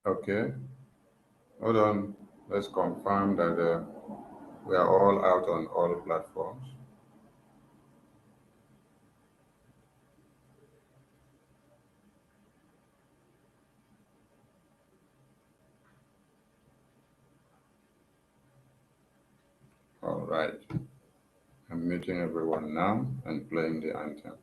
Okay, hold on. Let's confirm that we are all out on all platforms. All right. I'm muting everyone now and playing the anthem.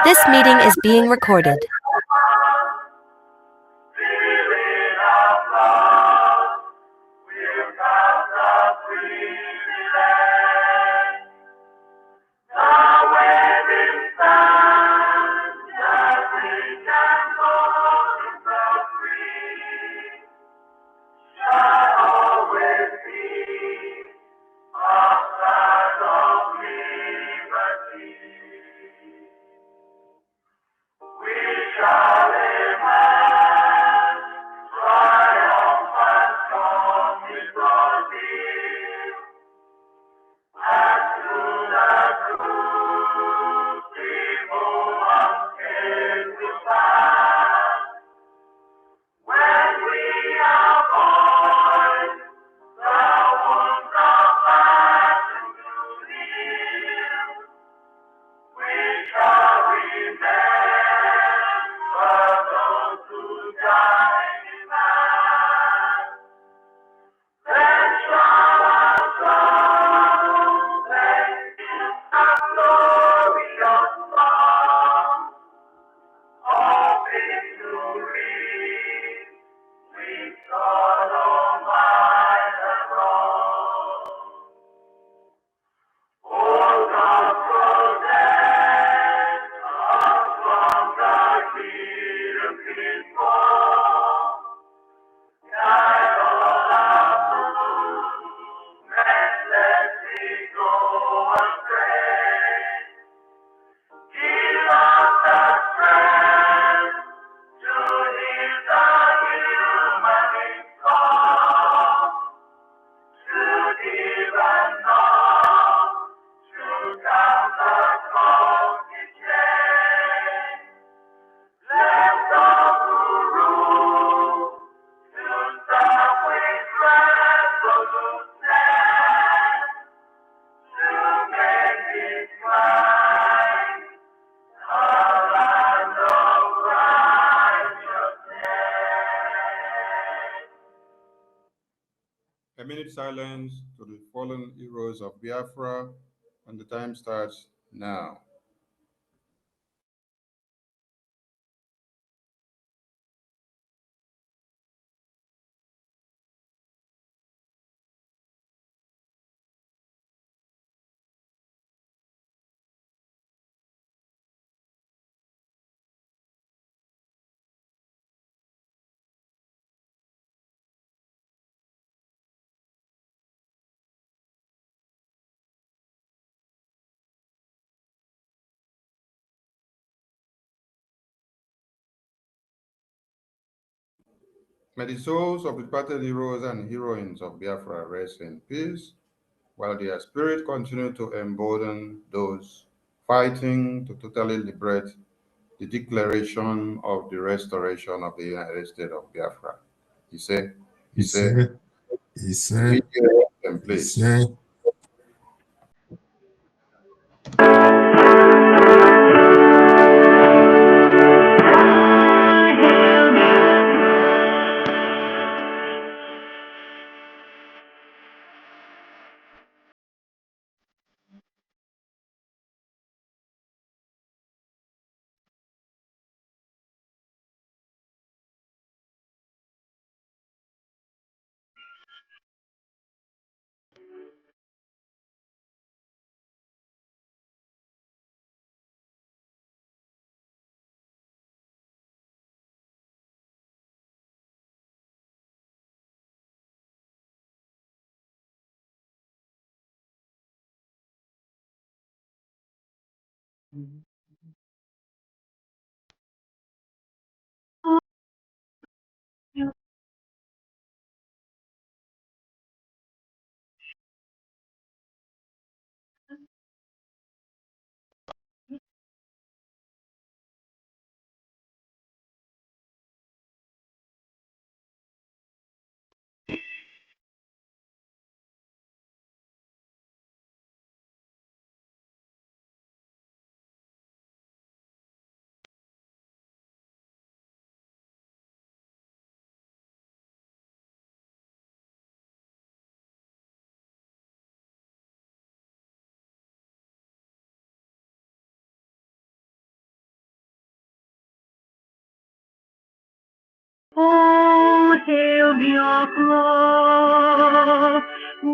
This meeting is being recorded. A minute silence to the fallen heroes of Biafra, and the time starts now. May the souls of departed heroes and heroines of Biafra rest in peace, while their spirit continue to embolden those fighting to totally liberate the declaration of the restoration of the United States of Biafra. He said, He said, we rest in peace. Oh, hail Biafra,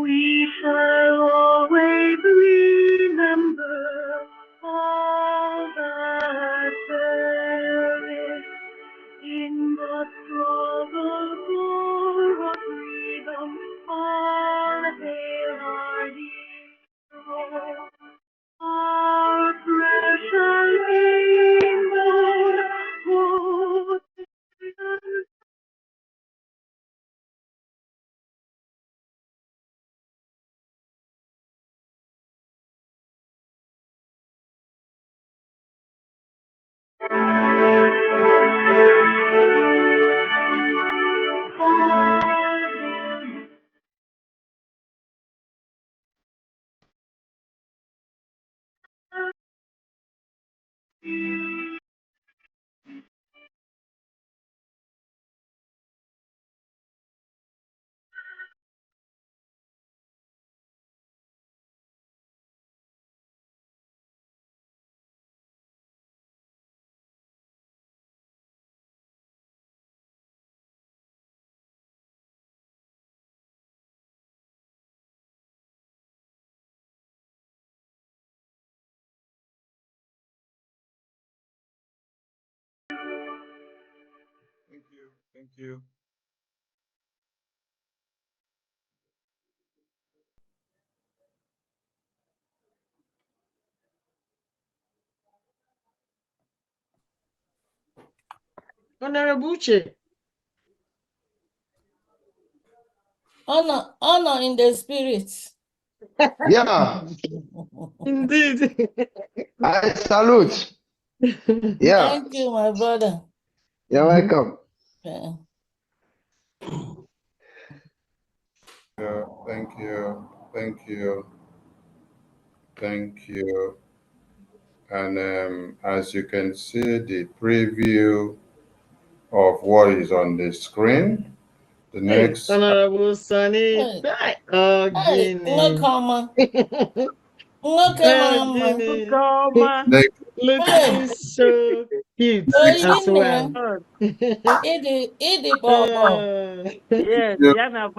we shall always remember all that there is in the struggle for our freedom. All hail our hero, our precious hero. Thank you. Thank you. Honorable Uche. Honor in the spirit. Yeah, Indeed. I salute. Yeah, Thank you, my brother. you're welcome. Yeah. Thank you. Thank you. Thank you. And as you can see, the preview of what is on the screen. The Hey, next, Honorable Sunny. Hey, Oh, hey, no Guinea. comma. No comma. Guinea. next, Looking Hey, so cute oh, next, you as didn't well. know. Eat the ball. Yes, you. Yana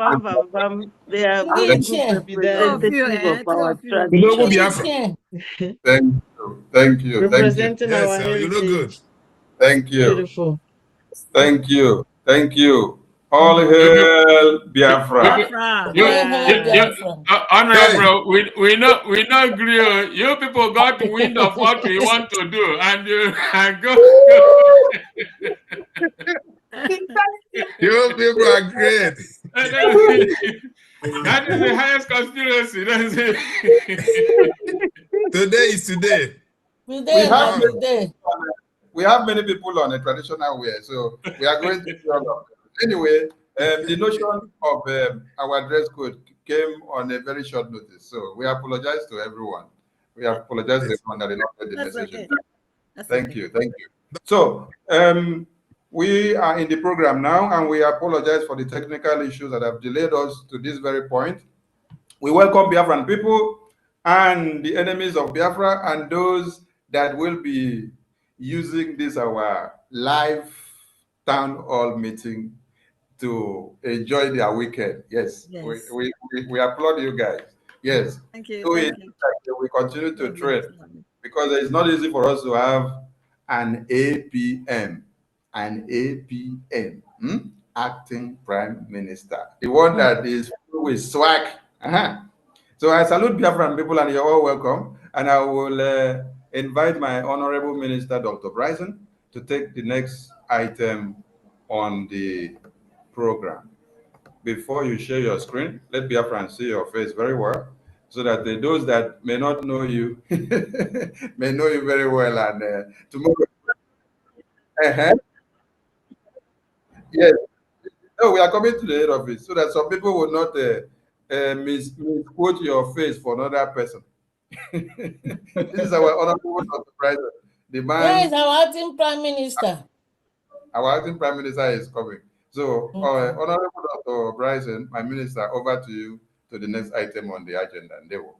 Bam, they are Give very it Thank good chair. Be that. representative of our Global Give tradition. it Biafra. chair. thank you. Thank you. Thank you. Representing Yes, our sir. You look good. heritage. Thank you. Beautiful. Thank you. Thank you. All You, you, hail you, Biafra. you, Hey, hey, you, Yeah. Biafra. Honorable, we not agree. You people got wind of what we want to do, and you and go. You people are great. That is the highest conspiracy. That's it. Today is today. Today Come na on. today. We have many people on a traditional wear, so we are going to see all of them. Anyway, the notion of our dress code came on a very short notice, so we apologize to everyone. We apologize to everyone that did not get the That's message. okay. That's Thank okay. you, thank you. So, we are in the program now, and we apologize for the technical issues that have delayed us to this very point. We welcome Biafran people and the enemies of Biafra and those that will be using this our live town hall meeting to enjoy their weekend. Yes, Yes. we applaud you guys. Yes. Thank you. So Thank you. we continue to Lovely, trade lovely. because it's not easy for us to have an APM, acting prime minister, the one that is full with swag. So I salute Biafran people, and you're all welcome. And I will invite my honorable minister, Dr. Bryson, to take the next item on the program. Before you share your screen, let Biafran see your face very well, so that those that may not know you may know you very well. And tomorrow, yes, no, we are coming to the head office so that some people will not misquote your face for another person. This is our honorable Dr. Bryson, the Where is man. our acting prime minister? Our acting prime minister is coming. So, Okay. honorable Dr. Bryson, my minister, over to you to the next item on the agenda. And they will.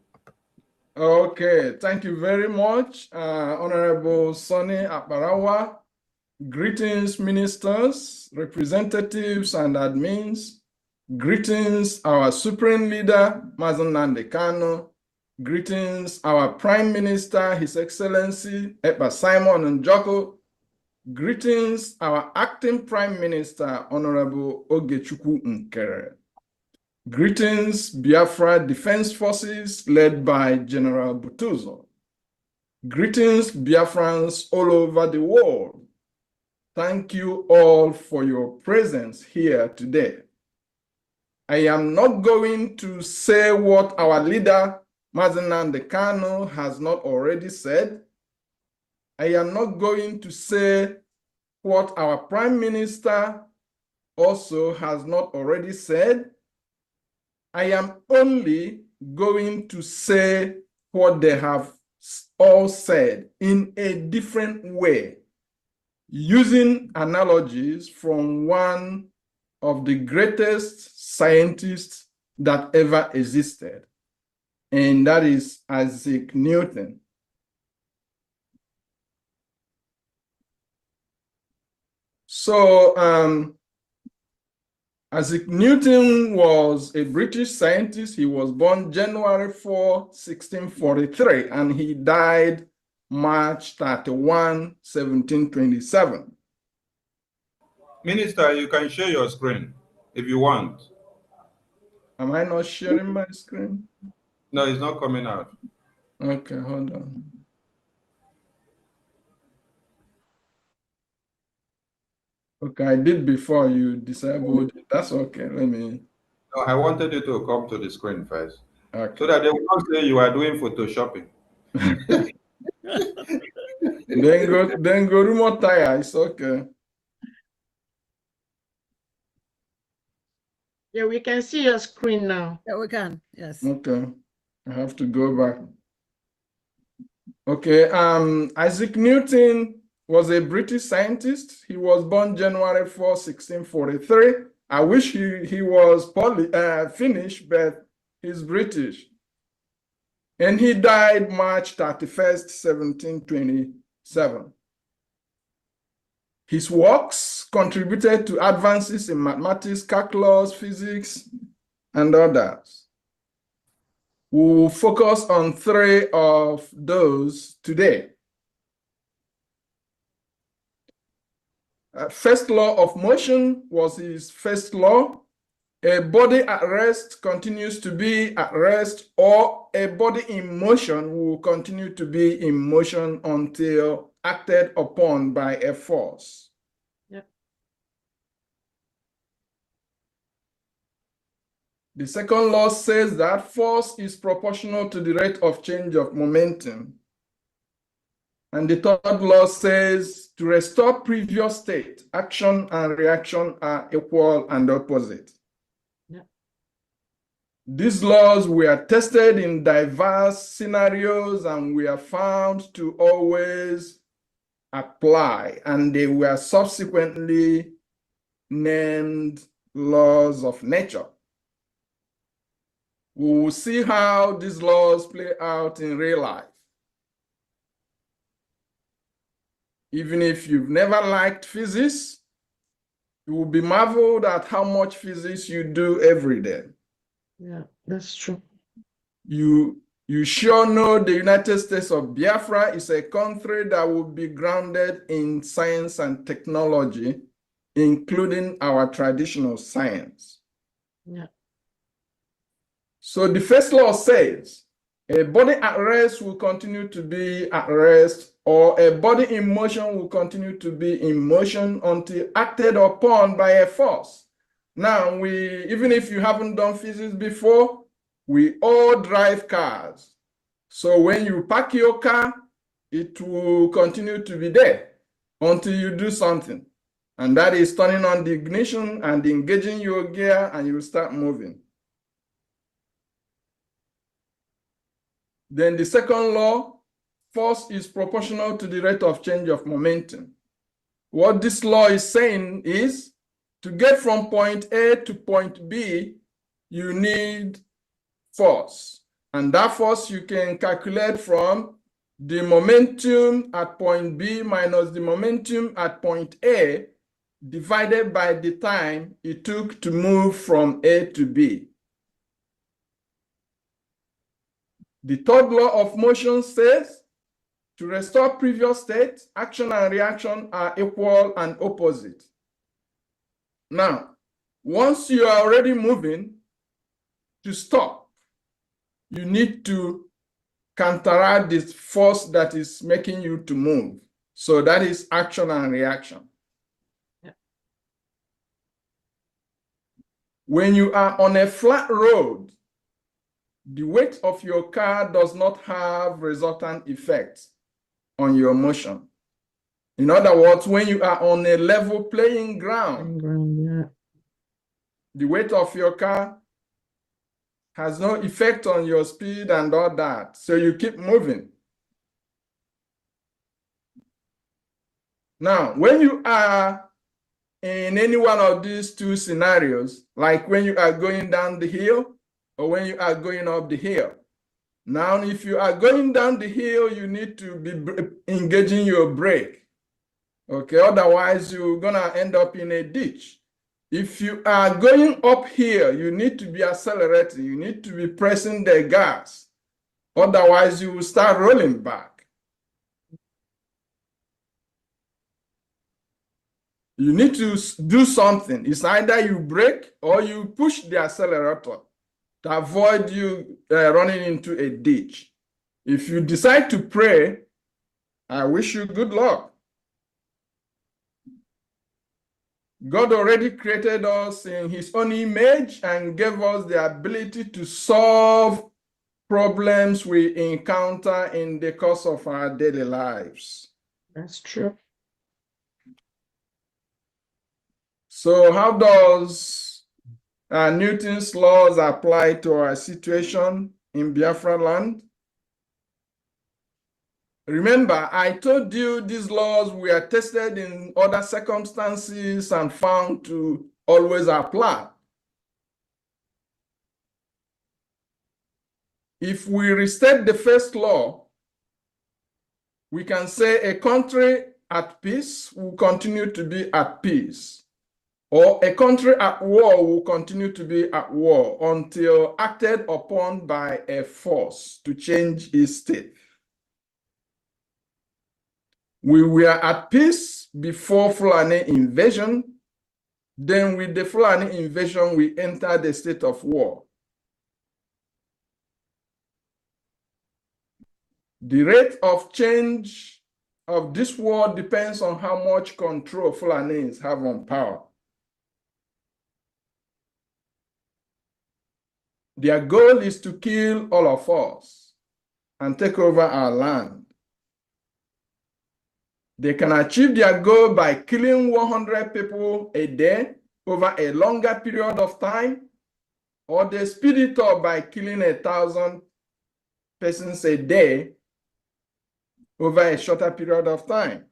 Okay, thank you very much, Honorable Sonny Akbarawa. Greetings, ministers, representatives, and admins. Greetings, our Supreme Leader, Mazen Nandekano. Greetings, our Prime Minister, His Excellency, Ekpa Simon Njoko. Greetings, our Acting Prime Minister, Honorable Ogechukwu Nkere. Greetings, Biafra Defense Forces, led by General Butuzo. Greetings, Biafrans all over the world. Thank you all for your presence here today. I am not going to say what our leader, Mazen Nandekano, has not already said. I am not going to say what our Prime Minister also has not already said. I am only going to say what they have all said in a different way, using analogies from one of the greatest scientists that ever existed, and that is Isaac Newton. So, Isaac Newton was a British scientist. He was born January 4, 1643, and he died March 31, 1727. Minister, you can share your screen if you want. Am I not sharing my screen? No, it's not coming out. Okay, hold on. Okay, I did before you disabled it. That's okay. Let me. No, I wanted you to come to the screen first, Okay. so that they will not say you are doing photoshopping. then go to more tire. It's okay. Yeah, we can see your screen now. Yeah, we can. Yes. Okay. I have to go back. Okay. Isaac Newton was a British scientist. He was born January 4, 1643. I wish he was Finnish, but he's British. And he died March 31st, 1727. His works contributed to advances in mathematics, calculus, physics, and others. We will focus on three of those today. First law of motion was his first law. A body at rest continues to be at rest, or a body in motion will continue to be in motion until acted upon by a force. Yep. The second law says that force is proportional to the rate of change of momentum. And the third law says to restore previous state, action and reaction are equal and opposite. Yeah. These laws were tested in diverse scenarios and were found to always apply, and they were subsequently named laws of nature. We will see how these laws play out in real life. Even if you've never liked physics, you will be marveled at how much physics you do every day. Yeah, that's true. You sure know the United States of Biafra is a country that will be grounded in science and technology, including our traditional science. Yeah. So the first law says a body at rest will continue to be at rest, or a body in motion will continue to be in motion until acted upon by a force. Now, even if you haven't done physics before, we all drive cars. So when you park your car, it will continue to be there until you do something. And that is turning on the ignition and engaging your gear, and you will start moving. Then the second law, force is proportional to the rate of change of momentum. What this law is saying is, to get from point A to point B, you need force. And that force you can calculate from the momentum at point B minus the momentum at point A divided by the time it took to move from A to B. The third law of motion says, to restore previous state, action and reaction are equal and opposite. Now, once you are already moving, to stop, you need to counteract this force that is making you to move. So that is action and reaction. Yeah. When you are on a flat road, the weight of your car does not have resultant effects on your motion. In other words, when you are on a level playing ground, Yeah. the weight of your car has no effect on your speed and all that. So you keep moving. Now, when you are in any one of these two scenarios, like when you are going down the hill or when you are going up the hill. Now, if you are going down the hill, you need to be engaging your brake. Okay, otherwise you're gonna end up in a ditch. If you are going up here, you need to be accelerating. You need to be pressing the gas. Otherwise, you will start rolling back. You need to do something. It's either you brake or you push the accelerator to avoid you running into a ditch. If you decide to pray, I wish you good luck. God already created us in his own image and gave us the ability to solve problems we encounter in the course of our daily lives. That's true. So how does Newton's laws apply to our situation in Biafra land? Remember, I told you these laws were tested in other circumstances and found to always apply. If we restate the first law, we can say a country at peace will continue to be at peace, or a country at war will continue to be at war until acted upon by a force to change its state. We were at peace before Fulani invasion. Then with the Fulani invasion, we entered the state of war. The rate of change of this war depends on how much control Fulanis have on power. Their goal is to kill all of us and take over our land. They can achieve their goal by killing 100 people a day over a longer period of time, or they speed it up by killing 1,000 persons a day over a shorter period of time,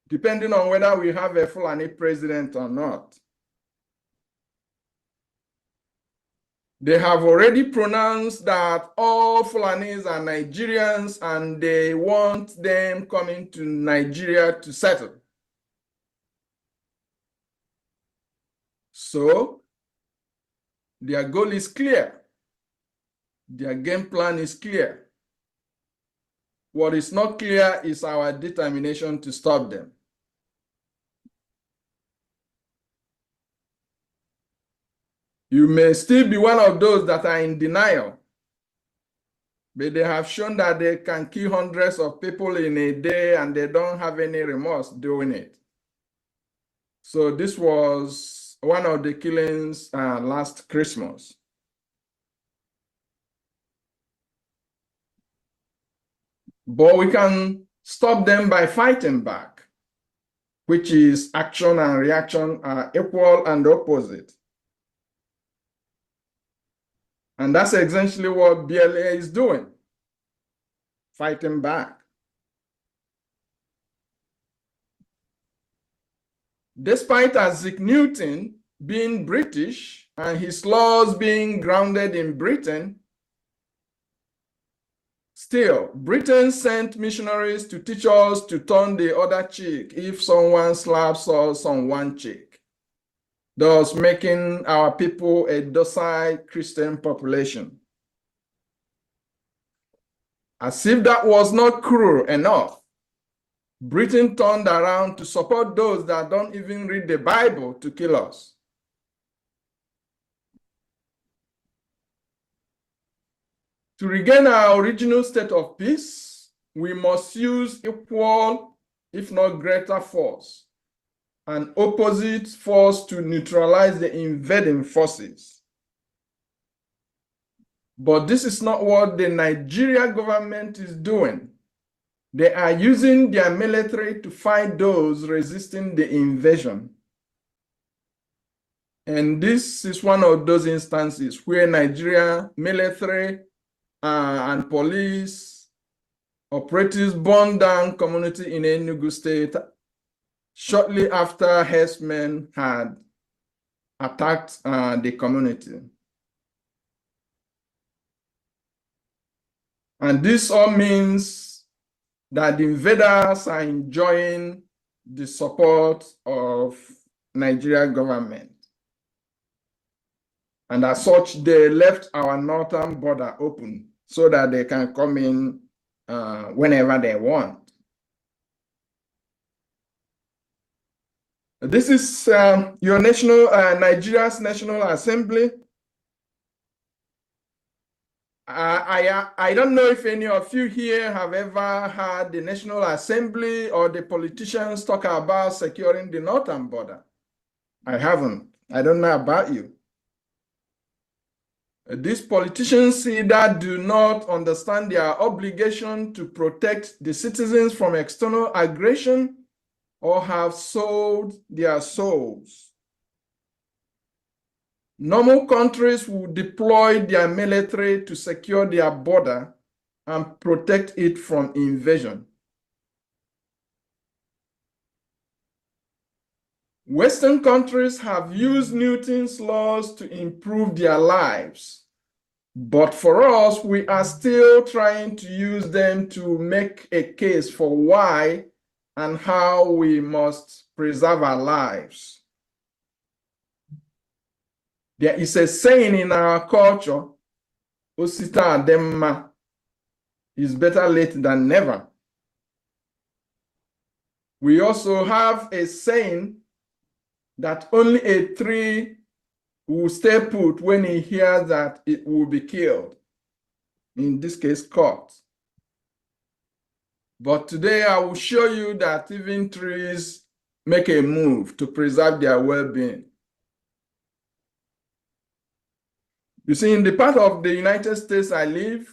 depending on whether we have a Fulani president or not. They have already pronounced that all Fulanis are Nigerians and they want them coming to Nigeria to settle. So, their goal is clear. Their game plan is clear. What is not clear is our determination to stop them. You may still be one of those that are in denial, but they have shown that they can kill hundreds of people in a day and they don't have any remorse doing it. So this was one of the killings last Christmas. But we can stop them by fighting back, which is action and reaction are equal and opposite. And that's essentially what BLA is doing, fighting back. Despite Isaac Newton being British and his laws being grounded in Britain, still, Britain sent missionaries to teach us to turn the other cheek if someone slaps us on one cheek, thus making our people a docile Christian population. As if that was not cruel enough, Britain turned around to support those that don't even read the Bible to kill us. To regain our original state of peace, we must use equal, if not greater force, and opposite force to neutralize the invading forces. But this is not what the Nigeria government is doing. They are using their military to fight those resisting the invasion. And this is one of those instances where Nigeria military and police operatives burned down community in Enugu State shortly after herdsmen had attacked the community. And this all means that the invaders are enjoying the support of Nigeria government. And as such, they left our northern border open so that they can come in whenever they want. This is your Nigeria's National Assembly. I don't know if any of you here have ever heard the National Assembly or the politicians talk about securing the northern border. I haven't. I don't know about you. These politicians either do not understand their obligation to protect the citizens from external aggression or have sold their souls. Normal countries will deploy their military to secure their border and protect it from invasion. Western countries have used Newton's laws to improve their lives. But for us, we are still trying to use them to make a case for why and how we must preserve our lives. There is a saying in our culture, Osita Ademma, is better late than never. We also have a saying that only a tree will stay put when he hears that it will be killed. In this case, cut. But today I will show you that even trees make a move to preserve their well-being. You see, in the part of the United States I live,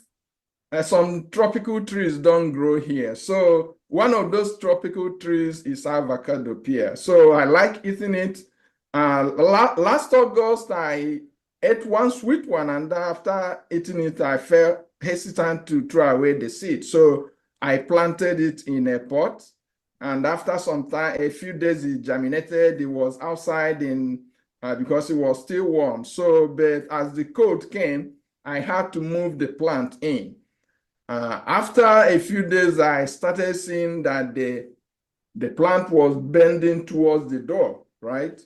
some tropical trees don't grow here. So one of those tropical trees is avocado pear. So I like eating it. Last August, I ate one sweet one, and after eating it, I felt hesitant to throw away the seed. So I planted it in a pot. And after some time, a few days, it germinated. It was outside because it was still warm. So, but as the cold came, I had to move the plant in. After a few days, I started seeing that the plant was bending towards the door, right?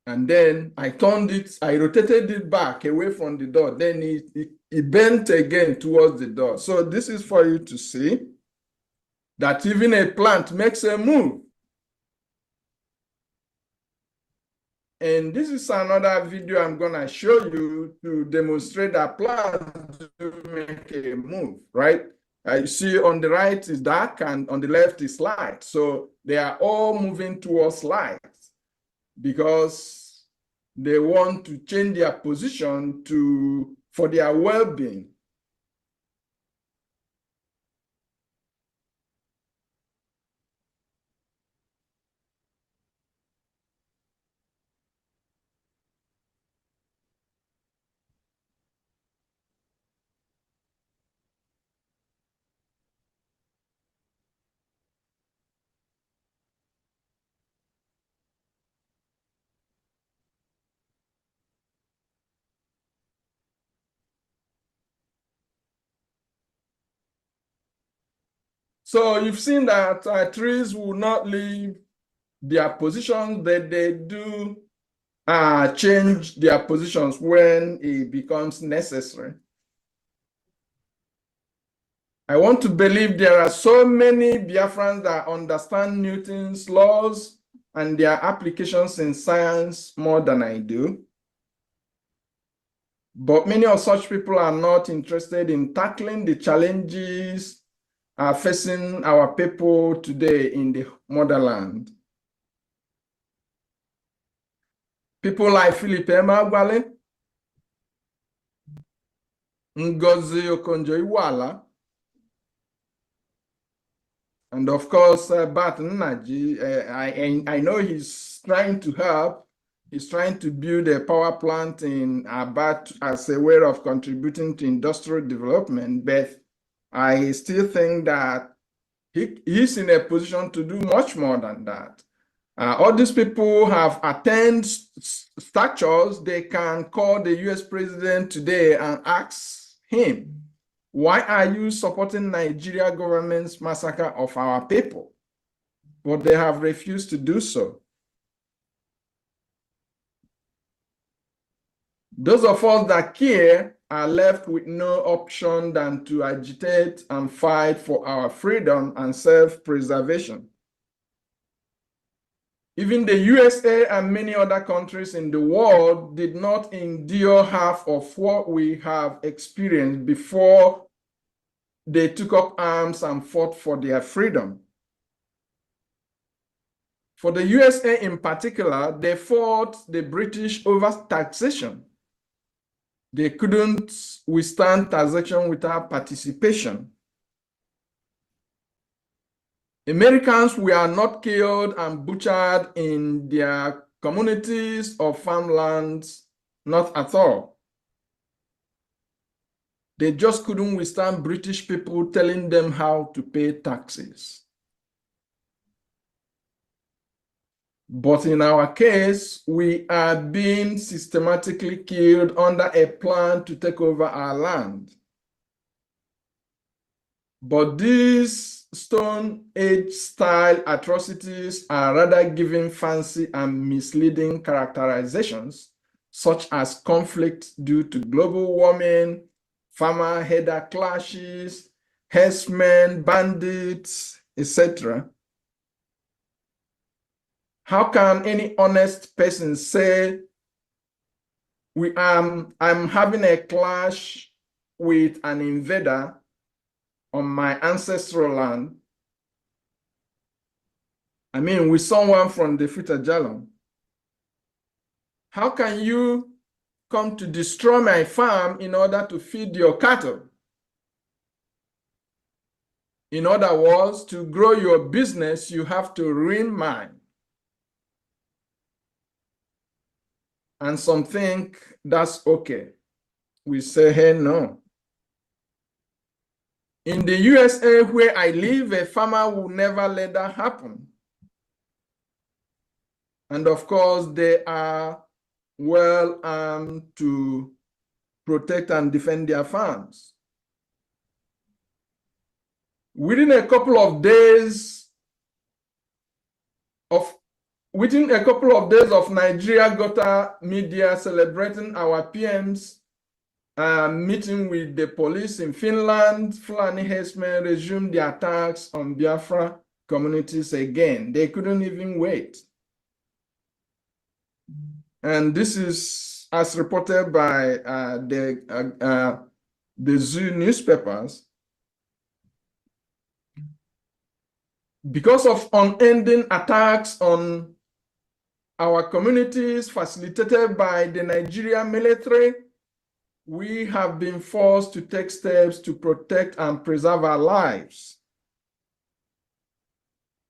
And then I rotated it back away from the door. Then it bent again towards the door. So this is for you to see that even a plant makes a move. And this is another video I'm going to show you to demonstrate that plants do make a move, right? You see on the right is dark and on the left is light. So they are all moving towards light because they want to change their position for their well-being. So you've seen that trees will not leave their positions, but they do change their positions when it becomes necessary. I want to believe there are so many Biafrans that understand Newton's laws and their applications in science more than I do. But many of such people are not interested in tackling the challenges facing our people today in the motherland. People like Philip Emeagwali, Ngozi Okonjo-Iweala, and of course, Bat Nnaji. I know he's trying to help. He's trying to build a power plant in Abat as a way of contributing to industrial development, but I still think that he's in a position to do much more than that. All these people have attained statures. They can call the US president today and ask him, why are you supporting Nigeria government's massacre of our people? But they have refused to do so. Those of us that care are left with no option than to agitate and fight for our freedom and self-preservation. Even the USA and many other countries in the world did not endure half of what we have experienced before they took up arms and fought for their freedom. For the USA in particular, they fought the British over taxation. They couldn't withstand taxation without participation. Americans were not killed and butchered in their communities or farmlands, not at all. They just couldn't withstand British people telling them how to pay taxes. But in our case, we are being systematically killed under a plan to take over our land. But these Stone Age style atrocities are rather given fancy and misleading characterizations, such as conflict due to global warming, farmer-herder clashes, herdsmen, bandits, etc. How can any honest person say, I'm having a clash with an invader on my ancestral land? I mean, with someone from the Fita Jalon. How can you come to destroy my farm in order to feed your cattle? In other words, to grow your business, you have to ruin mine. And some think that's okay. We say, hey, no. In the USA where I live, a farmer will never let that happen. And of course, they are well armed to protect and defend their farms. Within a couple of days of Nigeria Gota media celebrating our PM's meeting with the police in Finland, Fulani herdsmen resumed the attacks on Biafra communities again. They couldn't even wait. And this is as reported by the Zoo newspapers. Because of unending attacks on our communities facilitated by the Nigerian military, we have been forced to take steps to protect and preserve our lives.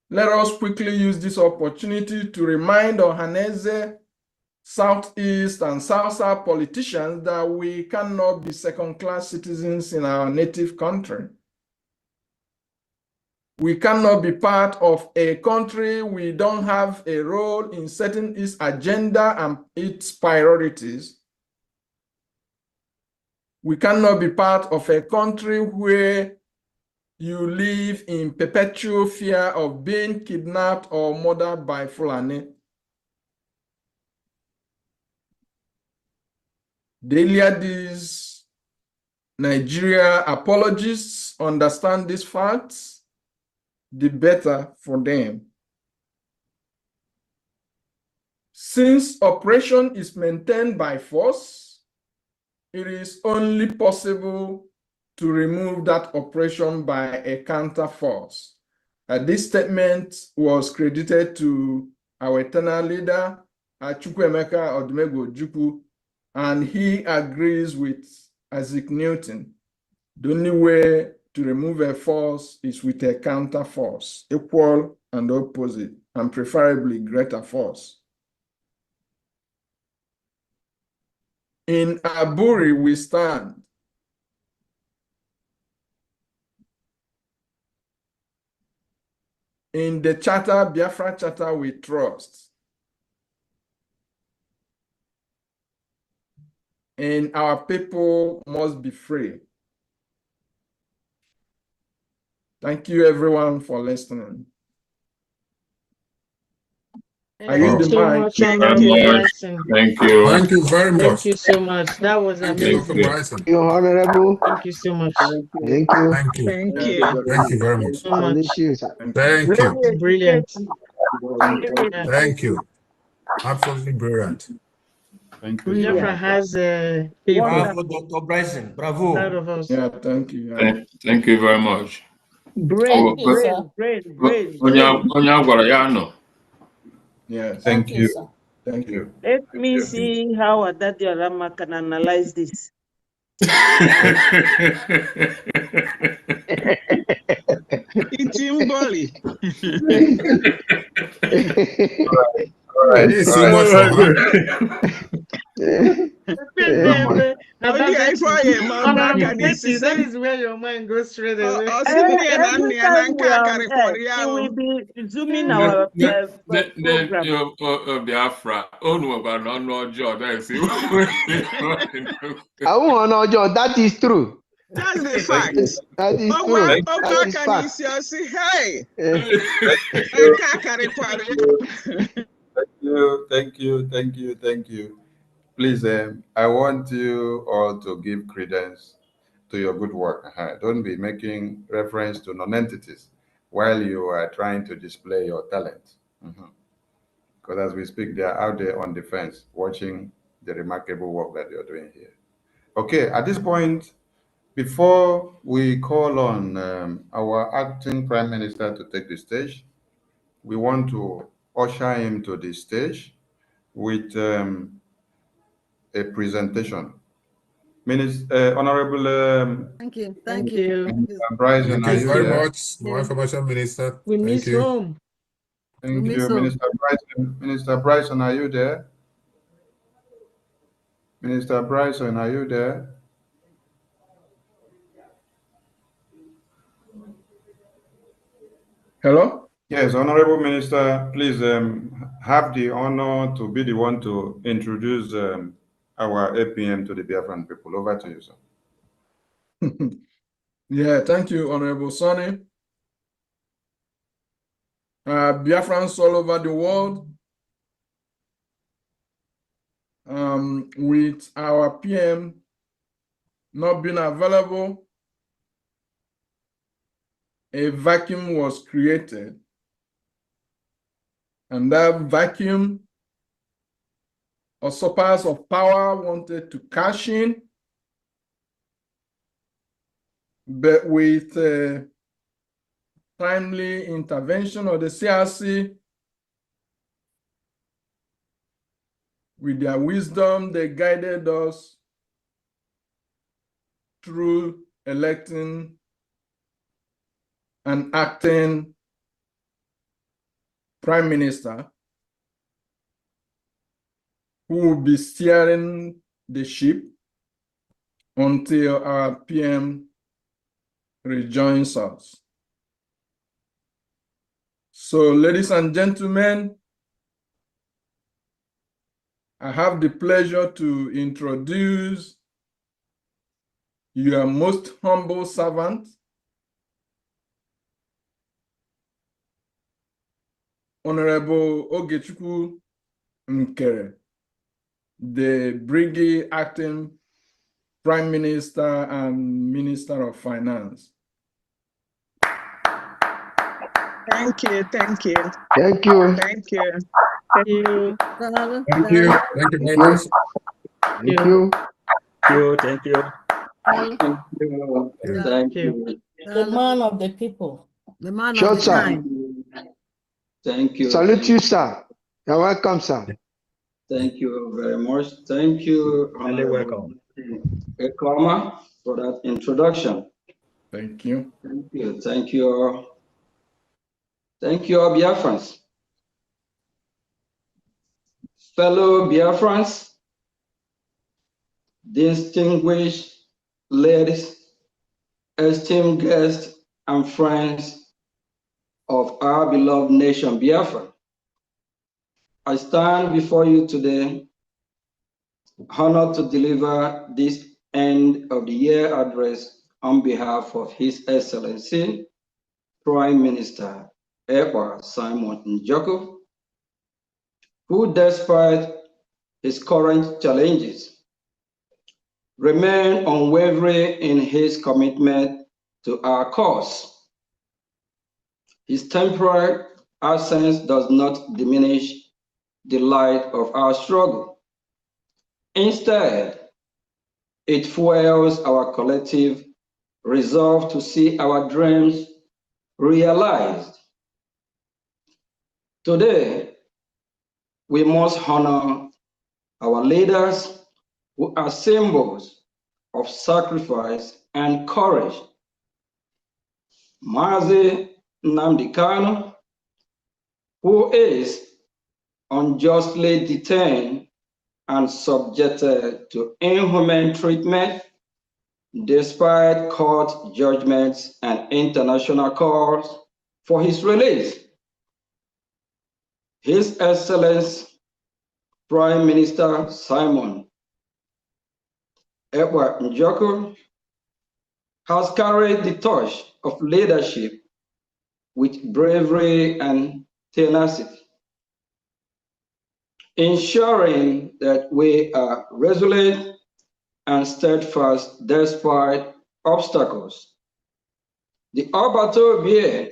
Let us quickly use this opportunity to remind Ohanese, Southeast and South-South politicians that we cannot be second-class citizens in our native country. We cannot be part of a country we don't have a role in setting its agenda and its priorities. We cannot be part of a country where you live in perpetual fear of being kidnapped or murdered by Fulani. The earlier these Nigeria apologists understand these facts, the better for them. Since operation is maintained by force, it is only possible to remove that operation by a counter force. This statement was credited to our eternal leader, Chukwuemeka Odumegwu Ojukwu, and he agrees with Isaac Newton. The only way to remove a force is with a counter force, equal and opposite, and preferably greater force. In Aburi we stand. In the charter, Biafra Charter, we trust. And our people must be free. Thank you, everyone, for listening. Thank you so much, Honorable Bryson. Thank you. Thank you very much. Thank you so much. That was Thank you, Dr. amazing. Bryson. You honorable. Thank you so much. Thank you. Thank you. Thank Thank you. Thank you very much. So much. Salute you, sir. Thank you. Brilliant. Yeah. Thank you. Absolutely brilliant. Thank you. Biafra has people Bravo, Dr. Bryson. Bravo. out of us. Yeah, thank you. Thank you very much. Brain, Thank you, sir. Onye a gwara ya nọ. Yes. Thank you, sir. Thank you. Let me see how Adadiola can analyze this. Itimboli. All right. This is too much for her. That is where your mind goes straight away. Every time we are on air, we will be resuming our program. Biafra, onu gwara na ọnụ ọjọọ na-esi. I won't know, John. That is true. That's the fact. That is true. That is fact. Hey. Thank you. Please, I want you all to give credence to your good work. Don't be making reference to non-entities while you are trying to display your talent. Because as we speak, they are out there on the fence watching the remarkable work that you're doing here. Okay, at this point, before we call on our acting Prime Minister to take the stage, we want to usher him to the stage with a presentation. Honorable Thank you. Thank you. Bryson, Thank are you you very there? much, More Information Minister. We Thank miss you. home. Thank miss you, home. Minister Bryson. Minister Bryson, are you there? Minister Bryson, are you there? Hello? Yes, Honorable Minister, please have the honor to be the one to introduce our APM to the Biafran people. Over to you, sir. Yeah, thank you, Honorable Sonny. Biafrans all over the world, with our PM not being available, a vacuum was created. And that vacuum, usurpers of power wanted to cash in, but with timely intervention of the CRC, with their wisdom, they guided us through electing and acting prime minister who will be steering the ship until our PM rejoins us. So, ladies and gentlemen, I have the pleasure to introduce your most humble servant, Honorable Ogechukwu Nkere, the Brgie acting Prime Minister and Minister of Finance. Thank you. Thank you. Thank you. Thank you. Thank you. Thank you very much. Thank you. Thank you. Thank you. The man of the people. The man Sure, of the sir. time. Thank you. Salute you, sir. You're welcome, sir. Thank you very much. Thank you, Honorable welcome. Ekoma, for that introduction. Thank you. Thank you. Thank you. Thank you, all Biafrans. Fellow Biafrans, distinguished ladies, esteemed guests, and friends of our beloved nation, Biafra. I stand before you today, honored to deliver this end of the year address on behalf of His Excellency, Prime Minister Edward Simon Njoko, who, despite his current challenges, remain unwavering in his commitment to our cause. His temporary absence does not diminish the light of our struggle. Instead, it fuels our collective resolve to see our dreams realized. Today, we must honor our leaders who are symbols of sacrifice and courage. Mazi Nnamdi Kanu, who is unjustly detained and subjected to inhumane treatment despite court judgments and international calls for his release. His Excellency Prime Minister Simon Edward Njoko has carried the torch of leadership with bravery and tenacity, ensuring that we are resolute and steadfast despite obstacles. The Obatobie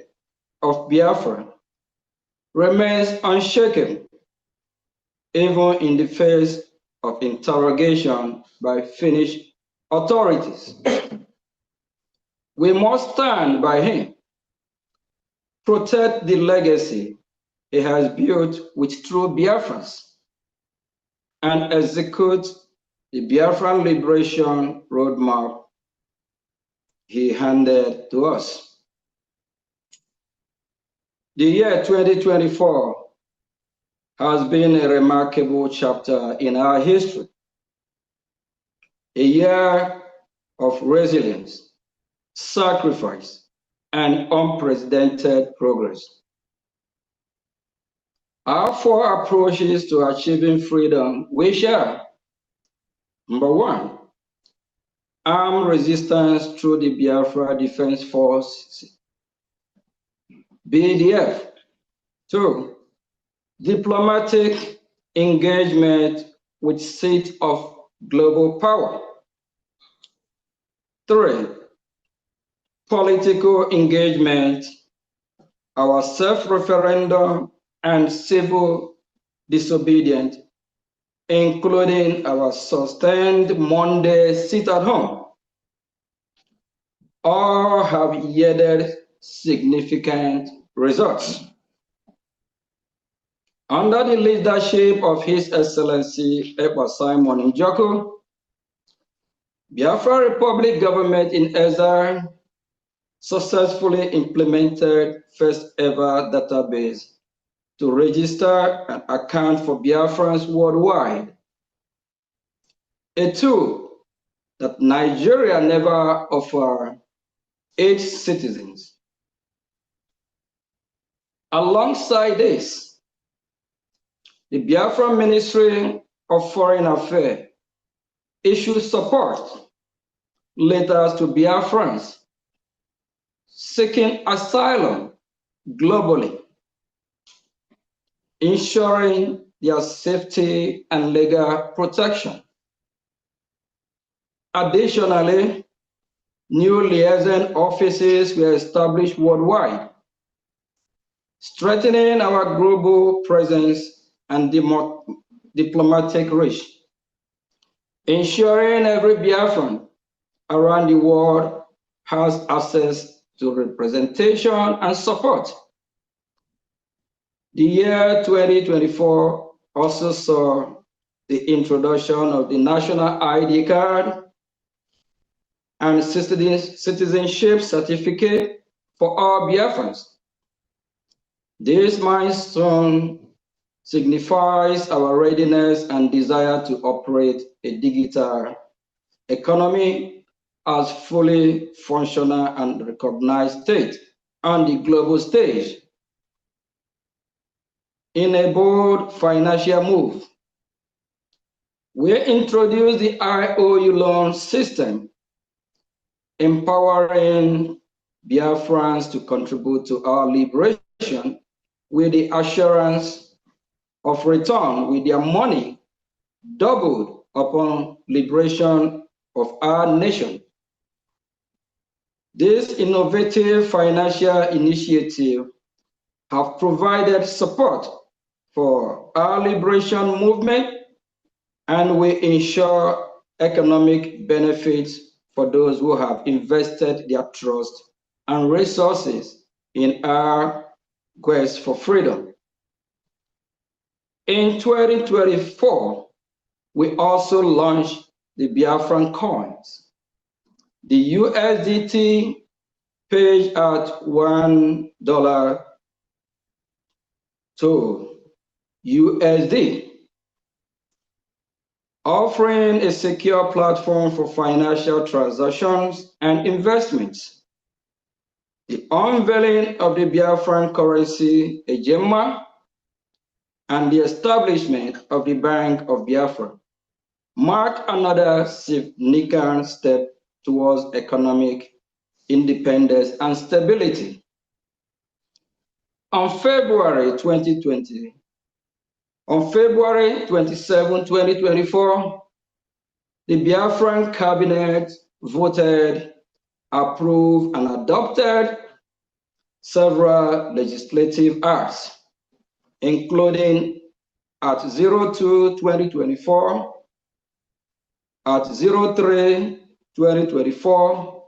of Biafra remains unshaken, even in the face of interrogation by Finnish authorities. We must stand by him, protect the legacy he has built with true Biafrans, and execute the Biafran Liberation Roadmap he handed to us. The year 2024 has been a remarkable chapter in our history, a year of resilience, sacrifice, and unprecedented progress. Our 4 approaches to achieving freedom we share. Number 1, armed resistance through the Biafra Defense Force, BDF. 2, diplomatic engagement with seat of global power. 3, political engagement, our self-referendum and civil disobedience, including our sustained Monday sit-at-home, all have yielded significant results. Under the leadership of His Excellency Ekpa Simon Njoku, Biafra Republic government in exile successfully implemented first ever database to register and account for Biafrans worldwide, a tool that Nigeria never offered its citizens. Alongside this, the Biafra Ministry of Foreign Affairs issued support letters to Biafrans seeking asylum globally, ensuring their safety and legal protection. Additionally, new liaison offices were established worldwide, strengthening our global presence and diplomatic reach, ensuring every Biafran around the world has access to representation and support. The year 2024 also saw the introduction of the National ID card and citizenship certificate for all Biafrans. This milestone signifies our readiness and desire to operate a digital economy as fully functional and recognized state on the global stage. In a bold financial move, we introduced the IOU loan system, empowering Biafrans to contribute to our liberation with the assurance of return with their money doubled upon liberation of our nation. This innovative financial initiative have provided support for our liberation movement and will ensure economic benefits for those who have invested their trust and resources in our quest for freedom. In 2024, we also launched the Biafran coins. The USDT paid at $1 to USD, offering a secure platform for financial transactions and investments. The unveiling of the Biafran currency, Ejema, and the establishment of the Bank of Biafra mark another significant step towards economic independence and stability. On February 27, 2024, the Biafran cabinet voted, approved, and adopted several legislative acts, including at 02/2024, at 03/2024,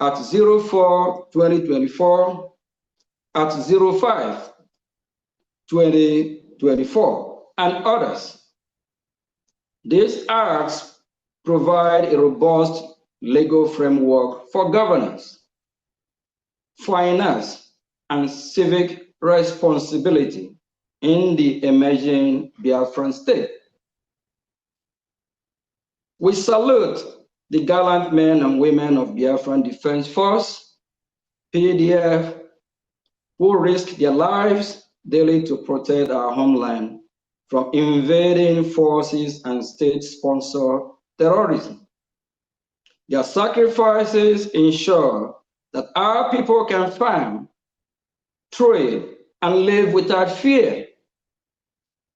at 04/2024, at 05/2024, and others. These acts provide a robust legal framework for governance, finance, and civic responsibility in the emerging Biafran state. We salute the gallant men and women of Biafran Defense Force, PDF, who risk their lives daily to protect our homeland from invading forces and state-sponsored terrorism. Their sacrifices ensure that our people can farm, trade, and live without fear.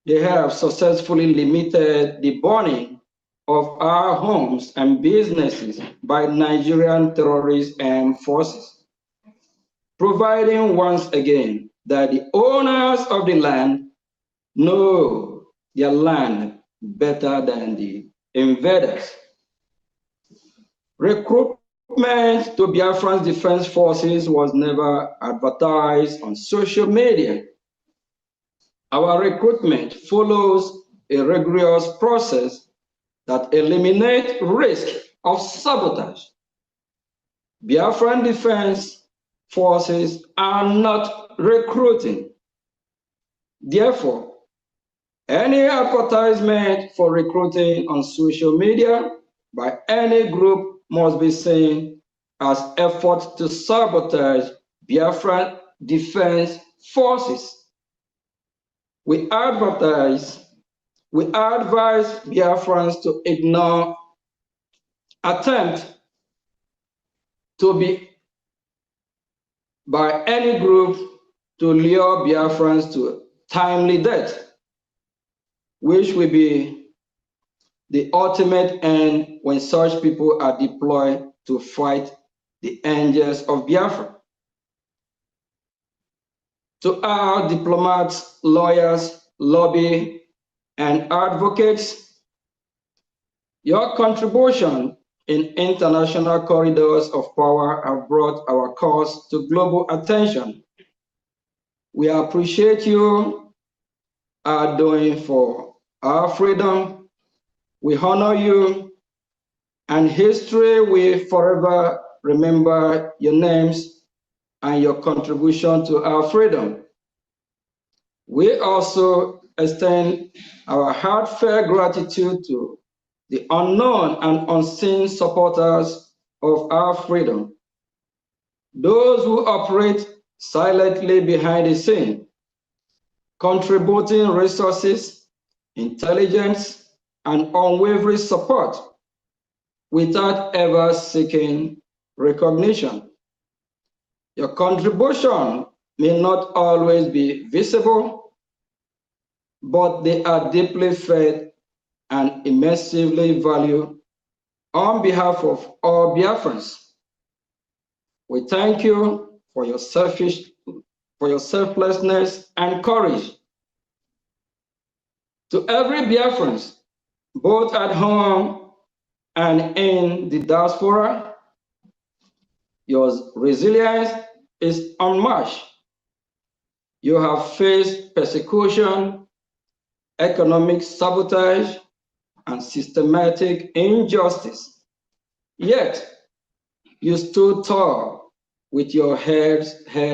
They have successfully limited the burning of our homes and businesses by Nigerian terrorist armed forces, providing once again that the owners of the land know their land better than the invaders. Recruitment to Biafran's defense forces was never advertised on social media. Our recruitment follows a rigorous process that eliminates risk of sabotage. Biafran defense forces are not recruiting. Therefore, any advertisement for recruiting on social media by any group must be seen as effort to sabotage Biafran defense forces. We advise Biafrans to ignore attempt to be by any group to lure Biafrans to timely death, which will be the ultimate end when such people are deployed to fight the angels of Biafra. To our diplomats, lawyers, lobby, and advocates, your contribution in international corridors of power have brought our cause to global attention. We appreciate you are doing for our freedom. We honor you, and history will forever remember your names and your contribution to our freedom. We also extend our heartfelt gratitude to the unknown and unseen supporters of our freedom, those who operate silently behind the scene, contributing resources, intelligence, and unwavering support without ever seeking recognition. Your contribution may not always be visible, but they are deeply felt and immensely valued on behalf of all Biafrans. We thank you for your selflessness and courage. To every Biafran, both at home and in the diaspora, your resilience is unmatched. You have faced persecution, economic sabotage, and systematic injustice. Yet, you stood tall with your head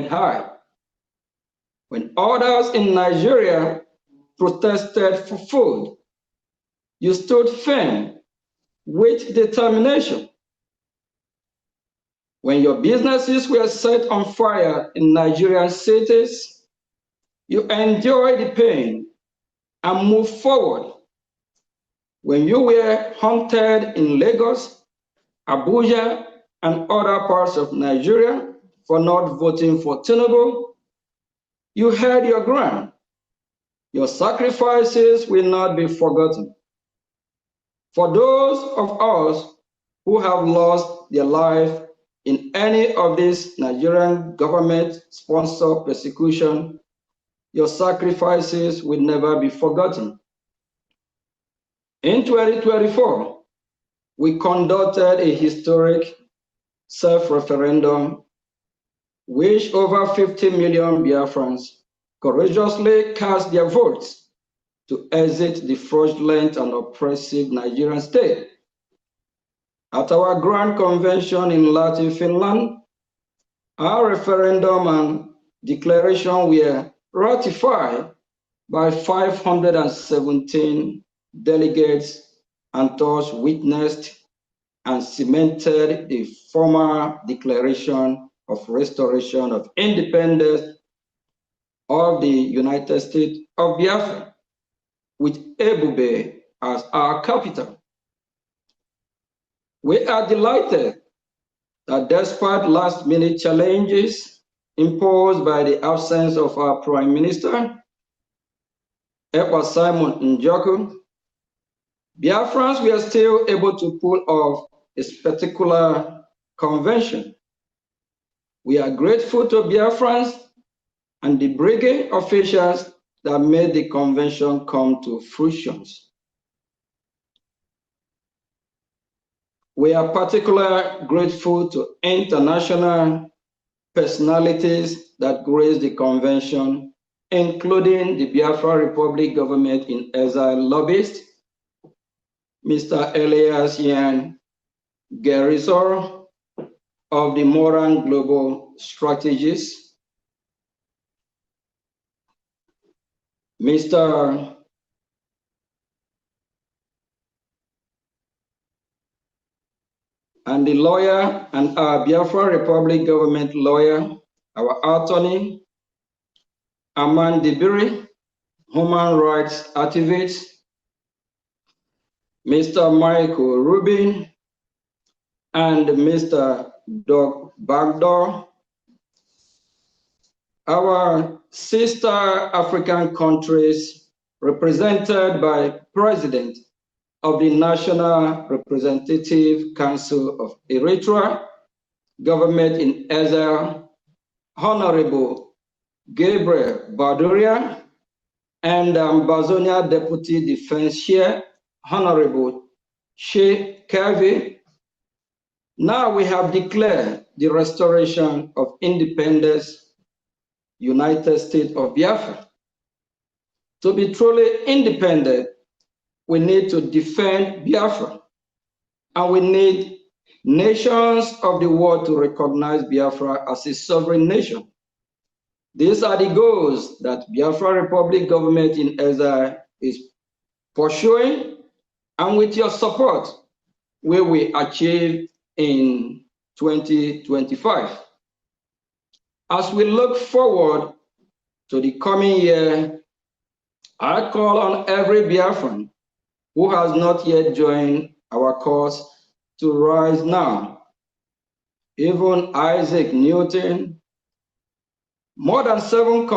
high. When others in Nigeria protested for food, you stood firm with determination. When your businesses were set on fire in Nigerian cities, you endured the pain and moved forward. When you were hunted in Lagos, Abuja, and other parts of Nigeria for not voting for Tinubu, you held your ground. Your sacrifices will not be forgotten. For those of us who have lost their life in any of these Nigerian government-sponsored persecution, your sacrifices will never be forgotten. In 2024, we conducted a historic self-referendum, which over 50 million Biafrans courageously cast their votes to exit the fraudulent and oppressive Nigerian state. At our Grand Convention in Lahti, Finland, our referendum and declaration were ratified by 517 delegates and thus witnessed and cemented the formal declaration of restoration of independence of the United States of Biafra, with Ebube as our capital. We are delighted that despite last-minute challenges imposed by the absence of our Prime Minister, Ekpa Simon Njoku, Biafrans were still able to pull off a spectacular convention. We are grateful to Biafrans and the Brgie officials that made the convention come to fruition. We are particularly grateful to international personalities that graced the convention, including the Biafra Republic government in exile lobbyist, Mr. Elias Yan Gerisor of the Moran Global Strategies, Mr. and the lawyer and our Biafra Republic government lawyer, our attorney, Aman Dibiri, human rights activist, Mr. Michael Rubin, and Mr. Doug Bagdor, our sister African countries represented by President of the National Representative Council of Eritrea, government in exile, Honorable Gabriel Baduria, and Ambazonia Deputy Defense Chair, Honorable Sheikh Kavi. Now we have declared the restoration of independence, United States of Biafra. To be truly independent, we need to defend Biafra, and we need nations of the world to recognize Biafra as a sovereign nation. These are the goals that Biafra Republic government in exile is pursuing, and with your support, we will achieve in 2025. As we look forward to the coming year, I call on every Biafran who has not yet joined our cause to rise now. Even Isaac Newton, more than 7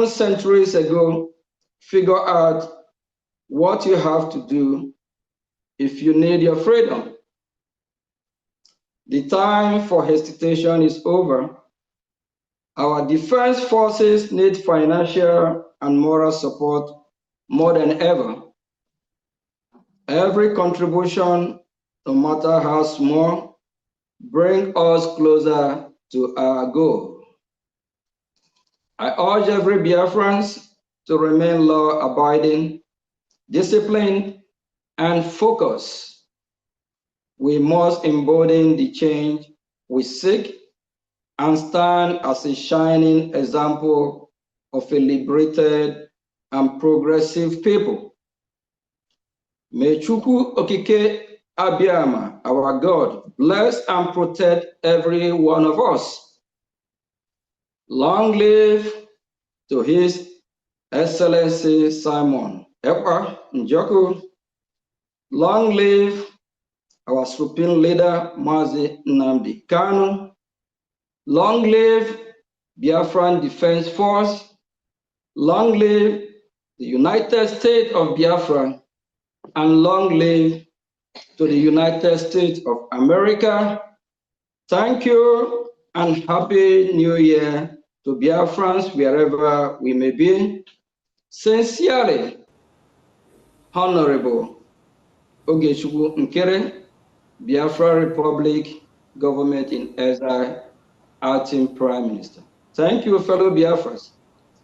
centuries ago, figure out what you have to do if you need your freedom. The time for hesitation is over. Our defense forces need financial and moral support more than ever. Every contribution, no matter how small, brings us closer to our goal. I urge every Biafran to remain law-abiding, disciplined, and focused. We must embody the change we seek and stand as a shining example of a liberated and progressive people. May Chukwu Okike Abiyama, our God, bless and protect every one of us. Long live to His Excellency Simon Ekpa Njoku. Long live our Supreme Leader, Mazi Nnamdi Kanu. Long live Biafran Defense Force. Long live the United States of Biafra. And long live to the United States of America. Thank you and Happy New Year to Biafrans wherever we may be. Sincerely, Honorable Ogechukwu Nkere, Biafra Republic Government in Exile, Acting Prime Minister. Thank you, fellow Biafrans.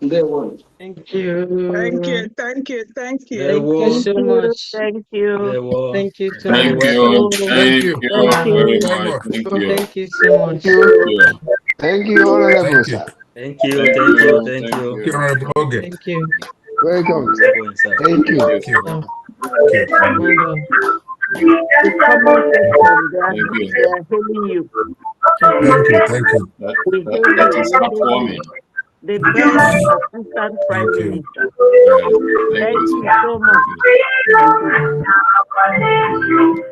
They won. Thank you. Thank you. Thank you. Thank They you. Thank you won. so much. Thank you. They won. Thank you so Very Thank much. welcome. you. Thank Thank you. you Thank very you. Very much. much. Thank you. Thank you so Thank much. you. Thank you. Thank you, Honorable, Thank you. sir. Thank you. Thank Thank you. you. Thank Thank you. Thank you, you. Honorable Oge. Thank you. Welcome, Keep sir. going, sir. Thank you. Thank you. So, Thank you. well done. The comment section, Thank you. they are hailing you. Thank you. Thank you. We hail That you. is We hail you. heartwarming. The best assistant prime Thank you. minister. Right. Thank Thank you, you sir. so much. Thank you. Thank you.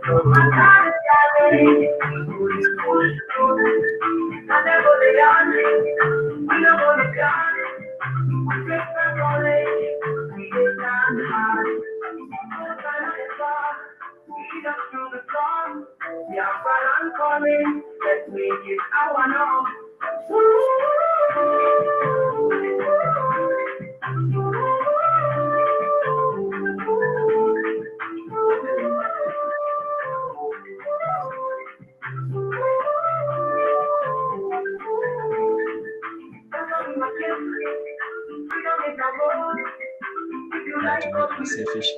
That will make me selfish.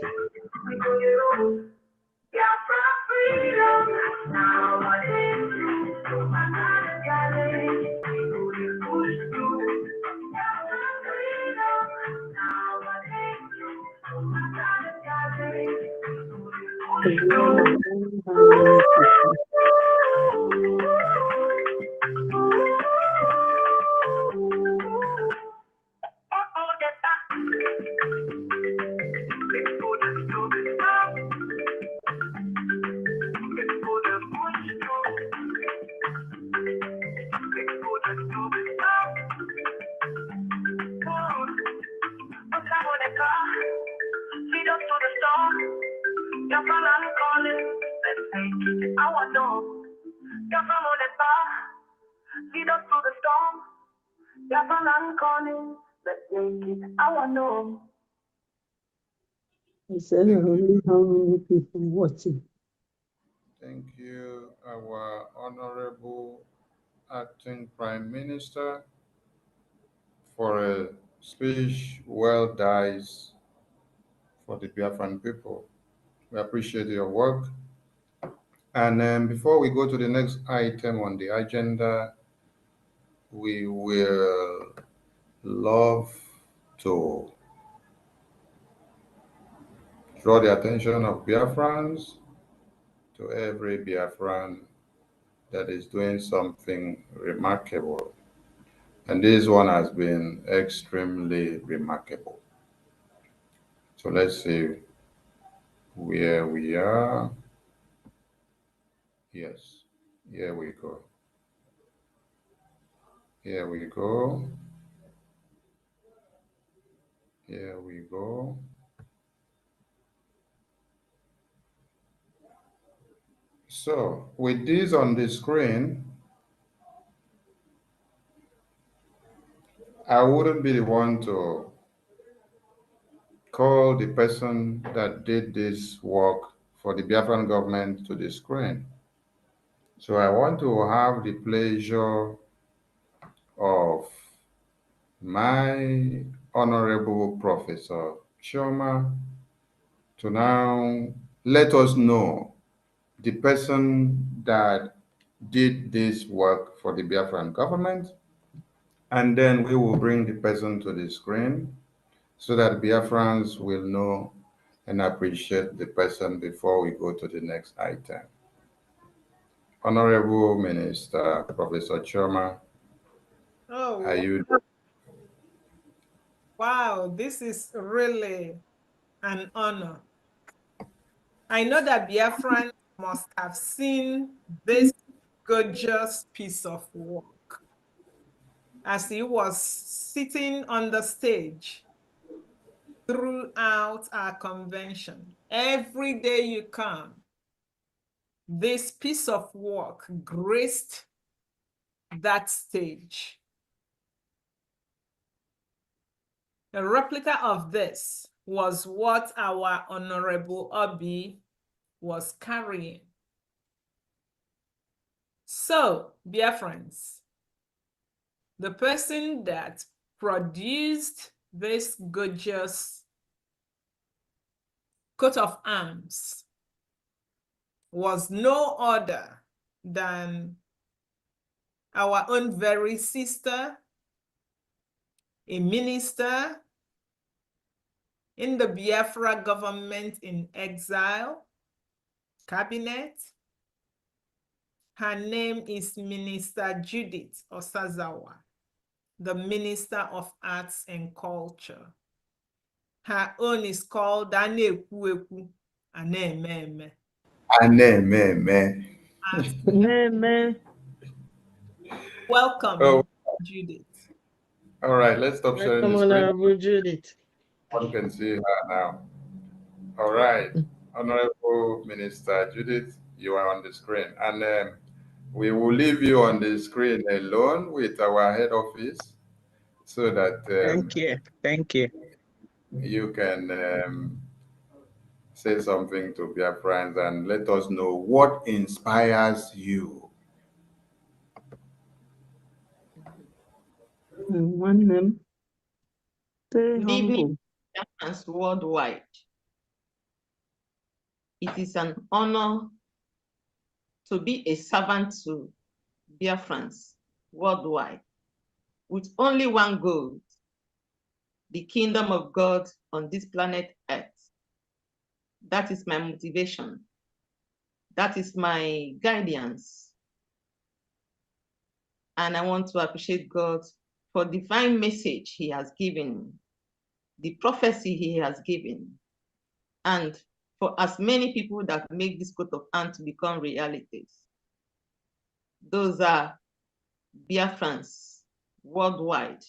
I said only how many people watching. Thank you, our Honorable Acting Prime Minister, for a speech well diced for the Biafran people. We appreciate your work. And before we go to the next item on the agenda, we will love to draw the attention of Biafrans to every Biafran that is doing something remarkable. And this one has been extremely remarkable. So let's see where we are. Yes, here we go. Here we go. Here we go. So with this on the screen, I wouldn't be the one to call the person that did this work for the Biafran government to the screen. So I want to have the pleasure of my Honorable Professor Chioma to now let us know the person that did this work for the Biafran government, and then we will bring the person to the screen so that Biafrans will know and appreciate the person before we go to the next item. Honorable Minister, Professor Chioma, Oh, are you? wow. This is really an honor. I know that Biafran must have seen this gorgeous piece of work as he was sitting on the stage throughout our convention. Every day you come, this piece of work graced that stage. A replica of this was what our Honorable Obi was carrying. So, dear friends, the person that produced this gorgeous coat of arms was no other than our own very sister, a minister in the Biafra government in exile cabinet. Her name is Minister Judith Osazawa, the Minister of Arts and Culture. Her own is called Anekwu Anememe. Amen. Amen. Welcome, Oh, Judith. all right, let's stop sharing Welcome, the screen. Honorable Judith. One can see her now. All right, Honorable Minister Judith, you are on the screen. And we will leave you on the screen alone with our head office so that Thank you. Thank you. you can say something to Biafrans and let us know what inspires you. One name. Stay Good evening, humble. Biafrans worldwide. It is an honor to be a servant to Biafrans worldwide with only one goal, the kingdom of God on this planet Earth. That is my motivation. That is my guidance. And I want to appreciate God for the divine message he has given, the prophecy he has given, and for as many people that make this coat of arms to become realities. Those are Biafrans worldwide,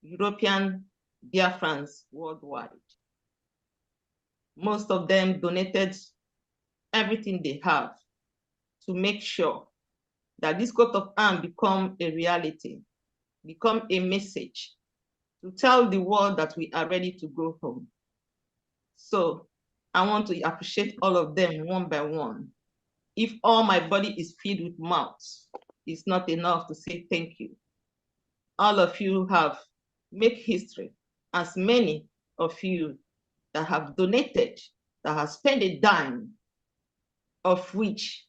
European Biafrans worldwide. Most of them donated everything they have to make sure that this coat of arms become a reality, become a message to tell the world that we are ready to go home. So I want to appreciate all of them one by one. If all my body is filled with mouths, it's not enough to say thank you. All of you have made history, as many of you that have donated, that have spent a dime, of which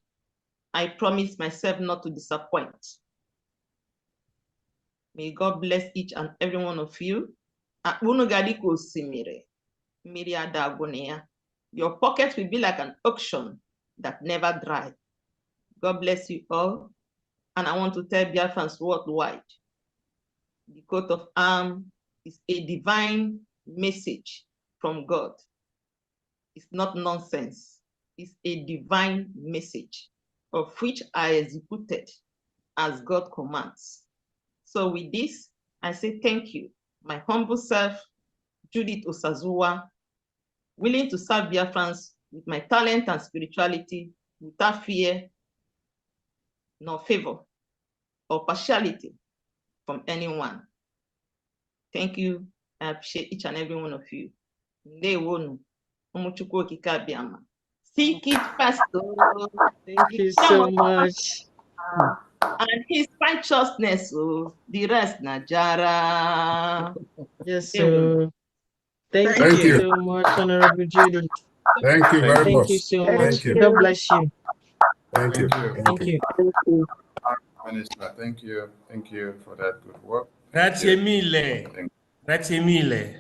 I promise myself not to disappoint. May God bless each and every one of you. Your pocket will be like an auction that never dries. God bless you all. And I want to tell Biafrans worldwide, the coat of arms is a divine message from God. It's not nonsense. It's a divine message of which I executed as God commands. So with this, I say thank you. My humble self, Judith Osazuwa, willing to serve Biafrans with my talent and spirituality without fear, nor favor, or partiality from anyone. Thank you. I appreciate each and every one of you. Seek it first. Thank you so much. And his righteousness, the rest Najara. Yes, sir. Thank Thank you you. so much, Honorable Judith. Thank you very Thank much. you so Thank much. you. God bless you. Thank you. Thank you. Minister, thank you. Thank you for that good work. Grazie mille. Grazie mille.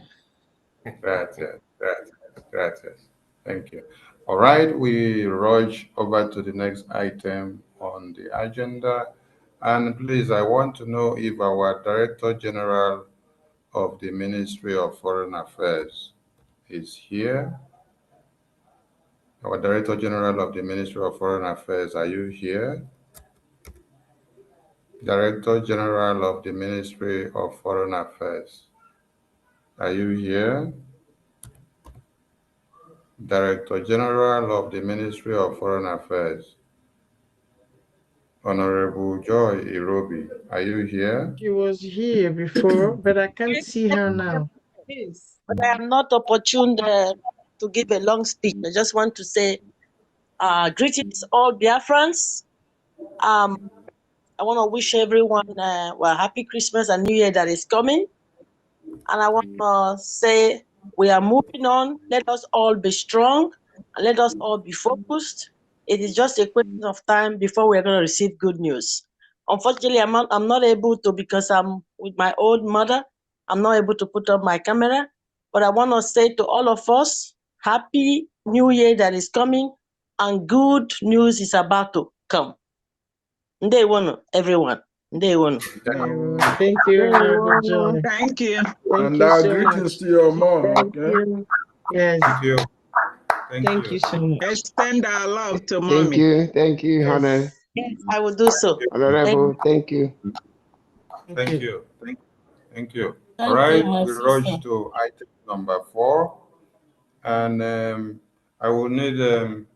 Gracias. Thank you. All right, we rush over to the next item on the agenda. And please, I want to know if our Director General of the Ministry of Foreign Affairs is here. Our Director General of the Ministry of Foreign Affairs, are you here? Director General of the Ministry of Foreign Affairs, are you here? Director General of the Ministry of Foreign Affairs, Honorable Joy Irobi, are you here? She was here before, but I can't see her now. But I am not opportune to give a long speech. I just want to say greetings all Biafrans. I want to wish everyone well, happy Christmas and New Year that is coming. And I want to say we are moving on. Let us all be strong and let us all be focused. It is just a question of time before we're going to receive good news. Unfortunately, I'm not able to because I'm with my old mother. I'm not able to put up my camera. But I want to say to all of us, happy New Year that is coming and good news is about to come. Ndewono, everyone. Ndewono. Thank you, Honorable Joy. Thank you. Thank And you so greetings much. to your mom. Thank Okay. you. Yes. Thank you. Thank you so much. Extend our love to Thank mommy. you. Thank you, Yes. Honor. Yes, I will do so. Honorable, thank you. Thank you. Thank you. All Thank right, you, my we sister. rush to item number 4. And I will need the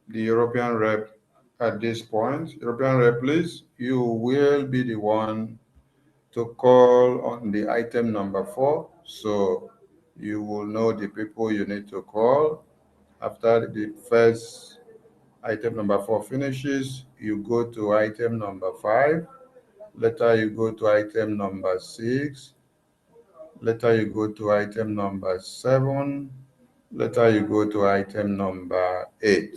European rep at this point. European rep, please, you will be the one to call on the item number 4. So you will know the people you need to call. After the first item number 4 finishes, you go to item number 5. Later you go to item number 6. Later you go to item number 7. Later you go to item number 8.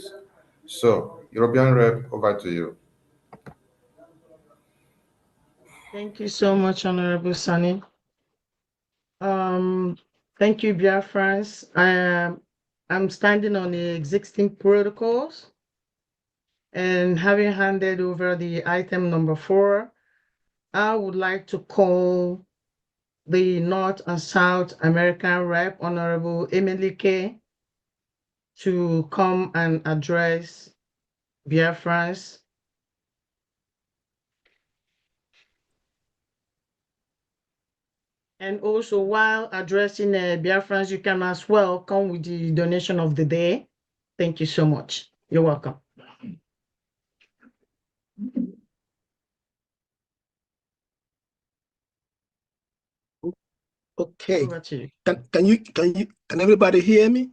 So, European rep, over to you. Thank you so much, Honorable Sunny. Thank you, Biafrans. I'm standing on the existing protocols and having handed over the item number 4, I would like to call the North and South American rep, Honorable Emily K, to come and address Biafrans. And also, while addressing Biafrans, you can as well come with the donation of the day. Thank you so much. You're welcome. Okay. Over to you. Can everybody hear me?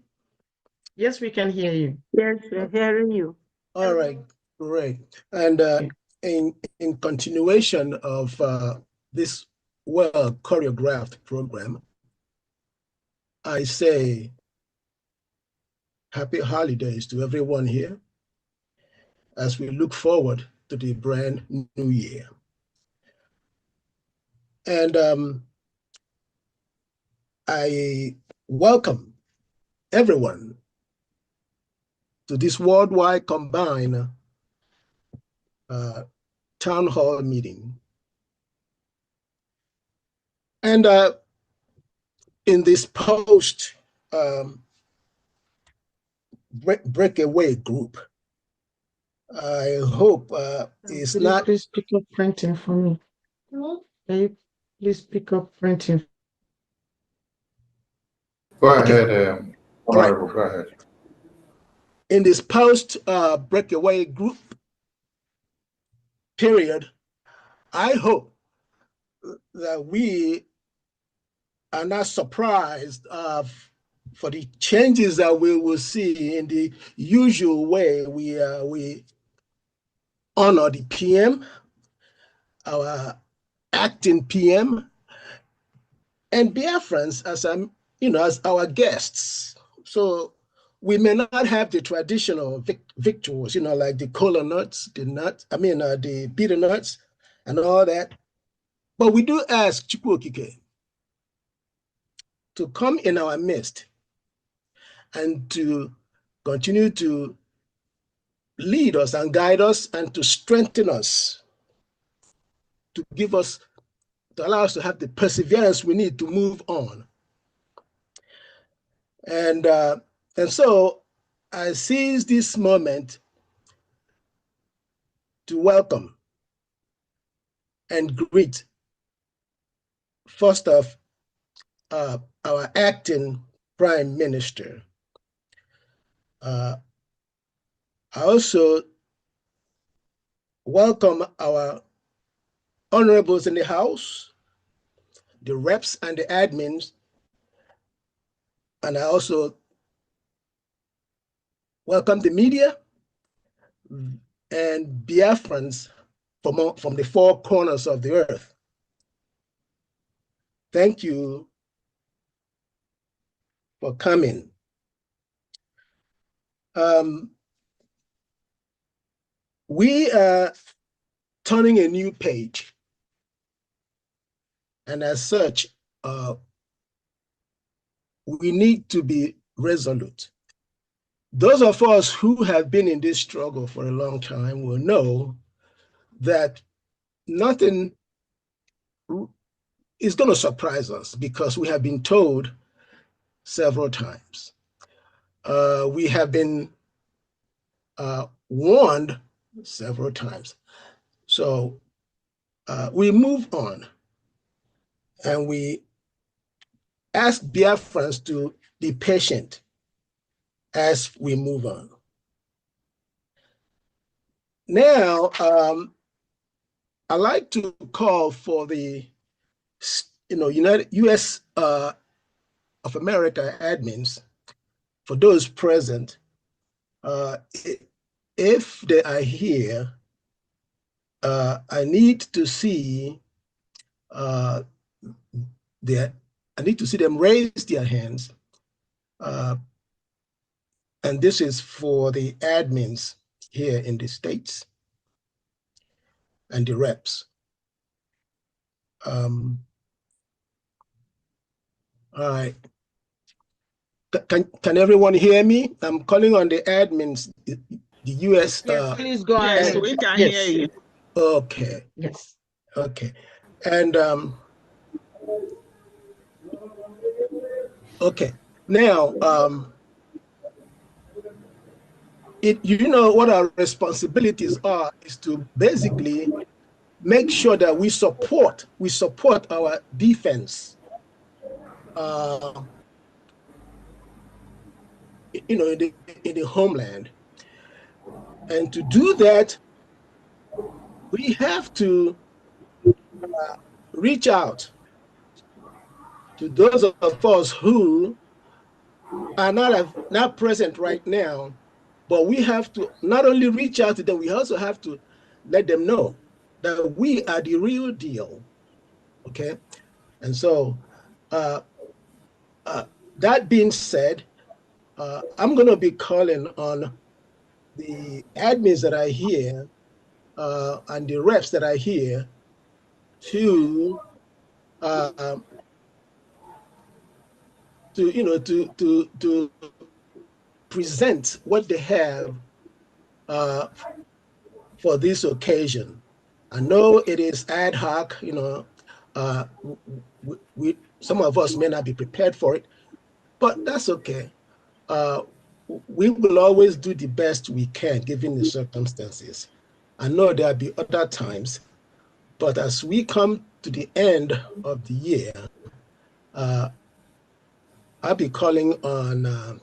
Yes, we can hear you. Yes, we're hearing you. All right, great. And in continuation of this well choreographed program, I say happy holidays to everyone here as we look forward to the brand new year. And I welcome everyone to this worldwide combined town hall meeting. And in this post breakaway group, I hope it's Could you not. please pick up printing for me? Can you please pick up printing? Go Okay. ahead, All right. Honorable, go ahead. In this post breakaway group period, I hope that we are not surprised for the changes that we will see in the usual way we honor the PM, our acting PM, and Biafrans as as our guests. So we may not have the traditional victuals, like the cola nuts, the bitter nuts, and all that. But we do ask Chukwokike to come in our midst and to continue to lead us and guide us and to strengthen us, to allow us to have the perseverance we need to move on. And so I seize this moment to welcome and greet, first off, our acting Prime Minister. I also welcome our honorables in the House, the reps and the admins, and I also welcome the media and Biafrans from the four corners of the earth. Thank you for coming. We are turning a new page, and as such, we need to be resolute. Those of us who have been in this struggle for a long time will know that nothing is going to surprise us because we have been told several times. We have been warned several times. So we move on and we ask Biafrans to be patient as we move on. Now, I like to call for the U.S. of America admins, for those present, if they are here, I need to see I need to see them raise their hands. And this is for the admins here in the States and the reps. All right. Can everyone hear me? I'm calling on the admins, the US. Yes, please go Yes, ahead. we can hear you. Okay. Yes. Okay. And okay. Now, what our responsibilities are is to basically make sure that we support our defense. In the homeland. And to do that, we have to reach out to those of us who are not present right now, but we have to not only reach out to them, we also have to let them know that we are the real deal, okay? And so that being said, I'm gonna be calling on the admins that are here and the reps that are here to present what they have for this occasion. I know it is ad hoc, some of us may not be prepared for it, but that's okay. We will always do the best we can given the circumstances. I know there'll be other times, but as we come to the end of the year, I'll be calling on,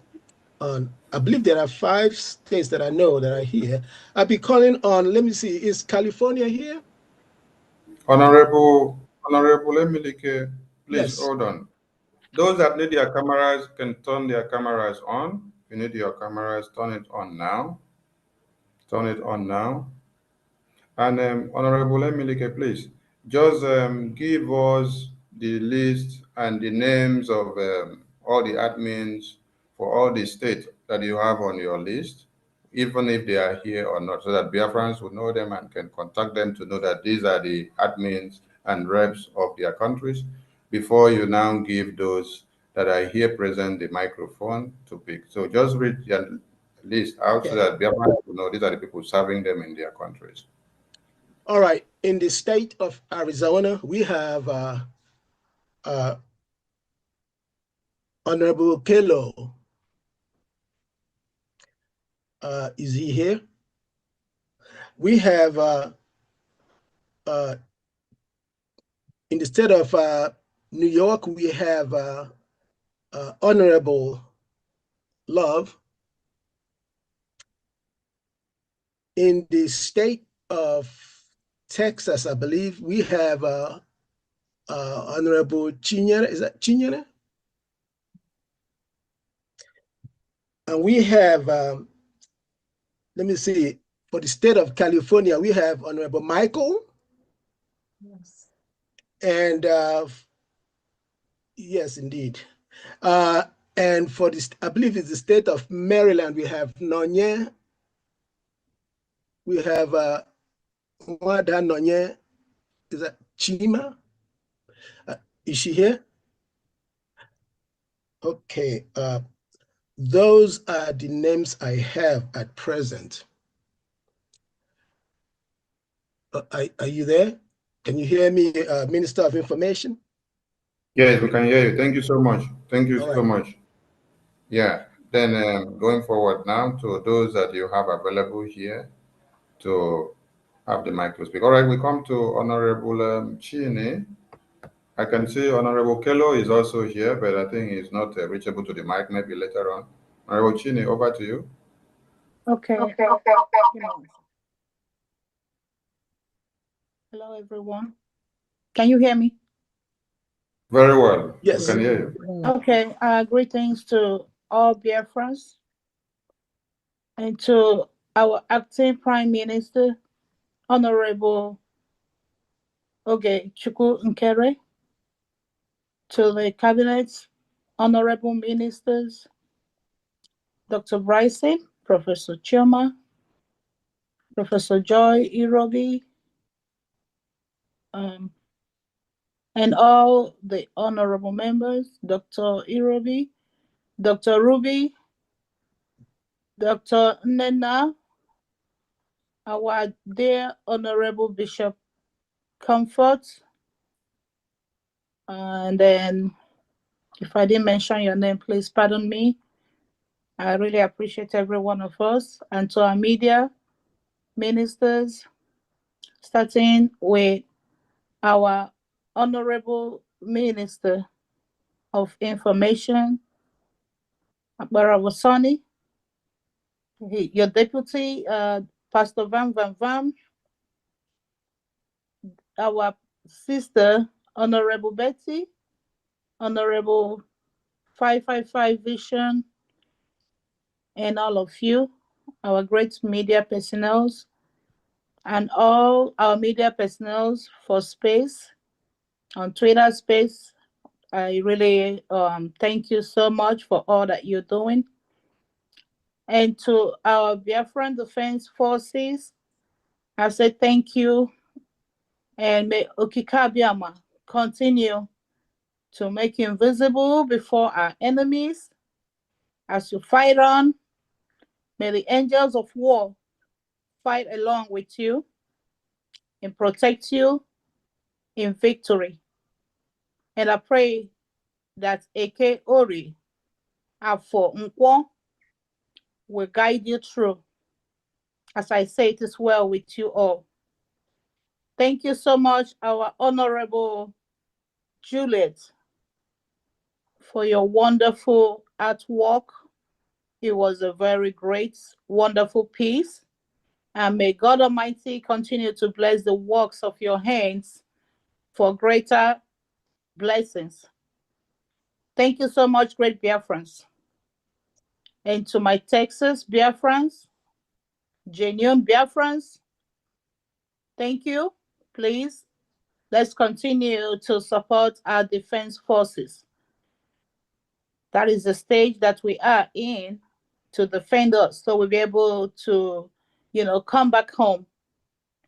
I believe there are 5 states that I know that are here. I'll be calling on, let me see, is California here? Honorable Emilike, please Yes. hold on. Those that need their cameras can turn their cameras on. If you need your cameras, turn it on now. Turn it on now. And Honorable Emilike, please, just give us the list and the names of all the admins for all the states that you have on your list, even if they are here or not, so that Biafrans will know them and can contact them to know that these are the admins and reps of their countries before you now give those that are here present the microphone to pick. So just read your list out so that Biafrans will know these are the people serving them in their countries. All right. In the state of Arizona, we have Honorable Kelo. Is he here? We have in the state of New York, we have Honorable Love. In the state of Texas, I believe, we have Honorable Chinyere. Is that Chinyere? And we have, let me see, for the state of California, we have Honorable Michael. Yes. And yes, indeed. And for this, I believe it's the state of Maryland, we have Nonye. We have Wada Nonye. Is that Chima? Is she here? Okay. Those are the names I have at present. Are you there? Can you hear me, Minister of Information? Yes, we can hear you. Thank you so much. Thank you All so right. much. Yeah. Then going forward now to those that you have available here to have the mic to speak. All right, we come to Honorable Chini. I can see Honorable Kello is also here, but I think he's not reachable to the mic. Maybe later on. Honorable Chini, over to you. Okay. Hello, everyone. Can you hear me? Very well. Yes. We can hear you. Okay. Greetings to all Biafrans and to our acting Prime Minister, Honorable Oge Chukwu Nkere, to the Cabinet, Honorable Ministers, Dr. Bryson, Professor Chioma, Professor Joy Irobi, and all the honorable members, Dr. Irobi, Dr. Ruby, Dr. Nena, our dear Honorable Bishop Comfort, and then if I didn't mention your name, please pardon me. I really appreciate every one of us, and to our media ministers, starting with our Honorable Minister of Information, Barawasani, your deputy, Pastor Van Van Van, our sister, Honorable Betty, Honorable 555 Vision, and all of you, our great media personnel, and all our media personnel for space, on Twitter space. I really thank you so much for all that you're doing. And to our Biafran Defense Forces, I say thank you, and may Okikabiama continue to make you invisible before our enemies as you fight on. May the angels of war fight along with you and protect you in victory. And I pray that Eke Ori Afo Nkwo will guide you through. As I say, it is well with you all. Thank you so much, our Honorable Juliet, for your wonderful artwork. It was a very great, wonderful piece. And may God Almighty continue to bless the works of your hands for greater blessings. Thank you so much, great Biafrans. And to my Texas Biafrans, genuine Biafrans, thank you. Please, let's continue to support our defense forces. That is the stage that we are in to defend us, so we'll be able to, come back home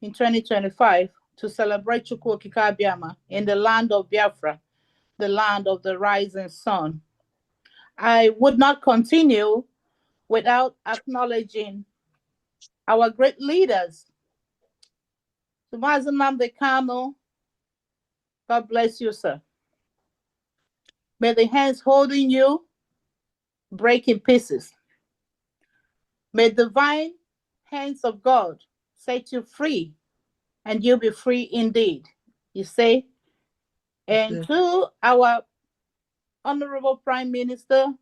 in 2025 to celebrate Chukwu Okike Abiama in the land of Biafra, the land of the rising sun. I would not continue without acknowledging our great leaders. Mazi Nnamdi Kanu, God bless you, sir. May the hands holding you break in pieces. May divine hands of God set you free, and you'll be free indeed. You say, and to our Honorable Prime Minister,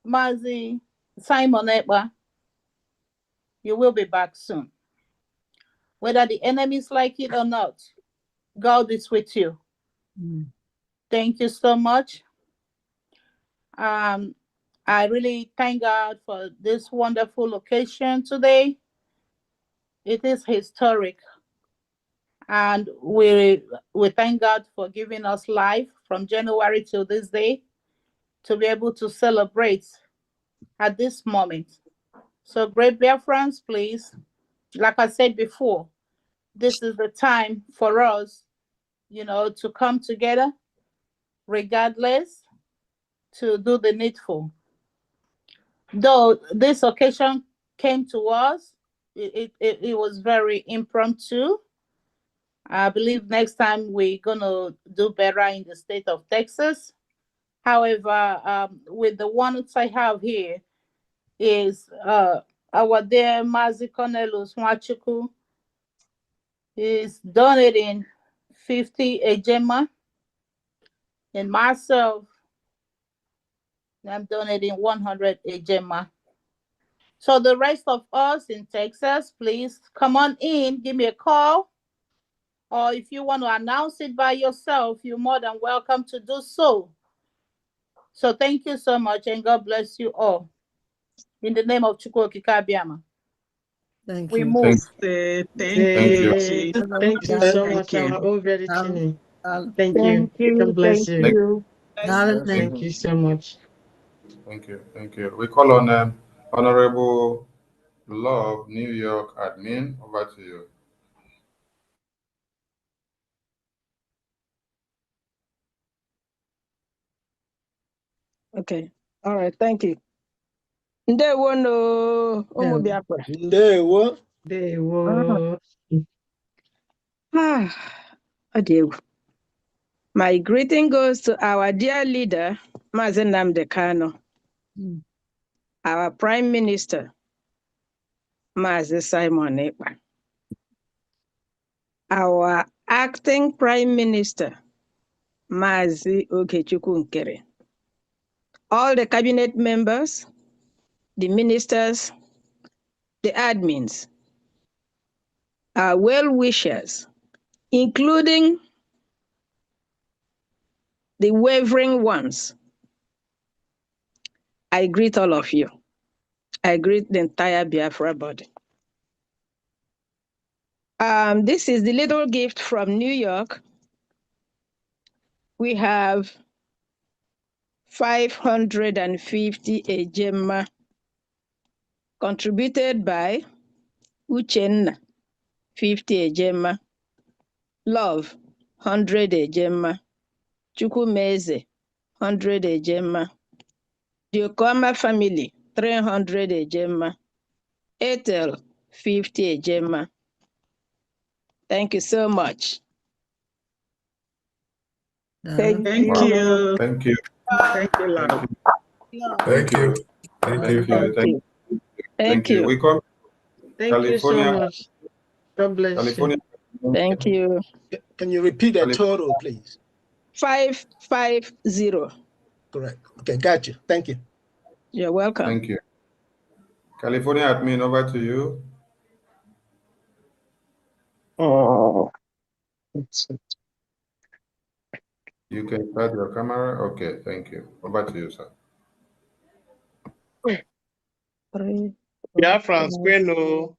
Mazi Simon Ekpa, you will be back soon. Whether the enemies like it or not, God is with you. Thank you so much. I really thank God for this wonderful occasion today. It is historic. And we thank God for giving us life from January till this day to be able to celebrate at this moment. So, great Biafrans, please, like I said before, this is the time for us, to come together regardless to do the needful. Though this occasion came to us, it was very impromptu. I believe next time we're going to do better in the state of Texas. However, with the ones I have here is our dear Mazi Cornelius Nwachukwu is donating 50 ejema, and myself, I'm donating 100 ejema. So the rest of us in Texas, please come on in, give me a call. Or if you want to announce it by yourself, you're more than welcome to do so. So thank you so much, and God bless you all. In the name of Chukwu Okike Abiama. Thank We you. move. Thank you. Thank you so Thank much, you. our own very Chini. Thank you. Thank you. God bless Thank you. you. Thank you so much. Thank you. Thank you. We call on Honorable Love, New York admin. Over to you. Okay. All right. Thank you. Ndewo no ụmụ Biafra. Ndewo. Ndewo. Ọ dị egwu. My greeting goes to our dear leader, Mazi Nnamdi Kanu, our Prime Minister, Mazi Simon Ekpa, our Acting Prime Minister, Mazi Ogechukwu Nkere, all the cabinet members, the ministers, the admins, our well-wishers, including the wavering ones. I greet all of you. I greet the entire Biafra body. This is the little gift from New York. We have 550 ejema contributed by Uchenna, 50 ejema, Love, 100 ejema, Chukwumeze, 100 ejema, the Okoma family, 300 ejema, Ethel, 50 ejema. Thank you so much. Thank you. Thank you. Thank you, Lord. Thank you. Thank you. We come Thank you so California. much. God bless California. you. Thank you. Can you repeat the total, please? 550. Correct. Okay, got you. Thank you. You're welcome. Thank you. California admin, over to you. Oh, You can start your camera. Okay, thank you. Over to you, sir. Biafrans kwenu.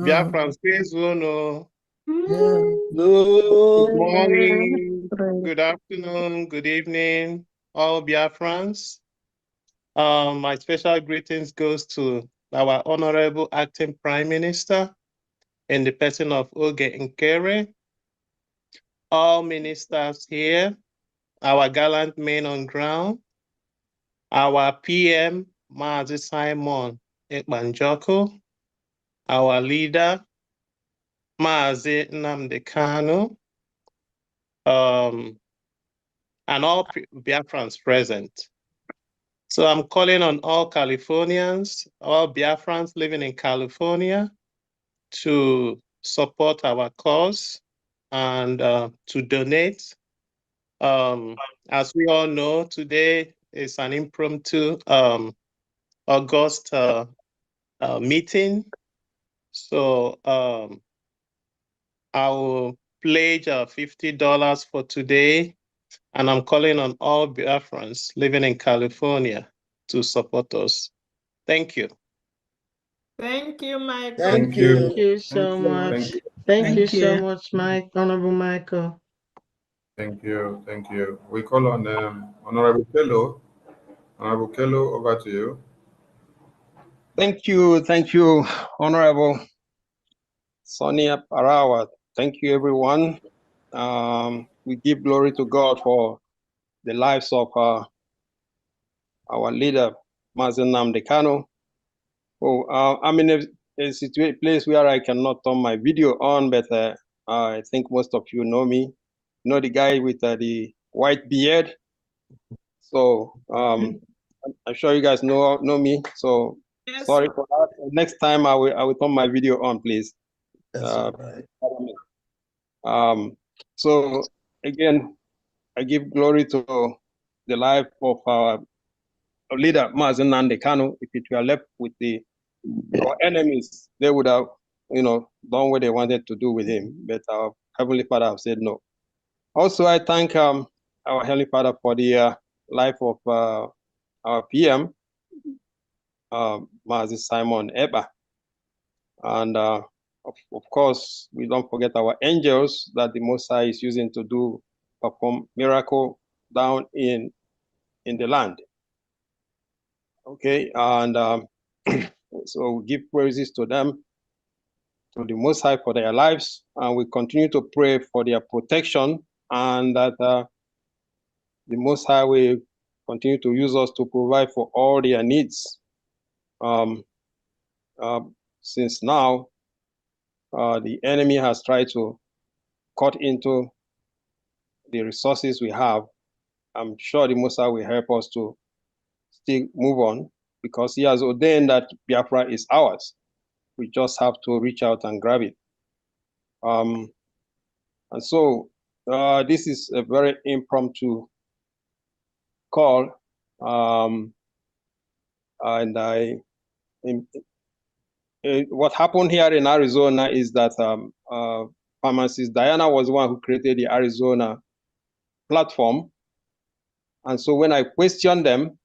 Biafrans kwezuno. Good morning, good afternoon, good evening, all Biafrans. My special greetings goes to our Honorable Acting Prime Minister in the person of Oge Nkere, all ministers here, our gallant men on ground, our PM, Mazi Simon Ekpanjoko, our leader, Mazi Nnamdi Kanu, and all Biafrans present. So I'm calling on all Californians, all Biafrans living in California to support our cause and to donate. As we all know, today is an impromptu August meeting. So I will pledge $50 for today, and I'm calling on all Biafrans living in California to support us. Thank you. Thank you, Michael. Thank you. Thank you so much. Thank you so much, Mike, Honorable Michael. Thank you. Thank you. We call on Honorable Kello. Honorable Kello, over to you. Thank you, Honorable Sonia Parawa. Thank you, everyone. We give glory to God for the lives of our leader, Mazen Namdekano. I'm in a place where I cannot turn my video on, but I think most of you know me. You know the guy with the white beard. So I'm sure you guys know me. So Yes. sorry for that. Next time I will turn my video on, please. That's all right. So again, I give glory to the life of our leader, Mazen Nandekano. If it were left with our enemies, they would have, done what they wanted to do with him. But our Heavenly Father have said no. Also, I thank our Heavenly Father for the life of our PM, Mazi Simon Eba. And of course, we don't forget our angels that the Most High is using to perform miracle down in the land. Okay, and so we give praises to them, to the Most High for their lives, and we continue to pray for their protection, and that the Most High will continue to use us to provide for all their needs. Since now, the enemy has tried to cut into the resources we have. I'm sure the Most High will help us to still move on, because he has ordained that Biafra is ours. We just have to reach out and grab it. And so this is a very impromptu call. And what happened here in Arizona is that pharmacist Diana was the one who created the Arizona platform. And so when I questioned them,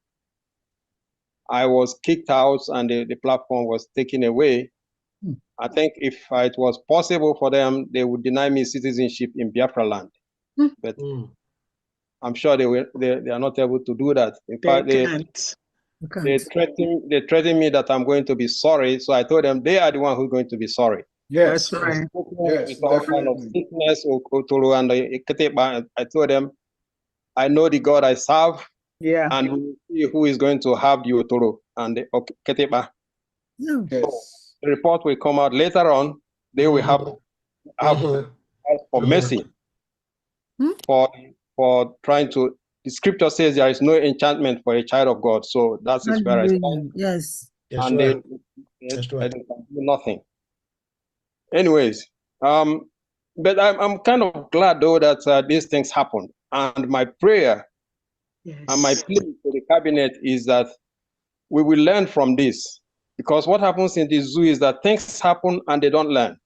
I was kicked out and the platform was taken away. I think if it was possible for them, they would deny me citizenship in Biafra land. But I'm sure they are not able to do that. In fact, they threaten me that I'm going to be sorry. So I told them they are the one who's going to be sorry. Yes. That's right. Yes, with all kind of definitely. sickness, and I told them, I know the God I serve, Yeah. and we will see who is going to have the Otoro and the Keteba. Yes. So the report will come out later on. They will have for mercy for trying to. The scripture says there is no enchantment for a child of God. So that is where I stand. Yes. That's And right. they That's right. can do nothing. Anyways, but I'm kind of glad though that these things happened. And my prayer and my plea to the cabinet is that we will learn from this. Because what happens in the zoo is that things happen and they don't learn.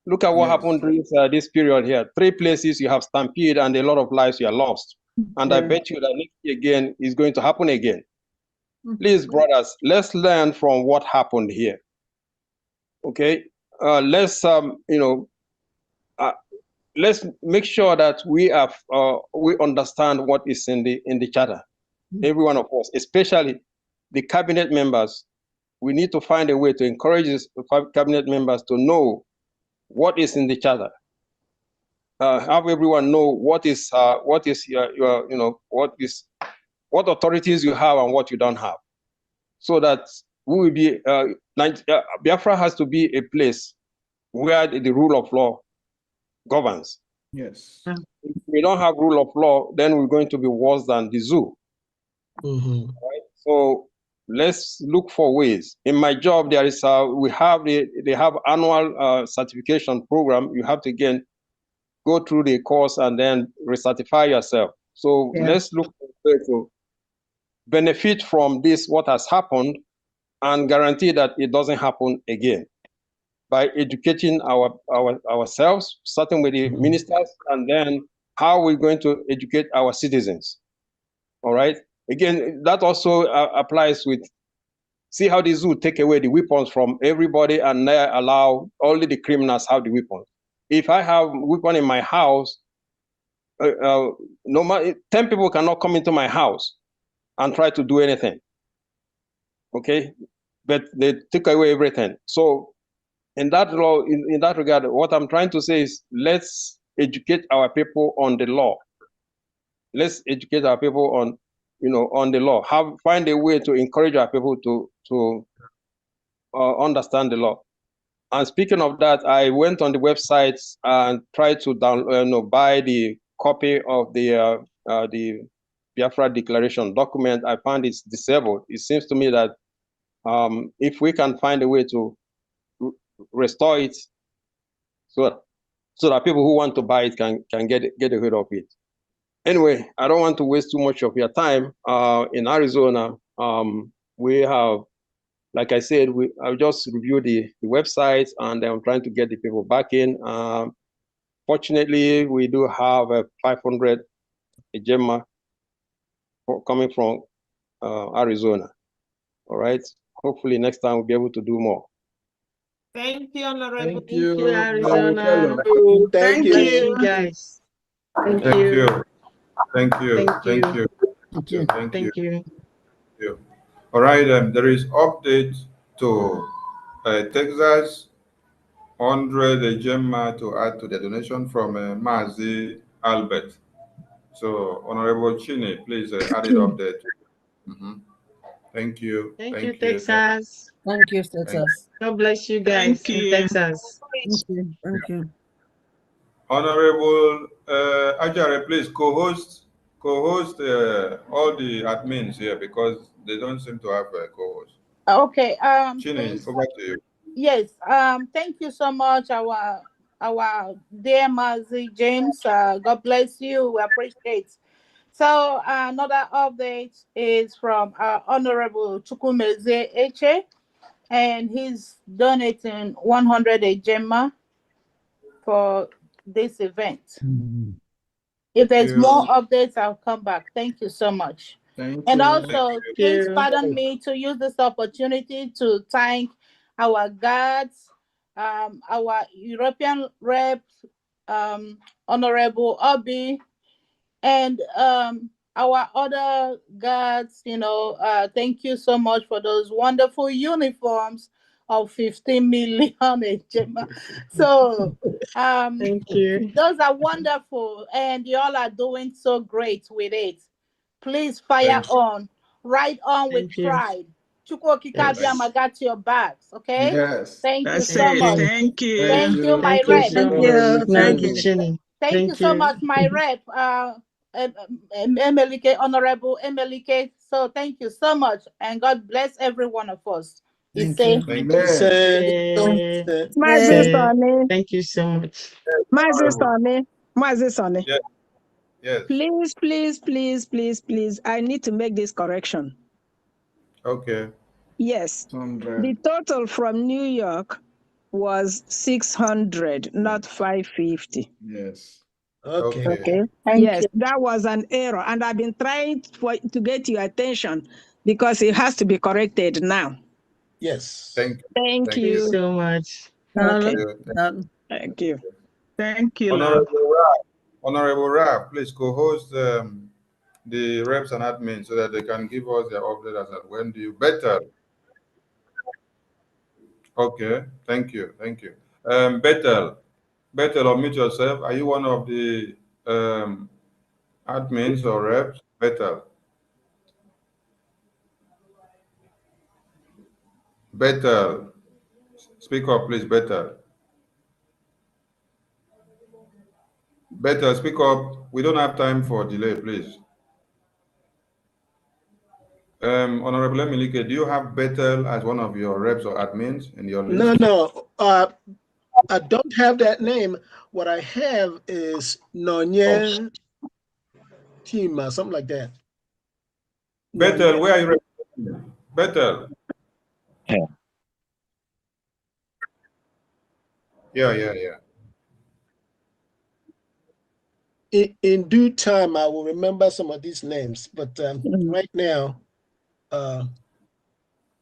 Look at what happened during this period here. 3 places you have stampede and a lot of lives you are lost. And I bet you that next year again is going to happen again. Please, brothers, let's learn from what happened here. Okay, let's let's make sure that we understand what is in the charter. Every one of us, especially the cabinet members, we need to find a way to encourage the cabinet members to know what is in the charter. Have everyone know what authorities you have and what you don't have, so that we will be Biafra has to be a place where the rule of law governs. Yes. If we don't have rule of law, then we're going to be worse than the zoo. Right? So let's look for ways. In my job, there is they have annual certification program. You have to again go through the course and then recertify yourself. So let's look for a way to benefit from this, what has happened, and guarantee that it doesn't happen again by educating ourselves, starting with the ministers, and then how we're going to educate our citizens. All right. Again, that also applies with See how the zoo take away the weapons from everybody and allow only the criminals have the weapons. If I have weapon in my house, no matter 10 people cannot come into my house and try to do anything. Okay, but they took away everything. So in that law, in that regard, what I'm trying to say is let's educate our people on the law. Let's educate our people on, on the law. Find a way to encourage our people to understand the law. And speaking of that, I went on the website and tried to buy the copy of the Biafra Declaration document. I found it's disabled. It seems to me that if we can find a way to restore it, so that people who want to buy it can get a hold of it. Anyway, I don't want to waste too much of your time. In Arizona, we have, like I said, I've just reviewed the website and I'm trying to get the people back in. Fortunately, we do have a 500 Gemma coming from Arizona. All right. Hopefully next time we'll be able to do more. Thank you, Honorable. Thank you, Arizona. Thank Bless you. you guys. Thank Thank you. you. Thank you. Thank Thank you. you. Thank you. Thank you. Thank you. you. All right, there is update to Texas 100 Gemma to add to the donation from Mazi Albert. So, Honorable Chine, please add it up there. Thank you. Thank you, Texas. Thank you, Texas. God bless you guys in Texas. Thank you. Thank you. Honorable Ajare, please co-host all the admins here because they don't seem to have a co-host. Okay. Chine, Please. over to you. Yes. Thank you so much, our dear Mazi James. God bless you. We appreciate. So another update is from our Honorable Chukwumeze Eche, and he's donating 100 Ejema for this event. If there's more updates, I'll come back. Thank you so much. And also, please pardon me to use this opportunity to thank our guards, our European rep, Honorable Obi, and our other guards. Thank you so much for those wonderful uniforms of 15 million. So Thank you. those are wonderful, and you all are doing so great with it. Please fire on, ride on with Thank you. pride. Chukwokikabiama got your backs, okay? Yes. Thank you That's so it. much. Thank you. Thank you, my Thank you rep. so much. Thank you, Chini. Thank you so much, my rep, Emelike, Honorable Emelike. So thank you so much, and God bless every one of us. Thank Say, you. Thank you so much. Mazi Sonny. Yes. Yes. Please, I need to make this correction. Okay. Yes. The total from New York was 600, not 550. Yes. Okay. Thank Yes, you. that was an error, and I've been trying to get your attention because it has to be corrected now. Yes. Thank you. Thank you so much. Okay. Thank you. Thank you, Honorable Raf, Honorable Raf, please co-host the reps and admins so that they can give us their update as at when do you better. Okay, thank you. Bethel, unmute yourself. Are you one of the admins or reps? Bethel, speak up, please. Bethel, speak up. We don't have time for delay, please. Honorable Emilike, do you have Bethel as one of your reps or admins in your list? No. I don't have that name. What I have is Nonye Tima, something like that. Bethel, where are you representing? Bethel. Yeah. In due time, I will remember some of these names, but right now,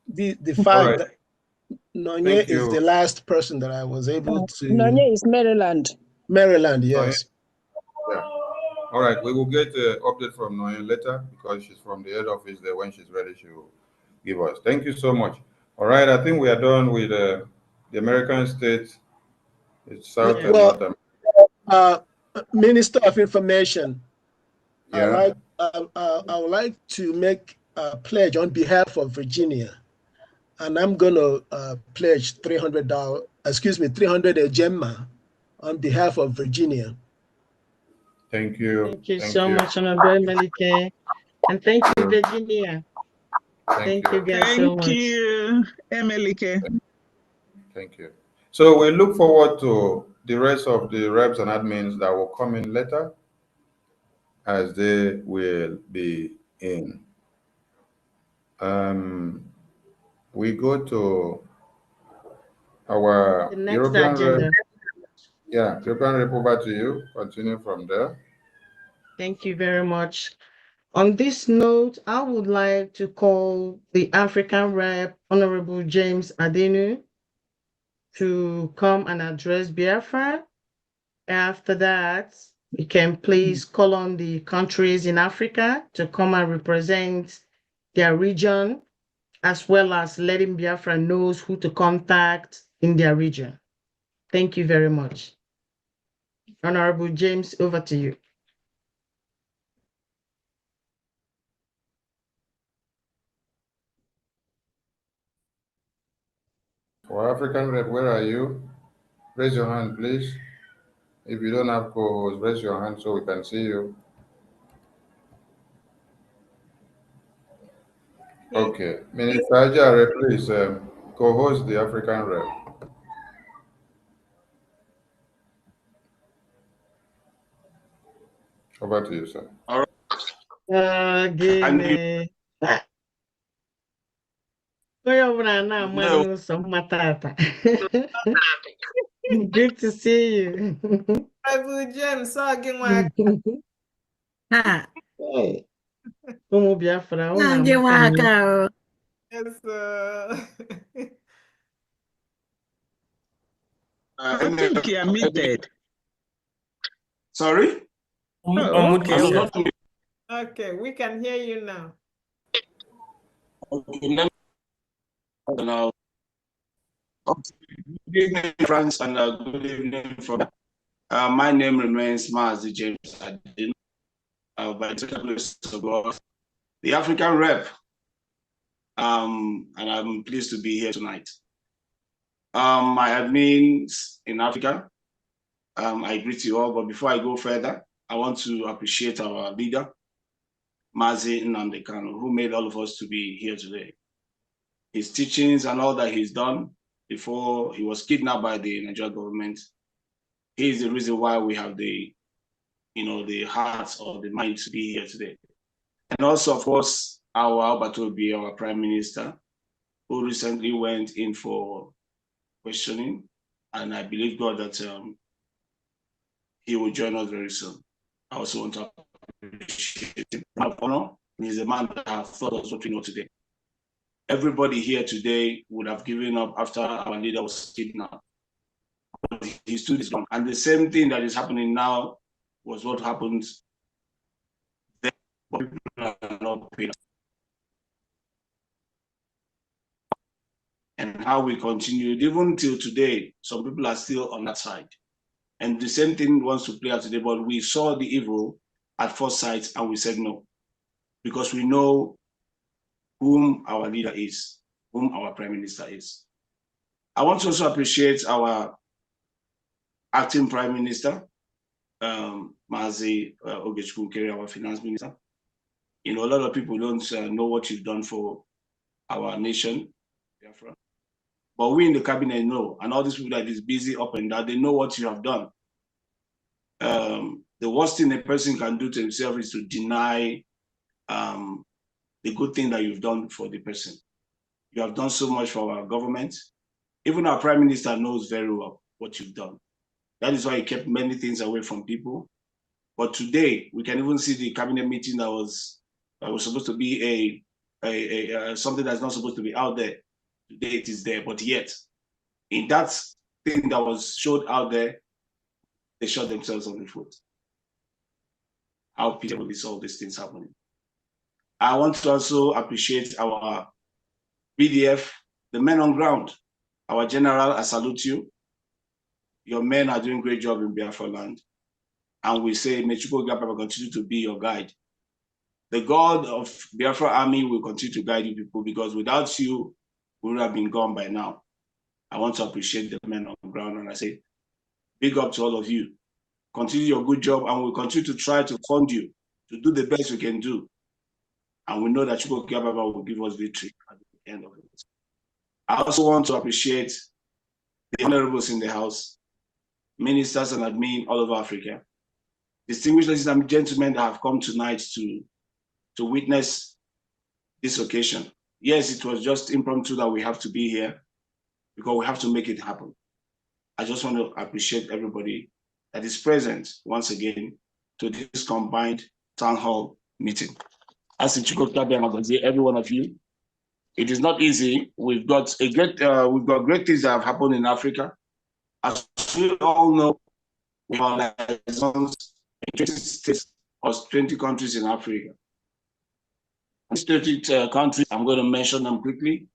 the All fact right. that Nonye Thank is you. the last person that I was able to. Nonye is Maryland. Maryland, yes. Yeah. All right. We will get an update from Noyan later because she's from the head office there. When she's ready, she will give us. Thank you so much. All right. I think we are done with the American states. It's South and North America. Minister of Information, Yeah. I would like to make a pledge on behalf of Virginia, and I'm going to pledge $300. Excuse me, 300 Gemma on behalf of Virginia. Thank you. Thank you so much, Honorable Melike. And thank you, Virginia. Thank you guys so much. Thank you, Emelike. Thank you. So we look forward to the rest of the reps and admins that will come in later as they will be in. We go to our The next European agenda. rep. Yeah, European rep, over to you. Continue from there. Thank you very much. On this note, I would like to call the African rep, Honorable James Adenu, to come and address Biafra. After that, we can please call on the countries in Africa to come and represent their region, as well as letting Biafra knows who to contact in their region. Thank you very much. Honorable James, over to you. For African rep, where are you? Raise your hand, please. If you don't have co-host, raise your hand so we can see you. Okay. Minister Ajare, please co-host the African rep. Over to you, sir. All right. Gịnị? Onye ọbụla na-amaghị ụzọ mmata ata. Good to see you. James, ụmụ Biafra, unu amaka. Yes, I think you are muted. Sorry? Oh, okay. Okay, we can hear you now. Okay, good evening, friends, and good evening from. My name remains Mazi James Adin, by the God, the African rep, and I'm pleased to be here tonight. My admins in Africa, I greet you all, but before I go further, I want to appreciate our leader, Mazi Nnamdi Kanu, who made all of us to be here today. His teachings and all that he's done before he was kidnapped by the Nigerian government, he is the reason why we have the heart or the mind to be here today. And also, of course, our Albert Obi, our Prime Minister, who recently went in for questioning, and I believe God that he will join us very soon. I also want to appreciate him. Honor. He's a man that has thought us what we know today. Everybody here today would have given up after our leader was kidnapped. He stood his ground. And the same thing that is happening now was what happened then, but people are not paying. And how we continued, even till today, some people are still on that side. And the same thing wants to play out today, but we saw the evil at first sight and we said no, because we know whom our leader is, whom our Prime Minister is. I want to also appreciate our acting Prime Minister, Mazi Ogechukwu, our Finance Minister. You know, a lot of people don't know what you've done for our nation, Biafra. But we in the cabinet know, and all these people that is busy up and down, they know what you have done. The worst thing a person can do to himself is to deny the good thing that you've done for the person. You have done so much for our government. Even our Prime Minister knows very well what you've done. That is why he kept many things away from people. But today, we can even see the cabinet meeting that was supposed to be something that's not supposed to be out there. Today it is there, but yet in that thing that was showed out there, they shot themselves on the foot. How pitiable is all these things happening? I want to also appreciate our BDF, the men on ground. Our general, I salute you. Your men are doing a great job in Biafra land. And we say, may Chukwu Gapapa continue to be your guide. The God of Biafra Army will continue to guide you people, because without you, we would have been gone by now. I want to appreciate the men on the ground, and I say, big up to all of you. Continue your good job, and we'll continue to try to fund you to do the best we can do. And we know that Chukwu Gapapa will give us victory at the end of it. I also want to appreciate the honorables in the house, ministers and admin all over Africa, distinguished ladies and gentlemen that have come tonight to witness this occasion. Yes, it was just impromptu that we have to be here because we have to make it happen. I just want to appreciate everybody that is present once again to this combined town hall meeting. As in every one of you, it is not easy. We've got great things that have happened in Africa. As we all know, we have liaisons in 20 states or 20 countries in Africa. These 30 countries, I'm going to mention them quickly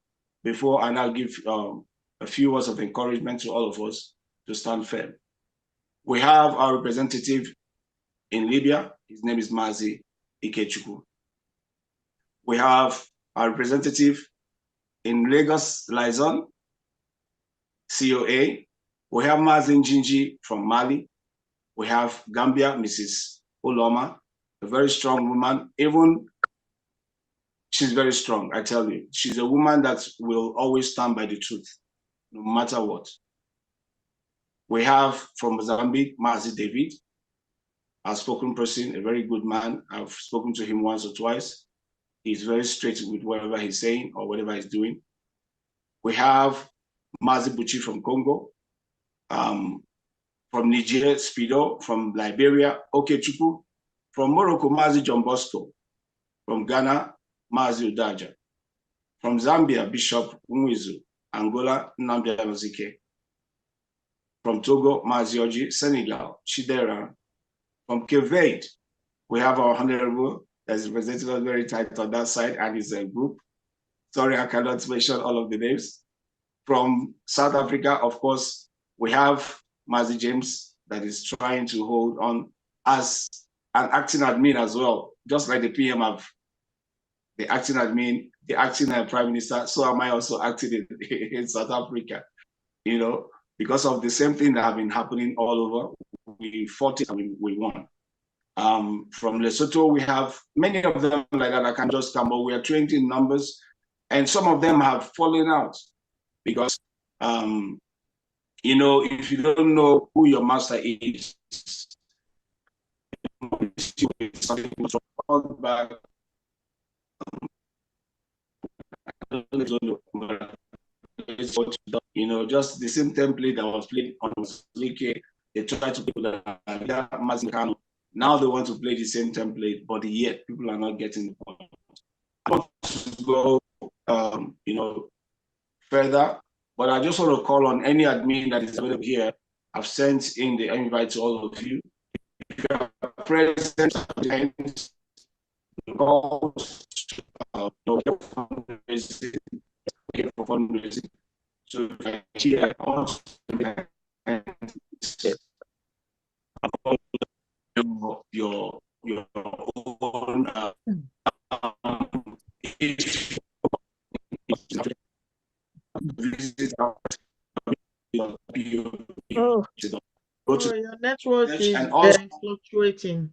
before I now give a few words of encouragement to all of us to stand firm. We have our representative in Libya. His name is Mazi Ikechukwu. We have our representative in Lagos, Liaison, COA. We have Mazi Njinji from Mali. We have Gambia, Mrs. Uloma, a very strong woman. Even she's very strong, I tell you. She's a woman that will always stand by the truth, no matter what. We have from Mozambique, Mazi David, a spoken person, a very good man. I've spoken to him once or twice. He's very straight with whatever he's saying or whatever he's doing. We have Mazi Buchi from Congo, from Niger, Spido, from Liberia, Okechukwu, from Morocco, Mazi John Bosco, from Ghana, Mazi Udaja, from Zambia, Bishop Mwizu, Angola, Nnamdi Azikiwe, from Togo, Mazi Oji, Senegal, Chidera, from Cape Verde, we have our honorable that's represented us very tight on that side, and his group. Sorry, I cannot mention all of the names. From South Africa, of course, we have Mazi James that is trying to hold on as an acting admin as well, just like the PM have the acting admin, the acting prime minister. So am I also acting in South Africa, you know, because of the same thing that have been happening all over. We fought it and we won. From Lesotho, we have many of them like that. I can just come, but we are 20 in numbers, and some of them have fallen out because, you know, if you don't know who your master is, you know, just the same template that was played on Slike. They try to put that. Now they want to play the same template, but yet people are not getting the point. I want to go, you know, further, but I just want to call on any admin that is available here. I've sent in the invite to all of you. If you are present, calls, fundraising, so here your own Your network is fluctuating.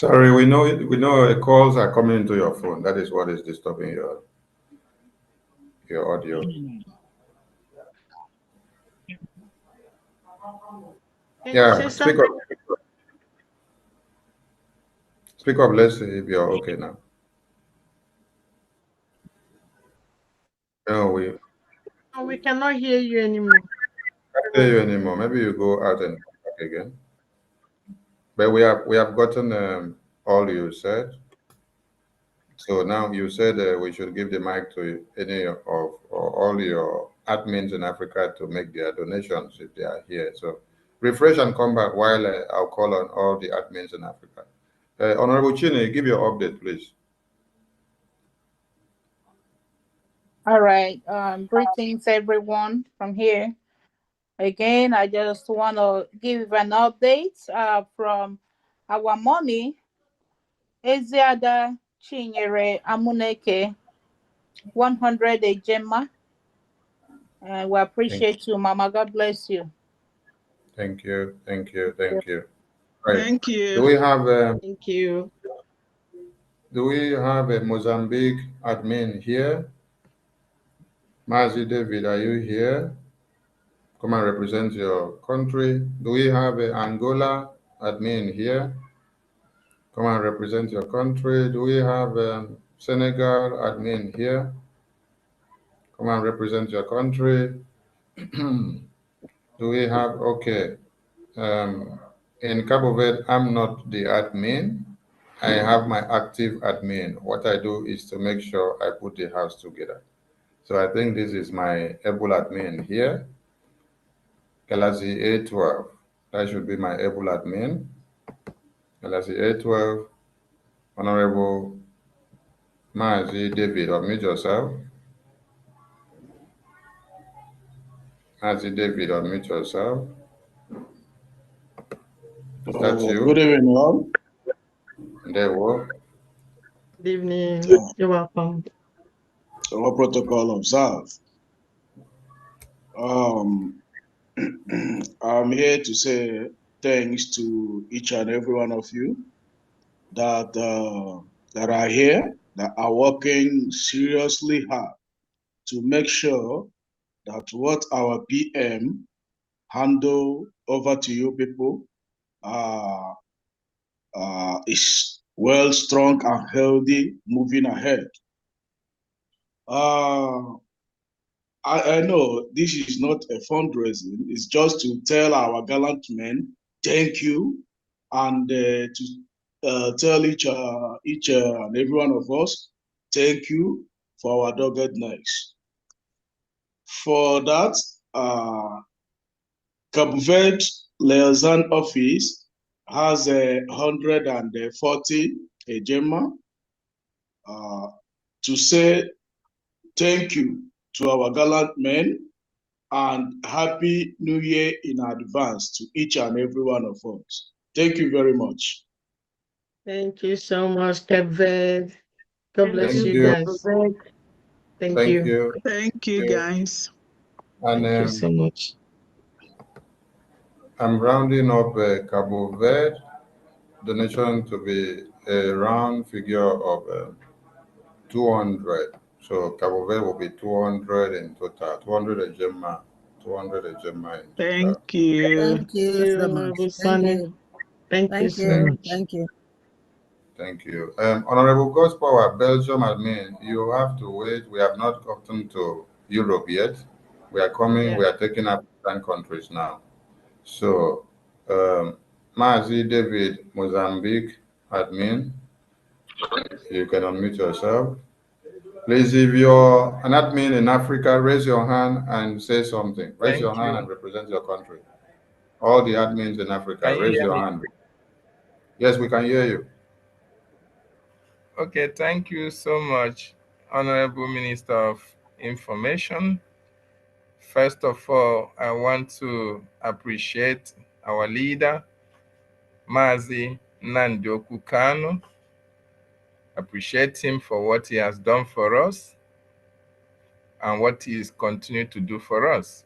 Sorry, we know calls are coming into your phone. That is what is disturbing your audio. Yeah, speak up. Speak up. Let's see if you're okay now. No, we cannot hear you anymore. Can't hear you anymore. Maybe you go out and come back again. But we have gotten all you said. So now you said we should give the mic to any of or all your admins in Africa to make their donations if they are here. So refresh and come back while I'll call on all the admins in Africa. Honorable Chine, give your update, please. All right. Greetings, everyone, from here. Again, I just want to give an update from our mommy, Eziada Chinyere Amuneke, 100 Ejema. And we appreciate you, Mama. God bless you. Thank you. Right. Thank you. Do we have Thank you. a Mozambique admin here? Mazi David, are you here? Come and represent your country. Do we have a Angola admin here? Come and represent your country. Do we have Senegal admin here? Come and represent your country. Do we have, okay. In Cabo Verde, I'm not the admin. I have my active admin. What I do is to make sure I put the house together. So I think this is my able admin here. Galaxy A12. That should be my able admin. Galaxy A12. Honorable Mazi David, unmute yourself. Mazi David, unmute yourself. That's you. Good evening, all. There we go. Good evening. You're welcome. All protocol observed. I'm here to say thanks to each and every one of you that are here, that are working seriously hard to make sure that what our PM handle over to you people is well, strong, and healthy moving ahead. I know this is not a fundraising, it's just to tell our gallant men thank you and to tell each and every one of us thank you for our doggedness. For that, Cabo Verde liaison office has 140 ejema to say thank you to our gallant men and happy new year in advance to each and every one of us. Thank you very much. Thank you so much, Kevin. God bless Thank you you. guys. Thank you. Thank you, guys. And Thank you so much. I'm rounding up Cabo Verde donation to be a round figure of 200. So Cabo Verde will be 200 in total, 200 ejema, 200 ejema in total. Thank you. Thank you so much. Thank you. Thank you so much. Thank you. Thank you. Honorable God's Power, Belgium admin, you have to wait. We have not gotten to Europe yet. We are coming, we are taking African countries now. So, Mazi David, Mozambique admin, you can unmute yourself. Please, if you're an admin in Africa, raise your hand and say something. Raise your hand and represent your country. All the admins in Africa, raise your hand. Yes, we can hear you. Okay, thank you so much, Honorable Minister of Information. First of all, I want to appreciate our leader, Mazi Nandioku Kanu. Appreciate him for what he has done for us and what he is continuing to do for us.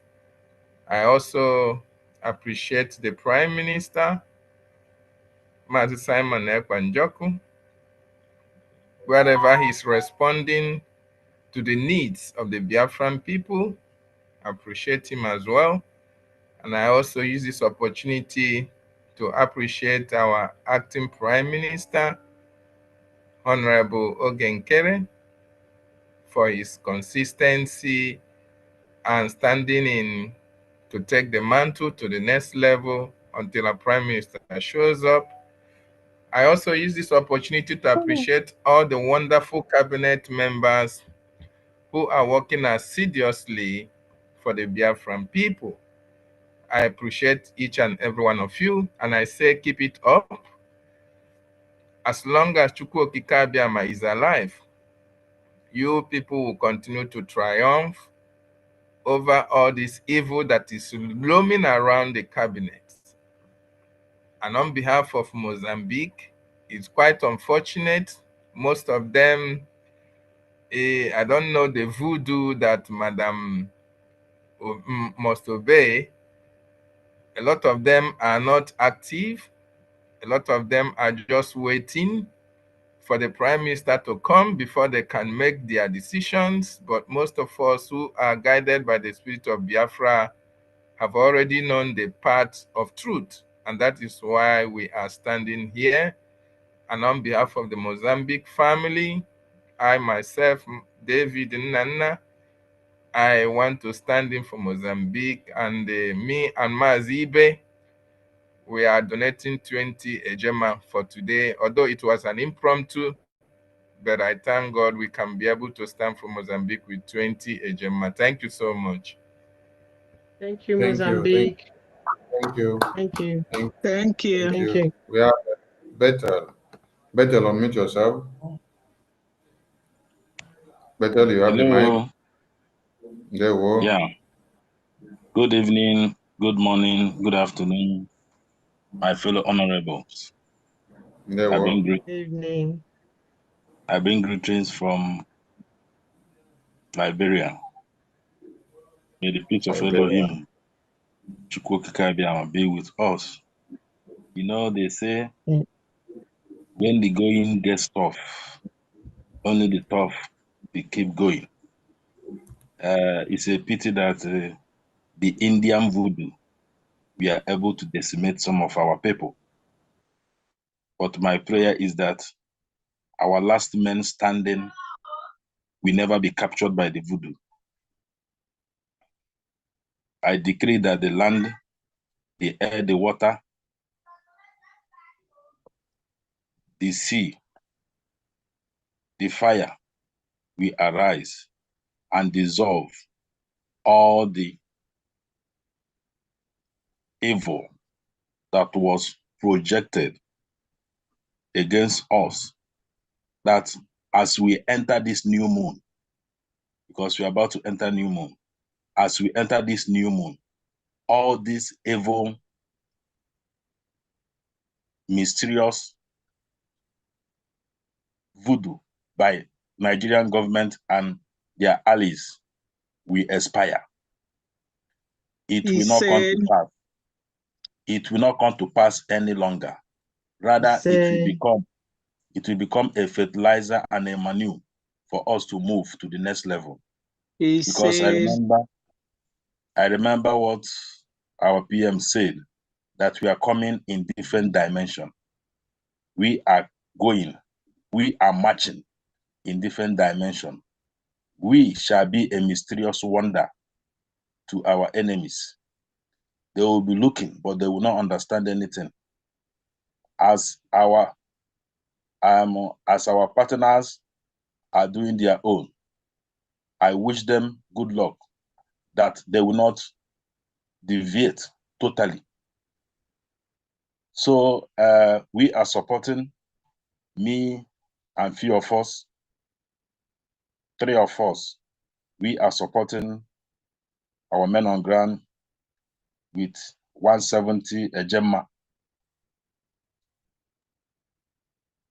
I also appreciate the Prime Minister, Mazi Simon Ekwanjoku, wherever he's responding to the needs of the Biafran people. I appreciate him as well. And I also use this opportunity to appreciate our acting Prime Minister, Honorable Ogenkere, for his consistency and standing in to take the mantle to the next level until our Prime Minister shows up. I also use this opportunity to appreciate all the wonderful cabinet members who are working assiduously for the Biafran people. I appreciate each and every one of you, and I say keep it up. As long as Chukwu Okike Abiama is alive, you people will continue to triumph over all this evil that is looming around the cabinet. And on behalf of Mozambique, it's quite unfortunate. Most of them, I don't know the voodoo that Madam must obey. A lot of them are not active. A lot of them are just waiting for the Prime Minister to come before they can make their decisions. But most of us who are guided by the spirit of Biafra have already known the path of truth. And that is why we are standing here. And on behalf of the Mozambique family, I myself, David Nana, I want to stand in for Mozambique, and me and Mazibe, we are donating 20 ejema for today, although it was an impromptu, but I thank God we can be able to stand for Mozambique with 20 ejema. Thank you so much. Thank you, Mozambique. Thank you. Thank you. Thank you. Thank you. We have Bethel. Bethel, unmute yourself. Bethel, you have the mic. There we go. Yeah. Good evening, good morning, good afternoon, my fellow honorables. There we go. Good evening. I bring greetings from Liberia. May the peace of Elohim, Chukwu Okike Abiama, be with us. You know, they say, when the going gets tough, only the tough they keep going. It's a pity that the Indian voodoo, we are able to decimate some of our people. But my prayer is that our last men standing will never be captured by the voodoo. I decree that the land, the air, the water, the sea, the fire will arise and dissolve all the evil that was projected against us, that as we enter this new moon, because we are about to enter new moon, as we enter this new moon, all these evil, mysterious voodoo by Nigerian government and their allies will expire. It will not come to pass. It will not come to pass any longer. Rather, it will become a fertilizer and a manure for us to move to the next level. Because I remember what our PM said, that we are coming in different dimension. We are marching in different dimension. We shall be a mysterious wonder to our enemies. They will be looking, but they will not understand anything. As our partners are doing their own, I wish them good luck, that they will not deviate totally. So we are supporting, me and few of us, 3 of us, we are supporting our men on ground with 170 ejema.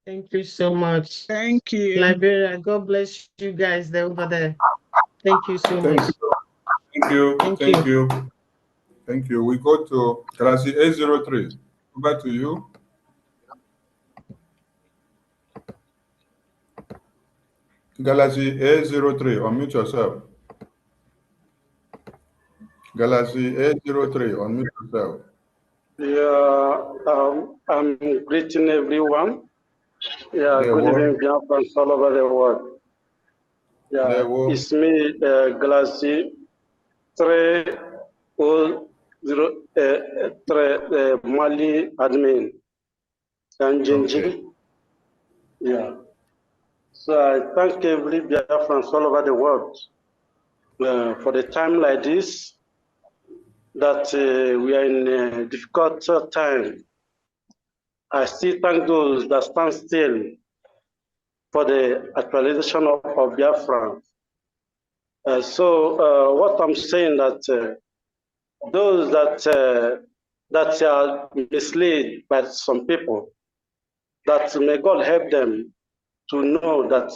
Thank you so much. Thank you. Liberia, God bless you guys there over there. Thank you so much. Thank you. Thank you. We go to Galaxy 803. Over to you. Galaxy 803, unmute yourself. Galaxy 803, unmute yourself. Yeah, I'm greeting everyone. Yeah, good evening, Biafrans all over the world. Yeah, it's me, Galaxy 303, Mali admin. and Genji. Yeah. So I thank every Biafrans all over the world for the time like this, that we are in a difficult time. I still thank those that stand still for the actualization of Biafra. So what I'm saying that those that are misled by some people, that may God help them to know that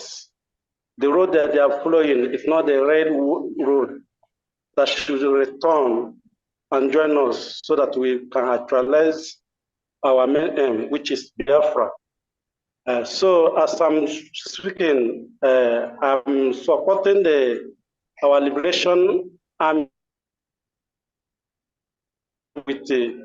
the road that they are following is not the right road, that should return and join us so that we can actualize our main aim, which is Biafra. So as I'm speaking, I'm supporting our liberation army with 30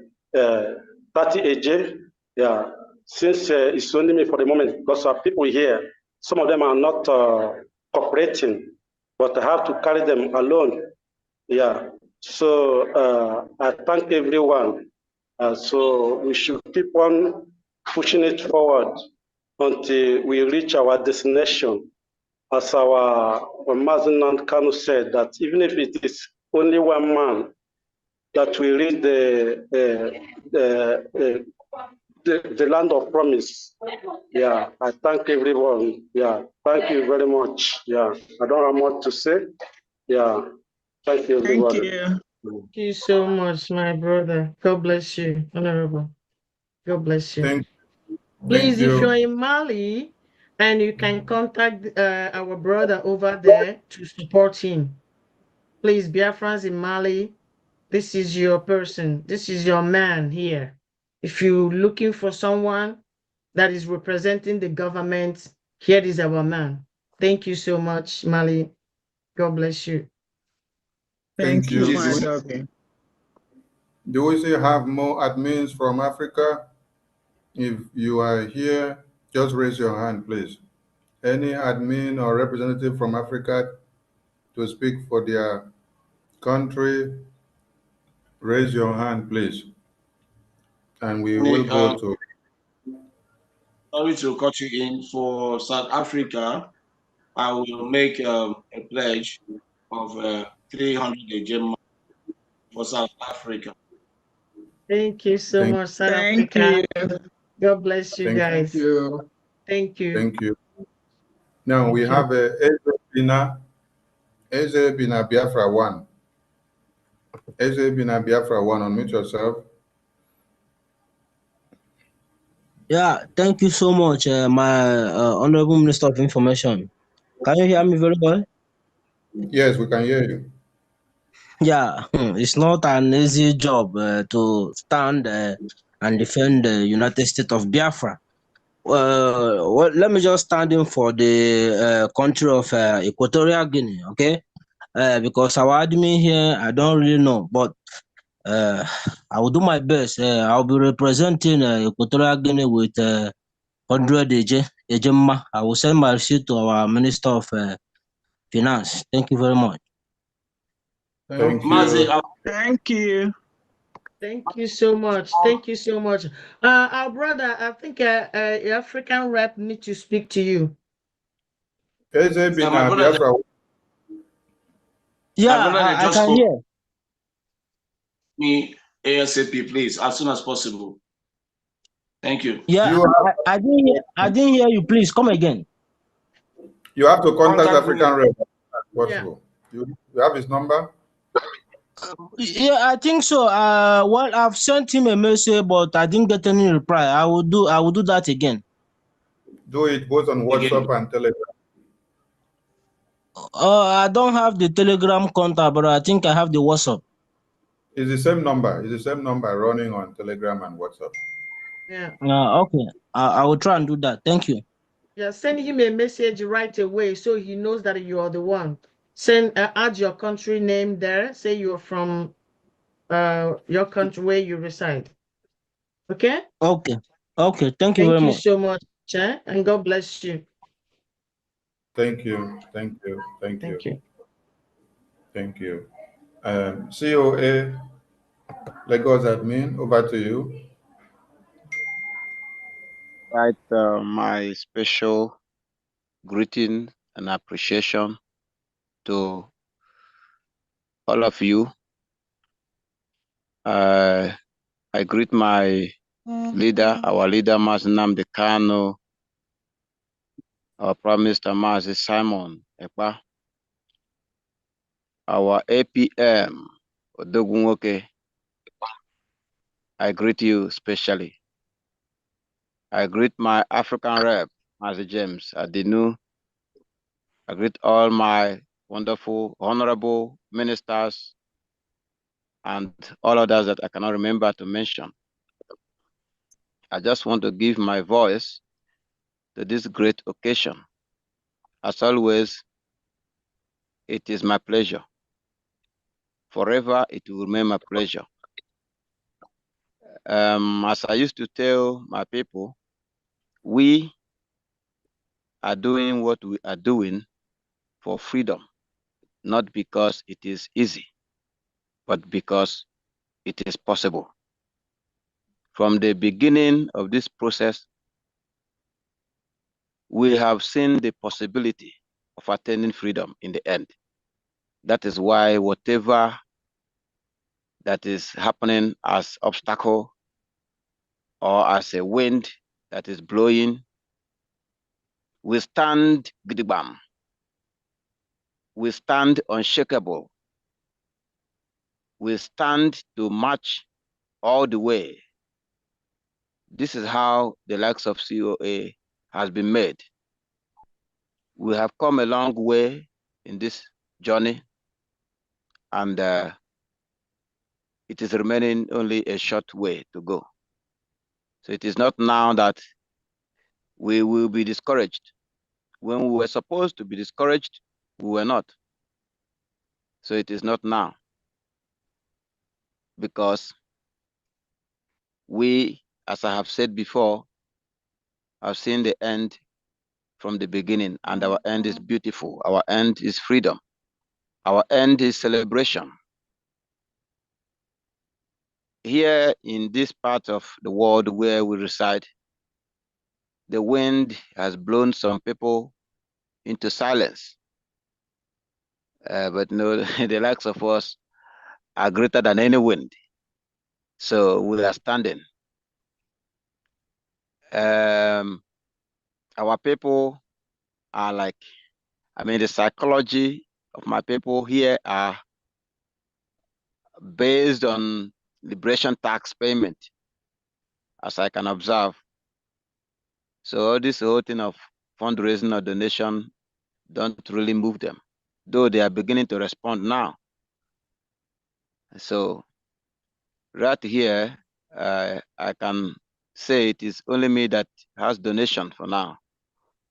AJ. Yeah, since it's only me for the moment, because our people here, some of them are not cooperating, but I have to carry them alone. Yeah, so I thank everyone. So we should keep on pushing it forward until we reach our destination. As our Mazinan Kanu said, that even if it is only one man, that we reach the land of promise. Yeah, I thank everyone. Yeah, thank you very much. Yeah, I don't have much to say. Yeah, thank you, everybody. Thank you. Thank you so much, my brother. God bless you, Honorable. God bless you. Please, if you're in Mali and you can contact our brother over there to support him. Please, Biafrans in Mali, this is your person. This is your man here. If you're looking for someone that is representing the government, here is our man. Thank you so much, Mali. God bless you. Thank you, my my doggy. Do we still have more admins from Africa? If you are here, just raise your hand, please. Any admin or representative from Africa to speak for their country, raise your hand, please. And we will go to. Sorry to cut you in. For South Africa, I will make a pledge of 300 AJ for South Africa. Thank you so much, South Africa. God bless you guys. Thank you. Thank you. Thank you. Now we have Eze Bina Biafra 1. Eze Bina Biafra 1, unmute yourself. Yeah, thank you so much, my Honorable Minister of Information. Can you hear me very well? Yes, we can hear you. Yeah, it's not an easy job to stand and defend the United States of Biafra. Well, let me just stand in for the country of Equatorial Guinea, okay? Because our admin here, I don't really know, but I will do my best. I'll be representing Equatorial Guinea with 100 Ejemma. I will send my receipt to our Minister of Finance. Thank you very much. Thank you. Thank you. Thank you so much. Thank you so much. Our brother, I think African rep need to speak to you. Eze Bina Biafra. Yeah, I can hear. Me ASAP, please, as soon as possible. Thank you. Yeah, I didn't hear you. Please come again. You have to contact African me. rep as possible. You have his number? Yeah, I think so. Well, I've sent him a message, but I didn't get any reply. I will do that again. Do it both on WhatsApp and Telegram. I don't have the Telegram contact, but I think I have the WhatsApp. It's the same number. It's the same number running on Telegram and WhatsApp. Yeah. Okay. I will try and do that. Thank you. Yeah, send him a message right away so he knows that you are the one. Add your country name there. Say you're from your country where you reside. Okay? Okay. Okay. Thank you very Thank you much. so much, and God bless you. Thank you. Thank you. Thank you. Thank you. Thank you. COA, Lagos admin, over to you. invite my special greeting and appreciation to all of you. I greet my leader, our leader, Mazi Nnamdi Kanu, our Prime Minister, Mazi Simon Ekpa, our APM, Odogunwoke. I greet you specially. I greet my African rep, Mazi James Adinu. I greet all my wonderful, honorable ministers and all others that I cannot remember to mention. I just want to give my voice to this great occasion. As always, it is my pleasure. Forever, it will remain my pleasure. As I used to tell my people, we are doing what we are doing for freedom, not because it is easy, but because it is possible. From the beginning of this process, we have seen the possibility of attaining freedom in the end. That is why whatever that is happening as obstacle or as a wind that is blowing, we stand gidigam. We stand unshakable. We stand to march all the way. This is how the likes of COA has been made. We have come a long way in this journey, and it is remaining only a short way to go. So it is not now that we will be discouraged. When we were supposed to be discouraged, we were not. So it is not now, because we, as I have said before, have seen the end from the beginning, and our end is beautiful. Our end is freedom. Our end is celebration. Here in this part of the world where we reside, the wind has blown some people into silence. But no, the likes of us are greater than any wind. So we are standing. Our people are like, the psychology of my people here are based on liberation tax payment, as I can observe. So this whole thing of fundraising or donation don't really move them, though they are beginning to respond now. So right here, I can say it is only me that has donation for now.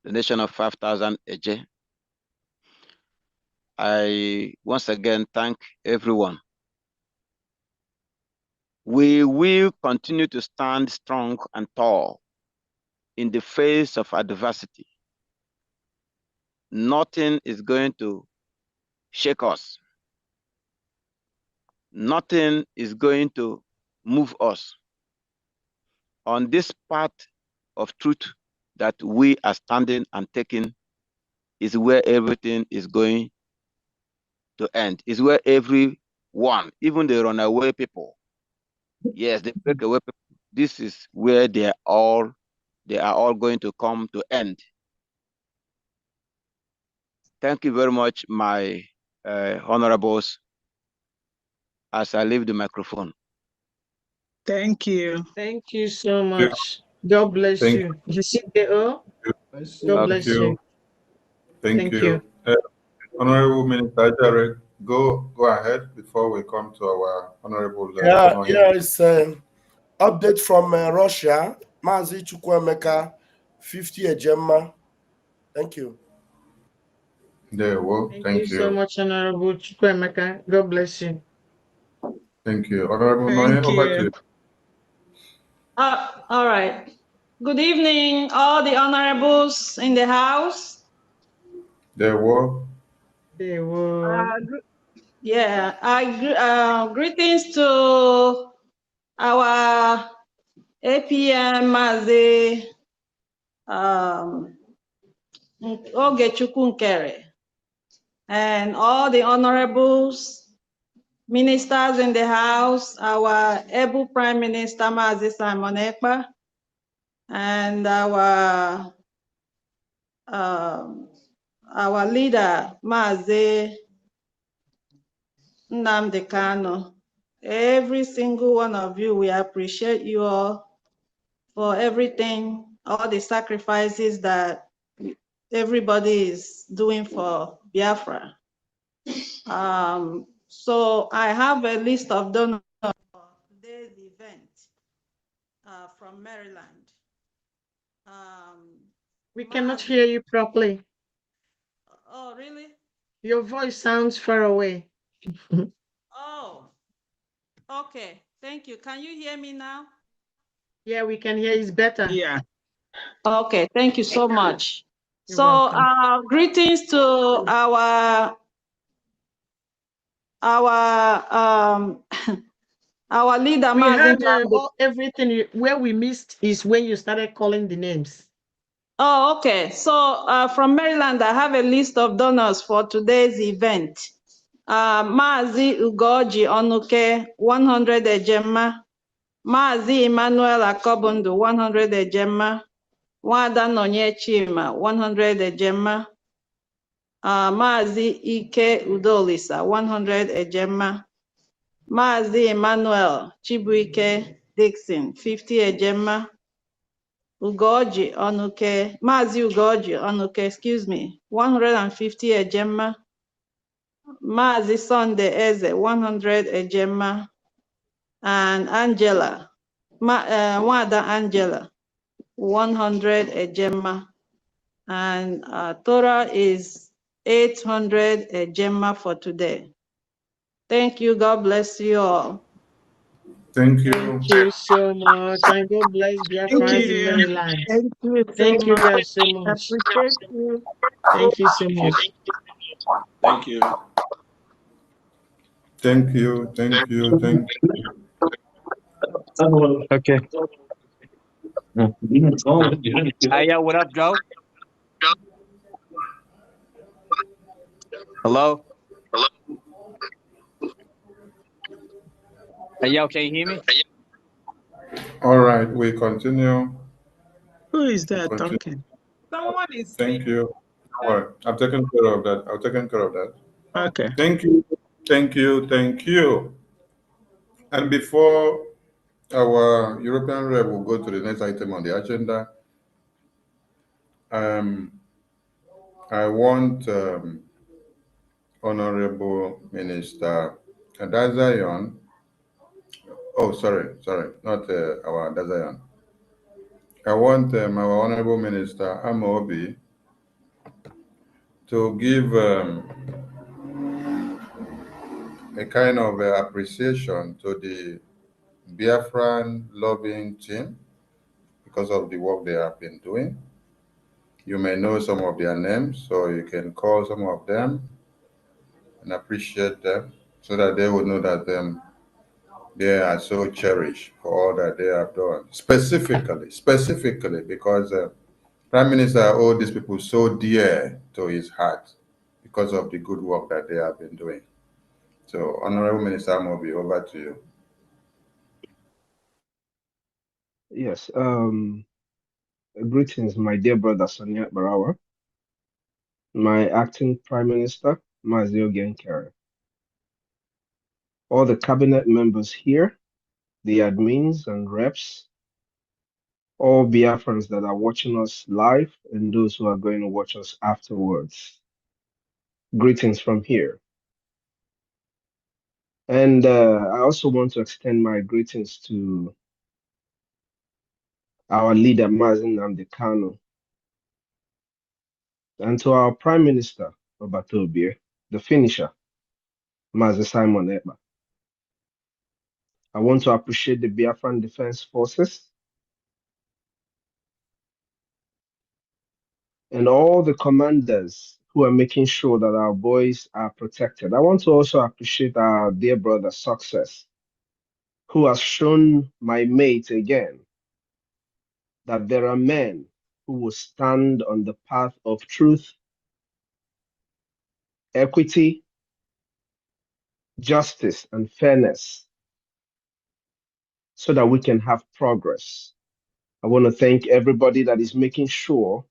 Donation of 5,000 AJ. I once again thank everyone. We will continue to stand strong and tall in the face of adversity. Nothing is going to shake us. Nothing is going to move us. On this path of truth that we are standing and taking is where everything is going to end. Is where everyone, even the runaway people, yes, the breakaway people, this is where they are all going to come to end. Thank you very much, my honorables, as I leave the microphone. Thank you. Thank you so much. God bless you. GCKO, God bless you. Thank you. Honorable Minister Jarek, go ahead before we come to our honorable. It's update from Russia. Mazi Chukwemeka, 50 Ejema. Thank you. Thank you so much, Honorable Chukwemeka. God bless you. Thank you. Honorable Thank Noye, over to you. All right. Good evening, all the honorables in the house. There were. Greetings to our APM Mazi Ogechukwu Nkere, and all the honorables, ministers in the House, our able Prime Minister, Mazi Simon Ekpa, and our leader, Mazi Nnamdi Kanu. Every single one of you, we appreciate you all for everything, all the sacrifices that everybody is doing for Biafra. So I have a list of donors for today's event from Maryland. We cannot hear you properly. Oh, really? Your voice sounds far away. Oh, okay. Thank you. Can you hear me now? Yeah, we can hear. It's better. Yeah. Okay, thank you so much. You're So, welcome. greetings to our our leader, We Mazin. heard everything. Where we missed is when you started calling the names. Oh, okay. So from Maryland, I have a list of donors for today's event. Mazi Ugoji Onuke, 100 ejema. Mazi Emmanuel Akobundu, 100 ejema. Wada Nonye Chima, 100 ejema. Mazi Ike Udolisa, 100 ejema. Mazi Emmanuel Chibuike Dixon, 50 ejema. Ugoji Onuke, Mazi Ugoji Onuke, excuse me, 150 ejema. Mazi Sunday Eze, 100 ejema. And Angela, Wada Angela, 100 ejema. And Torah is 800 ejema for today. Thank you. God bless you all. Thank you. Thank you so much. And God bless Biafrans in Maryland. Thank you so Thank you much. guys so much. Appreciate you. Thank you so much. Thank you. Thank you. Thank you. Thank you. Okay. Hey, yo, what up, Joe? Hello? Hey, yo, can you hear me? All right, we continue. Who is that talking? Someone is Thank you. All right, I've taken care of that. I've taken care of that. Okay. Thank you. Thank you. Thank you. And before our European rep will go to the next item on the agenda, I want Honorable Minister Dazayon. Oh, sorry, not our Dazayon. I want our Honorable Minister Amobi to give a kind of appreciation to the Biafran lobbying team because of the work they have been doing. You may know some of their names, so you can call some of them and appreciate them so that they will know that they are so cherished for all that they have done. Specifically because Prime Minister owed these people so dear to his heart because of the good work that they have been doing. So, Honorable Minister Amobi, over to you. Yes. Greetings, my dear brother Sonia Barawa, my acting Prime Minister, Mazio Genkere, all the cabinet members here, the admins and reps, all Biafrans that are watching us live, and those who are going to watch us afterwards. Greetings from here. And I also want to extend my greetings to our leader, Mazi Nnamdi Kanu, and to our Prime Minister, Obatobie, the finisher, Mazi Simon Ekpa. I want to appreciate the Biafran Defense Forces and all the commanders who are making sure that our boys are protected. I want to also appreciate our dear brother Success, who has shown my mate again that there are men who will stand on the path of truth, equity, justice, and fairness so that we can have progress. I want to thank everybody that is making sure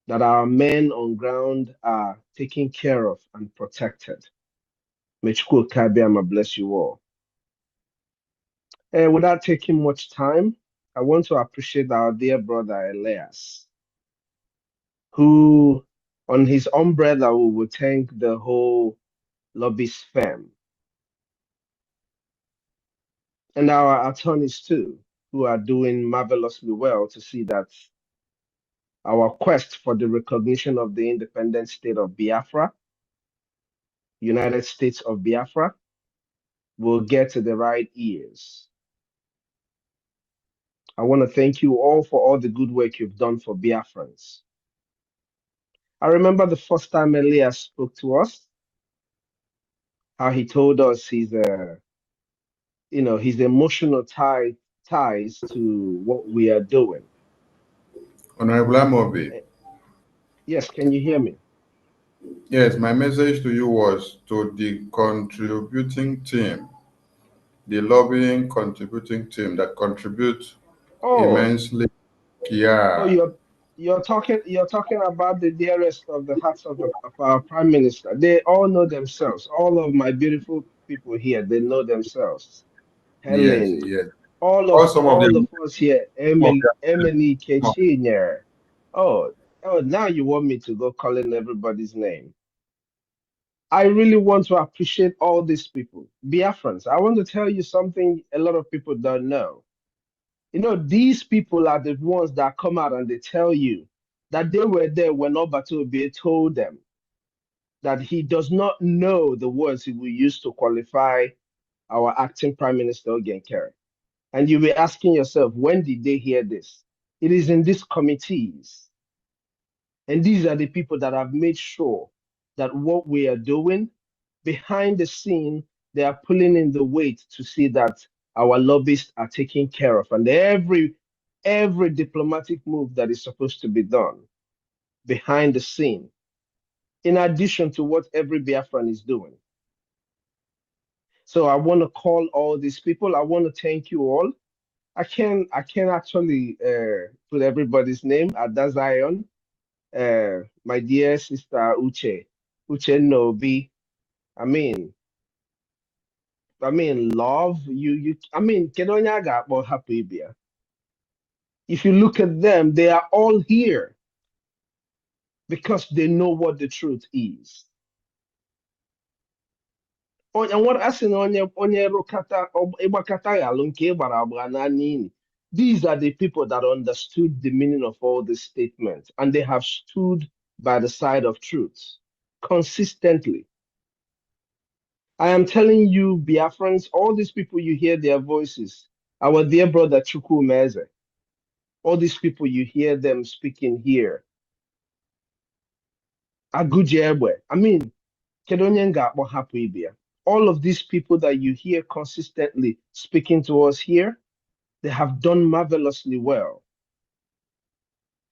that our men on ground are taken care of and protected. May Chukwu Kabiama bless you all. And without taking much time, I want to appreciate our dear brother Elias, who, on his umbrella, we will thank the whole lobbyist firm and our attorneys too, who are doing marvelously well to see that our quest for the recognition of the independent state of Biafra, United States of Biafra, will get to the right ears. I want to thank you all for all the good work you've done for Biafrans. I remember the first time Elias spoke to us, how he told us his emotional ties to what we are doing. Honorable Amobi. Yes, can you hear me? Yes, my message to you was to the contributing team, the lobbying contributing team that contributes immensely. Oh, you're talking about the dearest of the hearts of our prime minister. They all know themselves. All of my beautiful people here, they know themselves. Yes, Helen, yes. all of us here, Emily Kechiner. Oh, now you want me to go calling everybody's name. I really want to appreciate all these people. Biafrans, I want to tell you something a lot of people don't know. These people are the ones that come out and they tell you that they were there when Obatobe told them that he does not know the words he will use to qualify our acting Prime Minister again, Kerry. And you were asking yourself, when did they hear this? It is in these committees. And these are the people that have made sure that what we are doing behind the scene, they are pulling in the weight to see that our lobbyists are taken care of. And every diplomatic move that is supposed to be done behind the scene, in addition to what every Biafran is doing. So I want to call all these people. I want to thank you all. I can actually put everybody's name at that Zion. My dear sister Uche Nobi. I mean, love you. Kedonya ga-akpọ hapụ ịbịa. If you look at them, they are all here because they know what the truth is. And what these are the people that understood the meaning of all these statements, and they have stood by the side of truth consistently. I am telling you, Biafrans, all these people you hear their voices, our dear brother Chukwu Meze, all these people you hear them speaking here, Agujebwe, Kedonyenga Hapu Ibia. All of these people that you hear consistently speaking to us here, they have done marvelously well.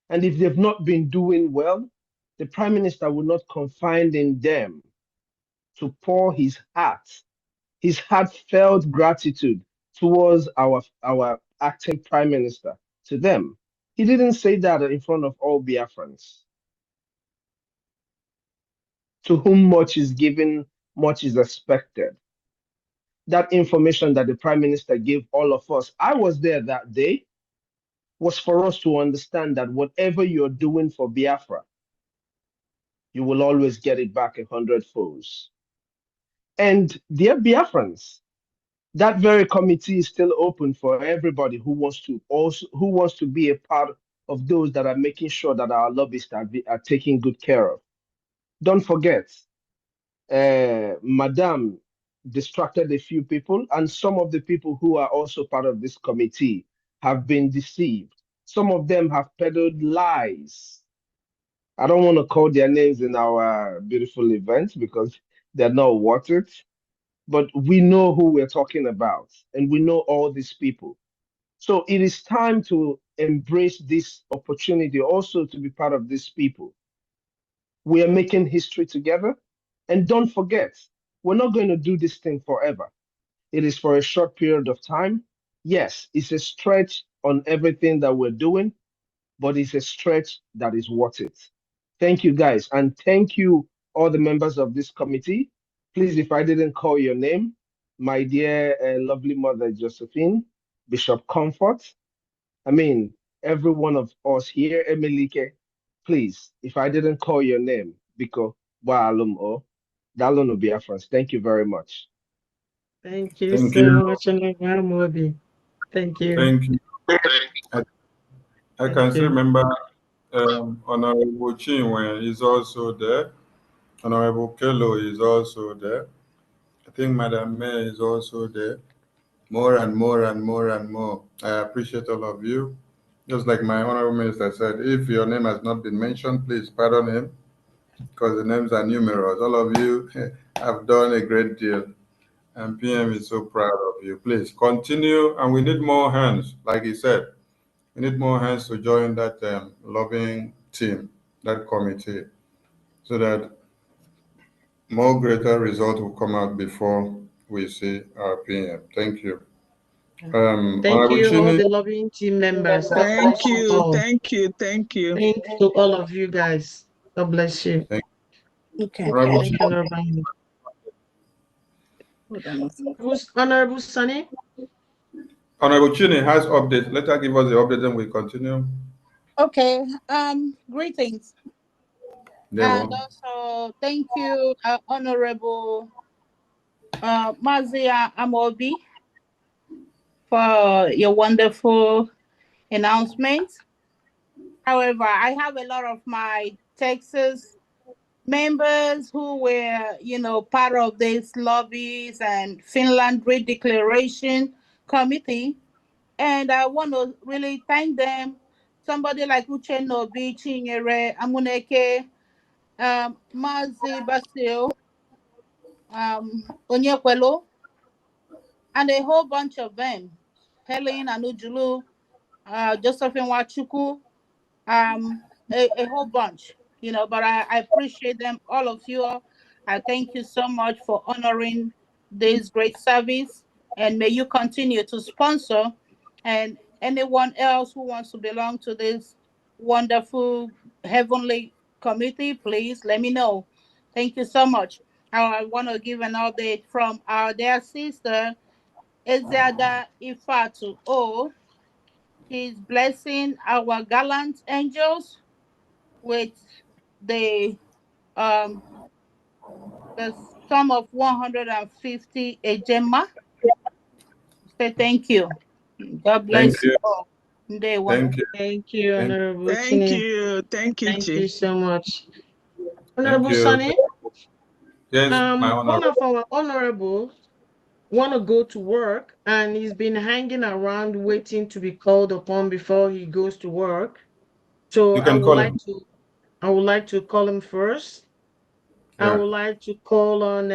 And if they've not been doing well, the Prime Minister will not confide in them to pour his heartfelt gratitude towards our acting Prime Minister to them. He didn't say that in front of all Biafrans. To whom much is given, much is expected. That information that the Prime Minister gave all of us, I was there that day, was for us to understand that whatever you're doing for Biafra, you will always get it back 100-fold. And dear Biafrans, that very committee is still open for everybody who wants to be a part of those that are making sure that our lobbyists are taken good care of. Don't forget, Madame distracted a few people, and some of the people who are also part of this committee have been deceived. Some of them have peddled lies. I don't want to call their names in our beautiful event because they're not worth it, but we know who we're talking about, and we know all these people. So it is time to embrace this opportunity also to be part of these people. We are making history together. And don't forget, we're not going to do this thing forever. It is for a short period of time. Yes, it's a stretch on everything that we're doing, but it's a stretch that is worth it. Thank you, guys. And thank you, all the members of this committee. Please, if I didn't call your name, my dear lovely mother, Josephine, Bishop Comfort, I mean, every one of us here, Emilike, please, if I didn't call your name, Biko, Baalum O, Dalon Biafrans, thank you very much. Thank you Thank so you. much, Mobi. Thank you. Thank you. I Thank can still you. remember Honorable Chinwe is also there. Honorable Kello is also there. I think Madam May is also there. More and more and more and more. I appreciate all of you. Just like my Honorable Minister said, if your name has not been mentioned, please pardon him, because the names are numerous. All of you have done a great deal, and PM is so proud of you. Please continue, and we need more hands, like he said. We need more hands to join that lobbying team, that committee, so that more greater results will come out before we see our PM. Thank you. Thank Honorable you, all Chini. the lobbying team members. God Thank bless you you, all. thank you, thank you. Thanks to all of you guys. God bless you. Thank Okay. Honorable Thank you, Honorable. Who's Honorable Sunny? Honorable Chini has update. Let her give us the update and we continue. Okay. Greetings. There And one. also thank you, Honorable Mazia Amobi, for your wonderful announcement. However, I have a lot of my Texas members who were, part of this lobbies and Finland Redeclaration Committee. And I want to really thank them. Somebody like Uche Nobi, Chinyere, Amuneke, Mazi Basil, Onyekwelo, and a whole bunch of them. Helen Anujulu, Josephine Wachuku, a whole bunch, but I appreciate them, all of you all. I thank you so much for honoring this great service, and may you continue to sponsor, and anyone else who wants to belong to this wonderful heavenly committee, please let me know. Thank you so much. I want to give an update from our dear sister, Eziada Ifatu O. She's blessing our gallant angels with the um the sum of 150 ejema. Say thank you. God Thank bless you you. all. Day one. Thank you. Thank you, Thank, Honorable Thank Chini. you, thank you, Thank Chief. you so much. thank Honorable you. Sunny, Yes, my one honorable. of our honorables want to go to work and he's been hanging around waiting to be called upon before he goes to work. So You can call him. I would like to call him first. I Yeah. would like to call on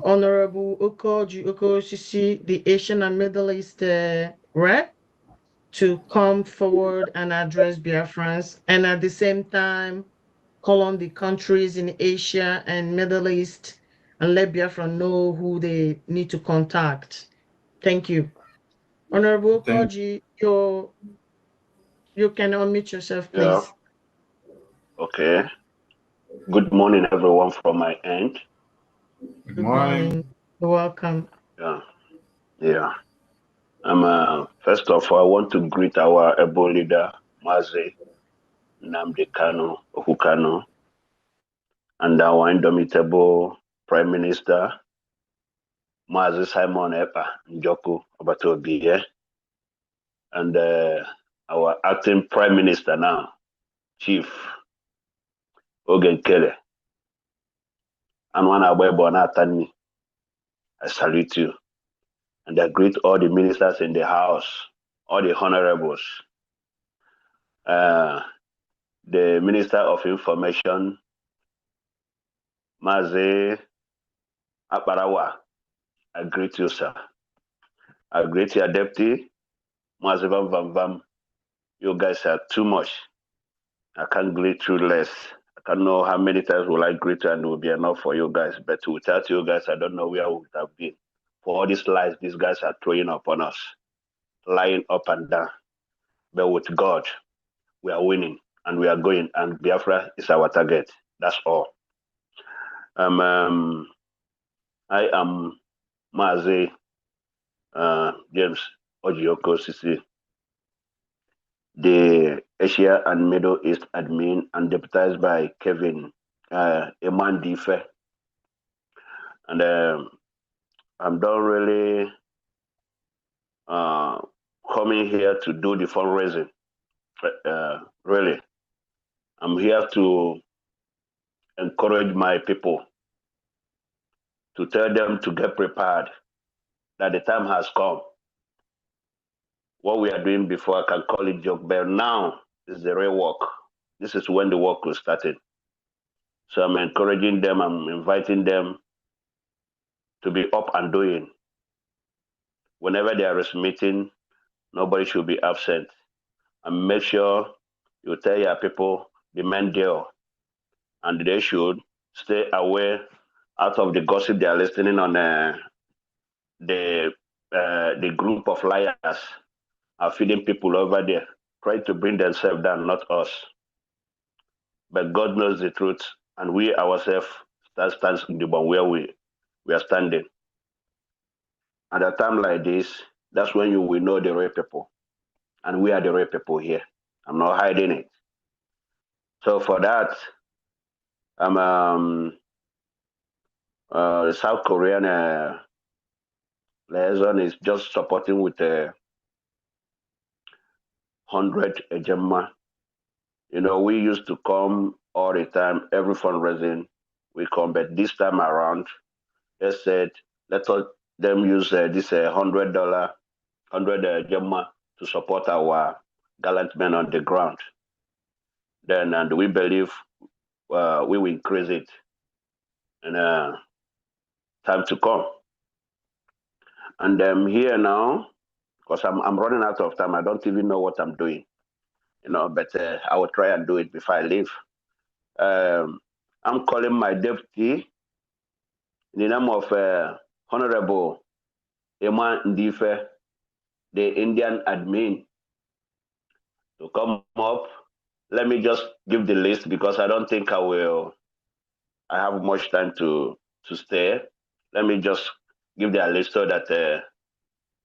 Honorable Okoji Okosisi, the Asian and Middle East rep, to come forward and address Biafrans, and at the same time call on the countries in Asia and Middle East and let Biafra know who they need to contact. Thank you. Honorable Thank Okoji, you can unmute yourself, Yeah, please. okay. Good morning, everyone, from my end. Good Good morning. morning. You're welcome. Yeah, yeah. First of all, I want to greet our able leader, Mazi Nnamdi Kanu Okukano, and our indomitable Prime Minister, Mazi Simon Epa Njoku Obatobiye, and our acting Prime Minister now, Chief Ogen Kele, and one Abwebo Natani. I salute you. And I greet all the ministers in the house, all the honorables, the Minister of Information, Mazi Aparawa. I greet you, sir. I greet your deputy, Mazivam Vam Vam, you guys are too much. I can't greet you less. I can't know how many times will I greet you and it will be enough for you guys. But without you guys, I don't know where we would have been. For all these lies these guys are throwing upon us, lying up and down. But with God, we are winning and we are going, and Biafra is our target. That's all. I am Mazi James Ojioko Sisi, the Asia and Middle East admin, and deputized by Kevin Eman Dife. And I'm not really coming here to do the fundraising. Really, I'm here to encourage my people, to tell them to get prepared, that the time has come. What we are doing before, I can call it joke, but now is the real work. This is when the work will start. So I'm encouraging them, I'm inviting them to be up and doing. Whenever there is meeting, nobody should be absent. And make sure you tell your people the men there, and they should stay away out of the gossip they are listening on the group of liars are feeding people over there, trying to bring themselves down, not us. But God knows the truth, and we ourselves stand in the one where we are standing. At a time like this, that's when you will know the real people, and we are the real people here. I'm not hiding it. So for that, I'm South Korean liaison is just supporting with 100 Gemma. You know, we used to come all the time, every fundraising we come, but this time around, they said, let them use this $100, 100 Gemma to support our gallant men on the ground. Then, and we believe we will increase it in time to come. And I'm here now, because I'm running out of time. I don't even know what I'm doing, you know, but I will try and do it before I leave. I'm calling my deputy in the name of Honorable Eman Ndife, the Indian admin, to come up. Let me just give the list because I don't think I have much time to stay. Let me just give the list so that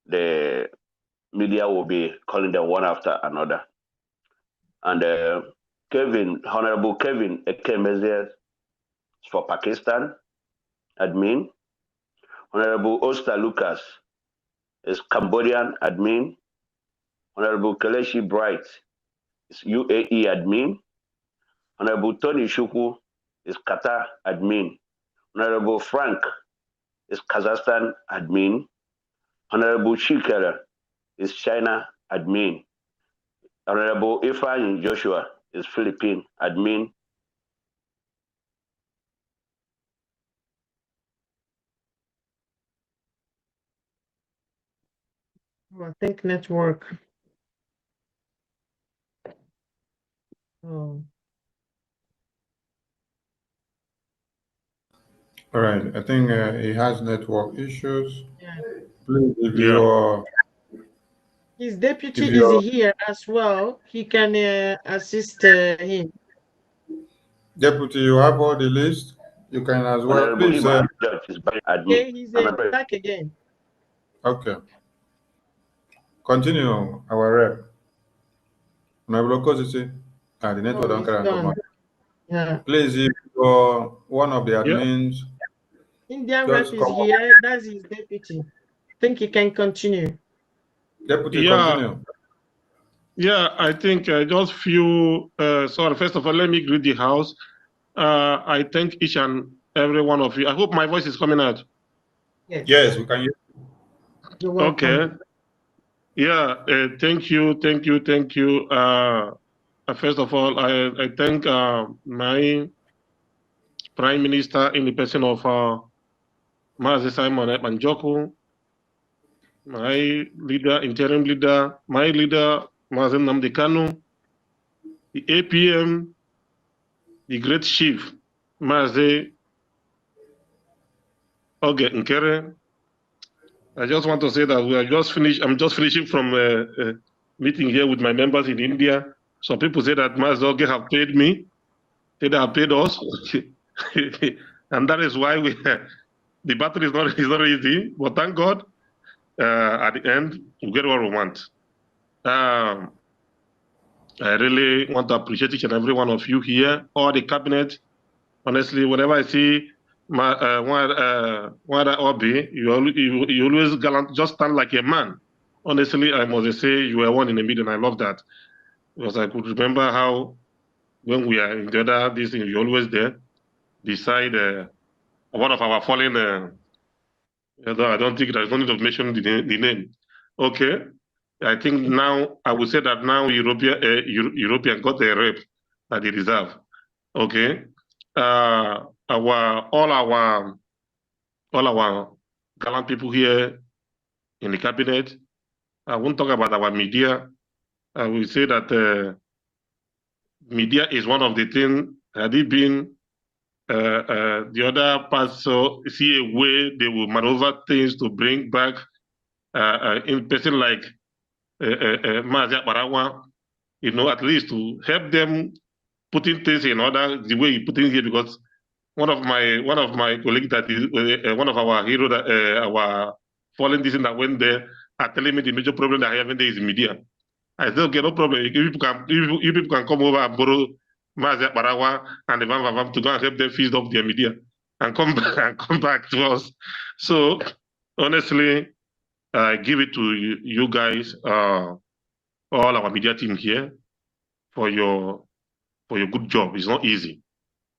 the media will be calling them one after another. And Honorable Kevin Ekemeze for Pakistan, admin. Honorable Oster Lucas is Cambodian admin. Honorable Kelechi Bright is UAE admin. Honorable Tony Shuku is Qatar admin. Honorable Frank is Kazakhstan admin. Honorable Shikera is China admin. Honorable Ifan Joshua is Philippine admin. I think network. Oh. All right, I think he has network issues. Yeah. Please, if you're His deputy is here as well. He can assist him. deputy, you have all the list. You can as well. Honorable Please. Iman Judge is admin. Okay, he's back again. Okay. Continue, our rep. Honorable Okosisi. The network don't carry come on. Yeah. Please, if you're one of the admins. Indian rep is here. That's his deputy. I think he can continue. Deputy, continue. Yeah, I think just few. Sorry, first of all, let me greet the house. I thank each and every one of you. I hope my voice is coming out. Yes, we can hear you. Okay. Yeah, thank you. First of all, I thank my Prime Minister in the person of Mazi Simon Manjoku, my leader, interim leader, my leader, Mazen Nnamdi Kanu, the APM, the great chief, Maze Oge Nkere. I just want to say that we are just finished. I'm just finishing from a meeting here with my members in India. Some people say that Maze Oge have paid me. They have paid us. And that is why the battle is not easy, but thank God, at the end, we get what we want. I really want to appreciate each and every one of you here, all the cabinet. Honestly, whenever I see one Obi, you always gallant, just stand like a man. Honestly, I must say you were one in a million. I love that because I could remember how when we are in the other this thing, you're always there beside one of our fallen. I don't think there's no need of mentioning the name. Okay, I think now I would say that now European got a rep that they deserve. Okay, all our gallant people here in the cabinet. I won't talk about our media. I will say that media is one of the things. Had it been the other parts, so see a way they will maneuver things to bring back in person like Mazia Barawa, at least to help them putting things in order the way you put it here, because one of my colleagues that is one of our hero that our fallen this that went there are telling me the major problem that I have in there is media. I said, okay, no problem. You people can come over and borrow Mazia Barawa and the Vam to go and help them feed off their media and come back to us. So honestly, I give it to you guys, all our media team here, for your good job. It's not easy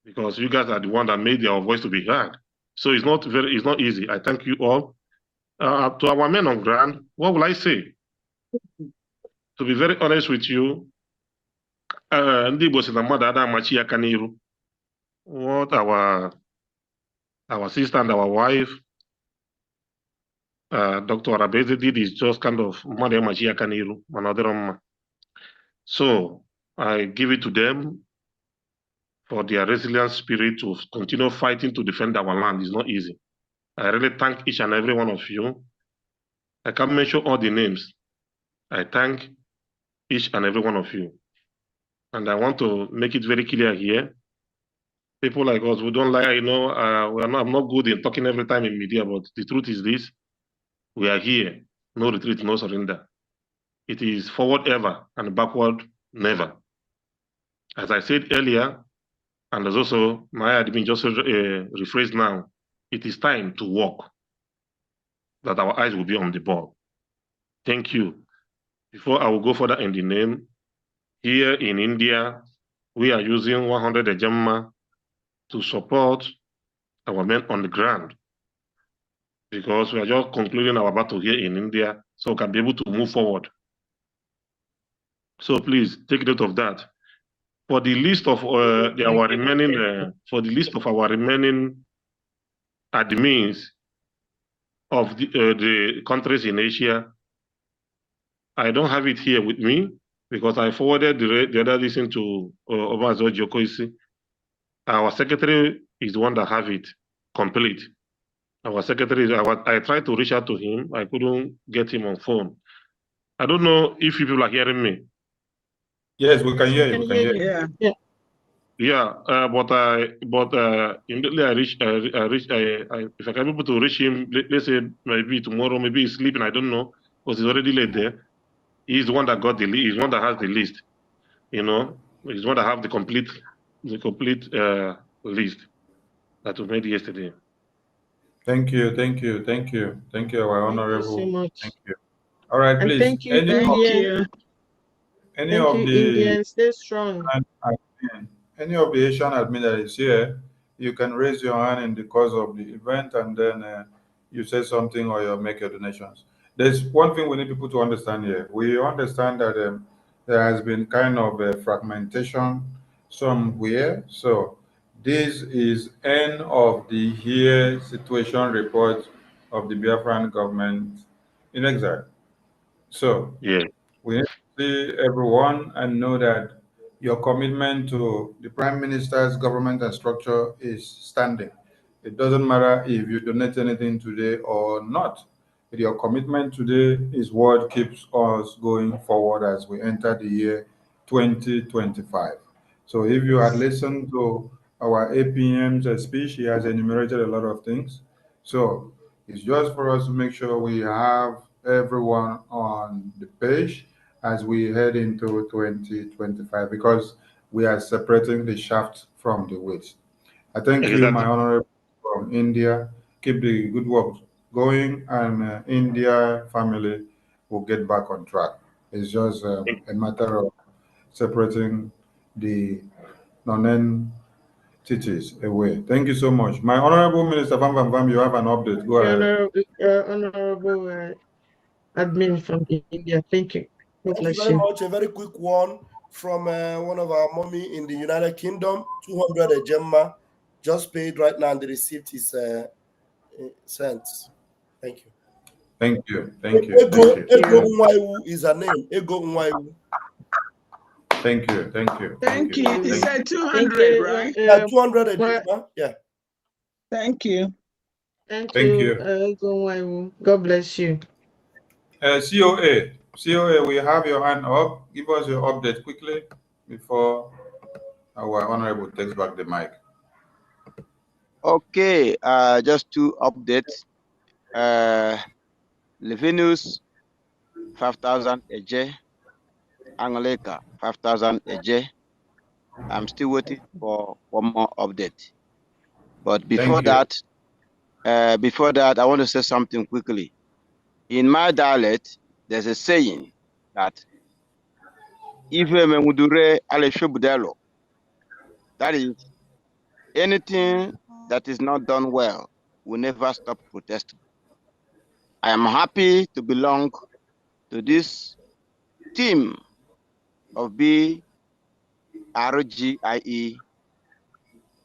because you guys are the one that made our voice to be heard. So it's not easy. I thank you all. To our men on ground, what will I say? To be very honest with you, ndị Igbo si na mmadụ ada amachi aka n'iru. What our sister and our wife, Dr. Arabeze did is just kind of mmadụ amachi aka n'iru, mana ọ dịrọ mma. So I give it to them for their resilient spirit to continue fighting to defend our land. It's not easy. I really thank each and every one of you. I can't mention all the names. I thank each and every one of you. And I want to make it very clear here. People like us, we don't like, I'm not good in talking every time in media, but the truth is this: we are here. No retreat, no surrender. It is forward ever and backward never. As I said earlier, and there's also my admin just rephrased now, it is time to walk, that our eyes will be on the ball. Thank you. Before I will go further in the name, here in India, we are using 100 Ejemma to support our men on the ground, because we are just concluding our battle here in India, so we can be able to move forward. So please take note of that. For the list of our remaining admins of the countries in Asia, I don't have it here with me because I forwarded the other listen to Obazo Jokoisi. Our secretary is the one that have it complete. Our secretary, I tried to reach out to him. I couldn't get him on phone. I don't know if people are hearing me. Yes, we can hear you. We can hear you. Yeah. Yeah, but immediately I reach. If I can be able to reach him, let's say maybe tomorrow, maybe he's sleeping. I don't know, because he's already late there. He's the one that got the list. He's the one that has the list. He's the one that have the complete list that we made yesterday. Thank you, our honorable. Thank you so much. Thank you. All right, and please. Thank you, Indian. Any of the Indians, stay strong. Any of the Asian admin that is here, you can raise your hand in the course of the event, and then you say something or you make your donations. There's one thing we need people to understand here. We understand that there has been kind of a fragmentation somewhere. So this is end of the year situation report of the Biafran government in exile. So Yeah. we need to see everyone and know that your commitment to the Prime Minister's government and structure is standing. It doesn't matter if you donate anything today or not. Your commitment today is what keeps us going forward as we enter the year 2025. So if you had listened to our APM's speech, he has enumerated a lot of things. So it's just for us to make sure we have everyone on the page as we head into 2025 because we are separating the shaft from the wheat. I thank you, my Exactly. honorable from India. Keep the good work going, and India family will get back on track. It's just a matter of separating the non-entities away. Thank you so much. My honorable Minister Van Van Vam, you have an update. Go ahead. Honorable admin from India. Thank you. God Thank you bless very you. much. A very quick one from one of our mommy in the United Kingdom, 200 Gemma, just paid right now, and the receipt is cents. Thank you. Thank you. Thank you. Ego, Thank you. Ego Nwaiwu is her name. Ego Nwaiwu. Thank you. Thank you. Thank you. He Thank you. said 200, right? Yeah, 200 Gemma. Yeah. Thank you. Thank Thank you. you. God bless you. COA, we have your hand up. Give us your update quickly before our honorable takes back the mic. Okay, just two updates. Livinus 5,000 a J, Angelica 5,000 a J. I'm still waiting for one more update. But before that, I want to say something quickly. In my dialect, there's a saying that that is, anything that is not done well will never stop protesting. I am happy to belong to this team of BRGIE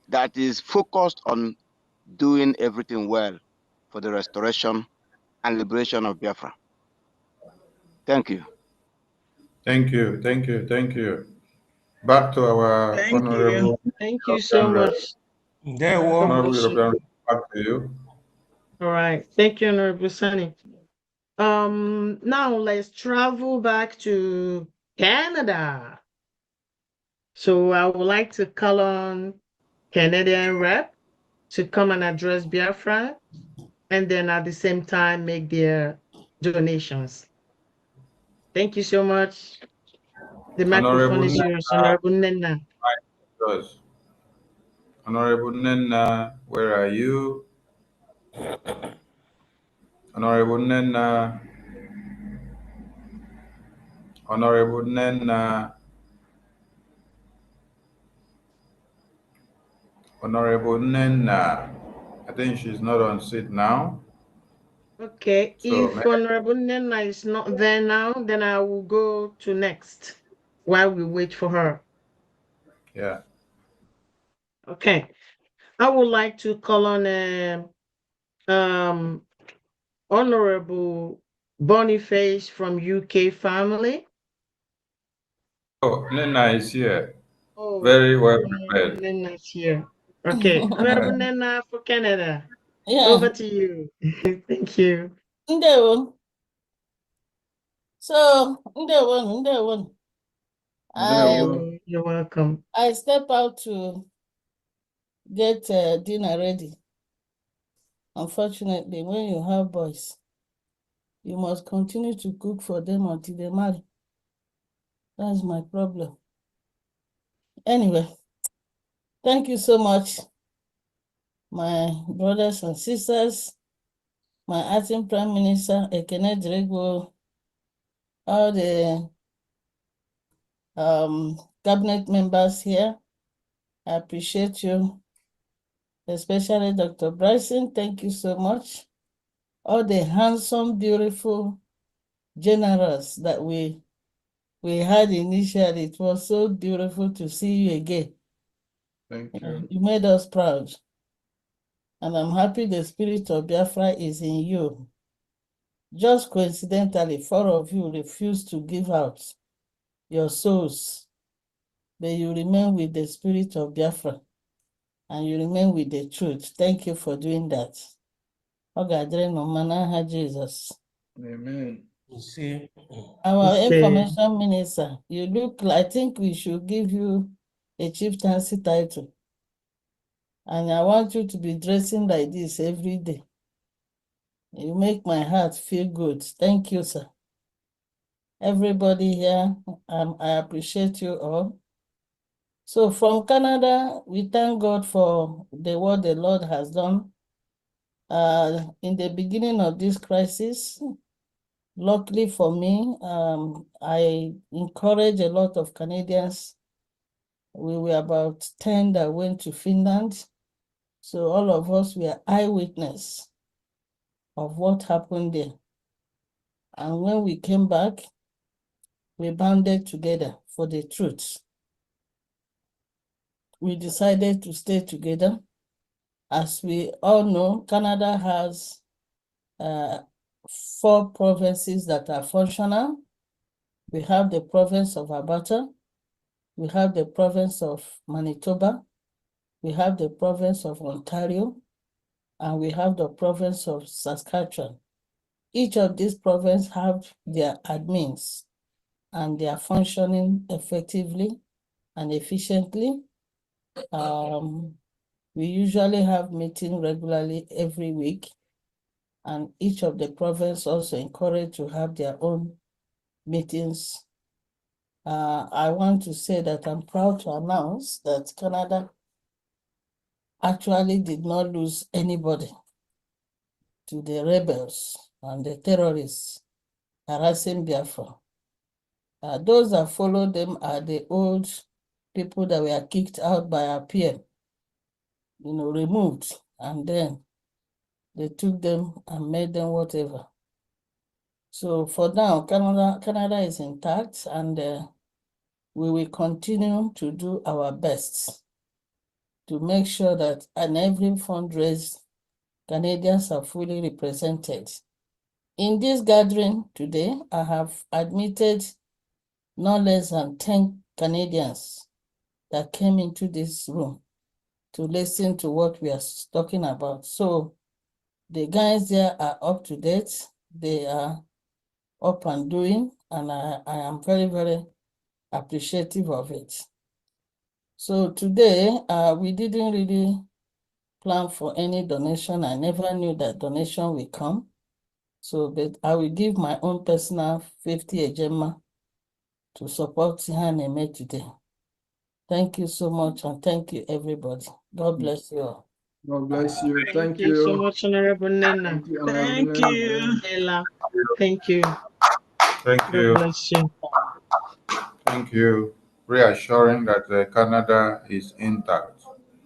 that is focused on doing everything well for the restoration and liberation of Biafra. Thank you. Thank you. Thank you. Thank you. Back to our honorable. Thank you so much. Honorable European, back to you. All right. Thank you, Honorable Sunny. Now let's travel back to Canada. So I would like to call on Canadian rep to come and address Biafra, and then at the same time make their donations. Thank you so much. The microphone is yours, Honorable Nena. Honorable Nena, where are you? Honorable Nena. Honorable Nena. Honorable Nena. I think she's not on seat now. Okay, So, if Honorable Nena is not there now, then I will go to next while we wait for her. Yeah. Okay, I would like to call on Honorable Boniface from UK family. Oh, Nena is here. Oh, Very well prepared. Nena is here. Okay, Honorable Nena for Canada. Yeah. Over to you. Thank you. Ndewo. So, ndewo. You're welcome. I step out to get dinner ready. Unfortunately, when you have boys, you must continue to cook for them until they marry. That's my problem. Anyway, thank you so much, my brothers and sisters, my acting Prime Minister, Ekene Dirigbo, all the cabinet members here. I appreciate you, especially Dr. Bryson. Thank you so much. All the handsome, beautiful generals that we had initially. It was so beautiful to see you again. Thank you. You made us proud. And I'm happy the spirit of Biafra is in you. Just coincidentally, 4 of you refused to give out your souls, but you remain with the spirit of Biafra and you remain with the truth. Thank you for doing that. Jesus. Amen. See. Our information minister, you look, I think we should give you a chieftaincy title. And I want you to be dressing like this every day. You make my heart feel good. Thank you, sir. Everybody here, I appreciate you all. So from Canada, we thank God for what the Lord has done. In the beginning of this crisis, luckily for me, I encourage a lot of Canadians. We were about 10 that went to Finland. So all of us were eyewitness of what happened there. And when we came back, we banded together for the truth. We decided to stay together. As we all know, Canada has 4 provinces that are functional. We have the province of Alberta, we have the province of Manitoba, we have the province of Ontario, and we have the province of Saskatchewan. Each of these provinces have their admins, and they are functioning effectively and efficiently. We usually have meetings regularly every week, and each of the provinces also encouraged to have their own meetings. I want to say that I'm proud to announce that Canada actually did not lose anybody to the rebels and the terrorists harassing Biafra. Those that followed them are the old people that were kicked out by our peer, removed, and then they took them and made them whatever. So for now, Canada is intact, and we will continue to do our best to make sure that in every fundraise, Canadians are fully represented. In this gathering today, I have admitted no less than 10 Canadians that came into this room to listen to what we are talking about. So the guys there are up to date. They are up and doing, and I am very, very appreciative of it. So today, we didn't really plan for any donation. I never knew that donation will come. So, but I will give my own personal 50 ejema to support Haneme today. Thank you so much, and thank you, everybody. God bless you all. God bless you. Thank you so much, Honorable Nena. Thank you, Honorable Thank you. Nena. Ella. Thank you. Thank God you. bless you. Thank you. Reassuring that Canada is intact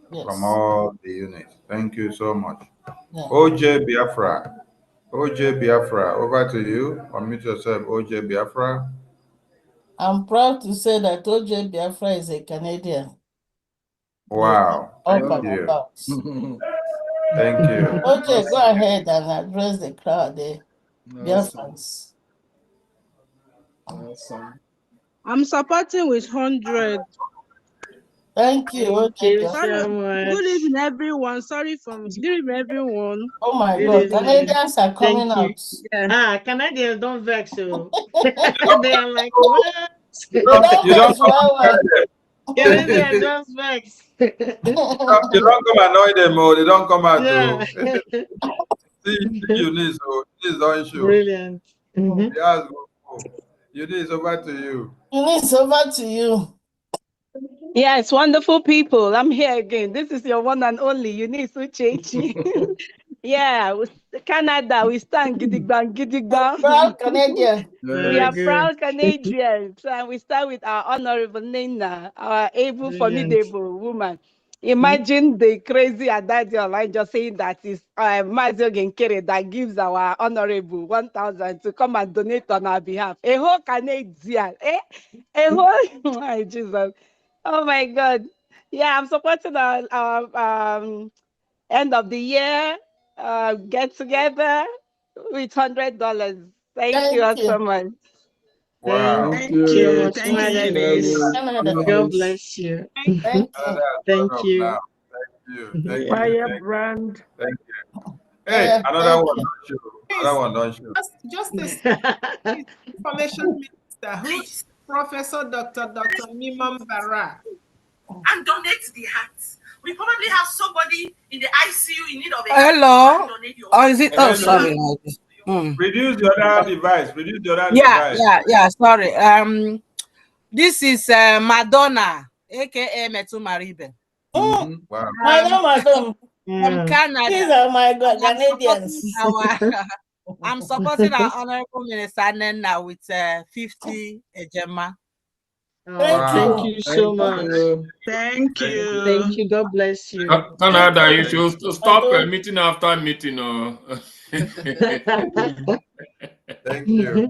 from Yes. all the units. Thank you so much. Yeah. OJ Biafra. OJ Biafra, over to you. Unmute yourself, OJ Biafra. I'm proud to say that OJ Biafra is a Canadian. Wow. Up Thank and you. about. Thank you. OJ, go ahead and address the crowd, the Biafrans. Awesome. I'm supporting with 100. Thank you, Thank OJ you Biafra. so much. Good evening, everyone. Good evening, everyone. Oh my Good God, evening. Canadians are coming Thank you. out. Yeah. Canadians don't vex, so they are like, what? They don't You don't vex, come well. Canadians just vex. you don't come annoy them, or they don't come out Yeah. to see you need, so this don't show. Brilliant. Yes, you need over to you. Eunice, over to you. Yes, wonderful people. I'm here again. This is your one and only Eunice Uchechi. Yeah, Canada, we stand gidigba, gidigba. Proud Canadian. We are proud Canadians. And we start with our honorable Nena, our able, formidable woman. Imagine the crazy Adadi online just saying that it's Mazio Genkere that gives our honorable 1,000 to come and donate on our behalf. A whole Canadian. A whole, my Jesus. Oh my God. Yeah, I'm supporting our end of the year get together. with $100. Thank you all so much. Wow. Thank you so much, Thank Madam you. Miss. God Nice. bless you. That's Thank up you. now. Thank you. Thank you. Firebrand. Thank you. Hey, another one. Don't show. Another one. Don't show. Just a information minister who is Professor Dr. Mimam Barak. And donate the hearts. We probably have somebody in the ICU in need of a Hello? Or is it? Oh, sorry. Reduce the other device. Reduce the other Yeah, device. sorry. This is Madonna, aka Metu Maribe. Wow. Madam. From Canada. These are my Canadians. I'm supporting our honorable minister Nena with 50 Ejema. Thank you so much. Thank you. Thank you. God bless you. Canada, you should stop meeting after meeting. Thank you.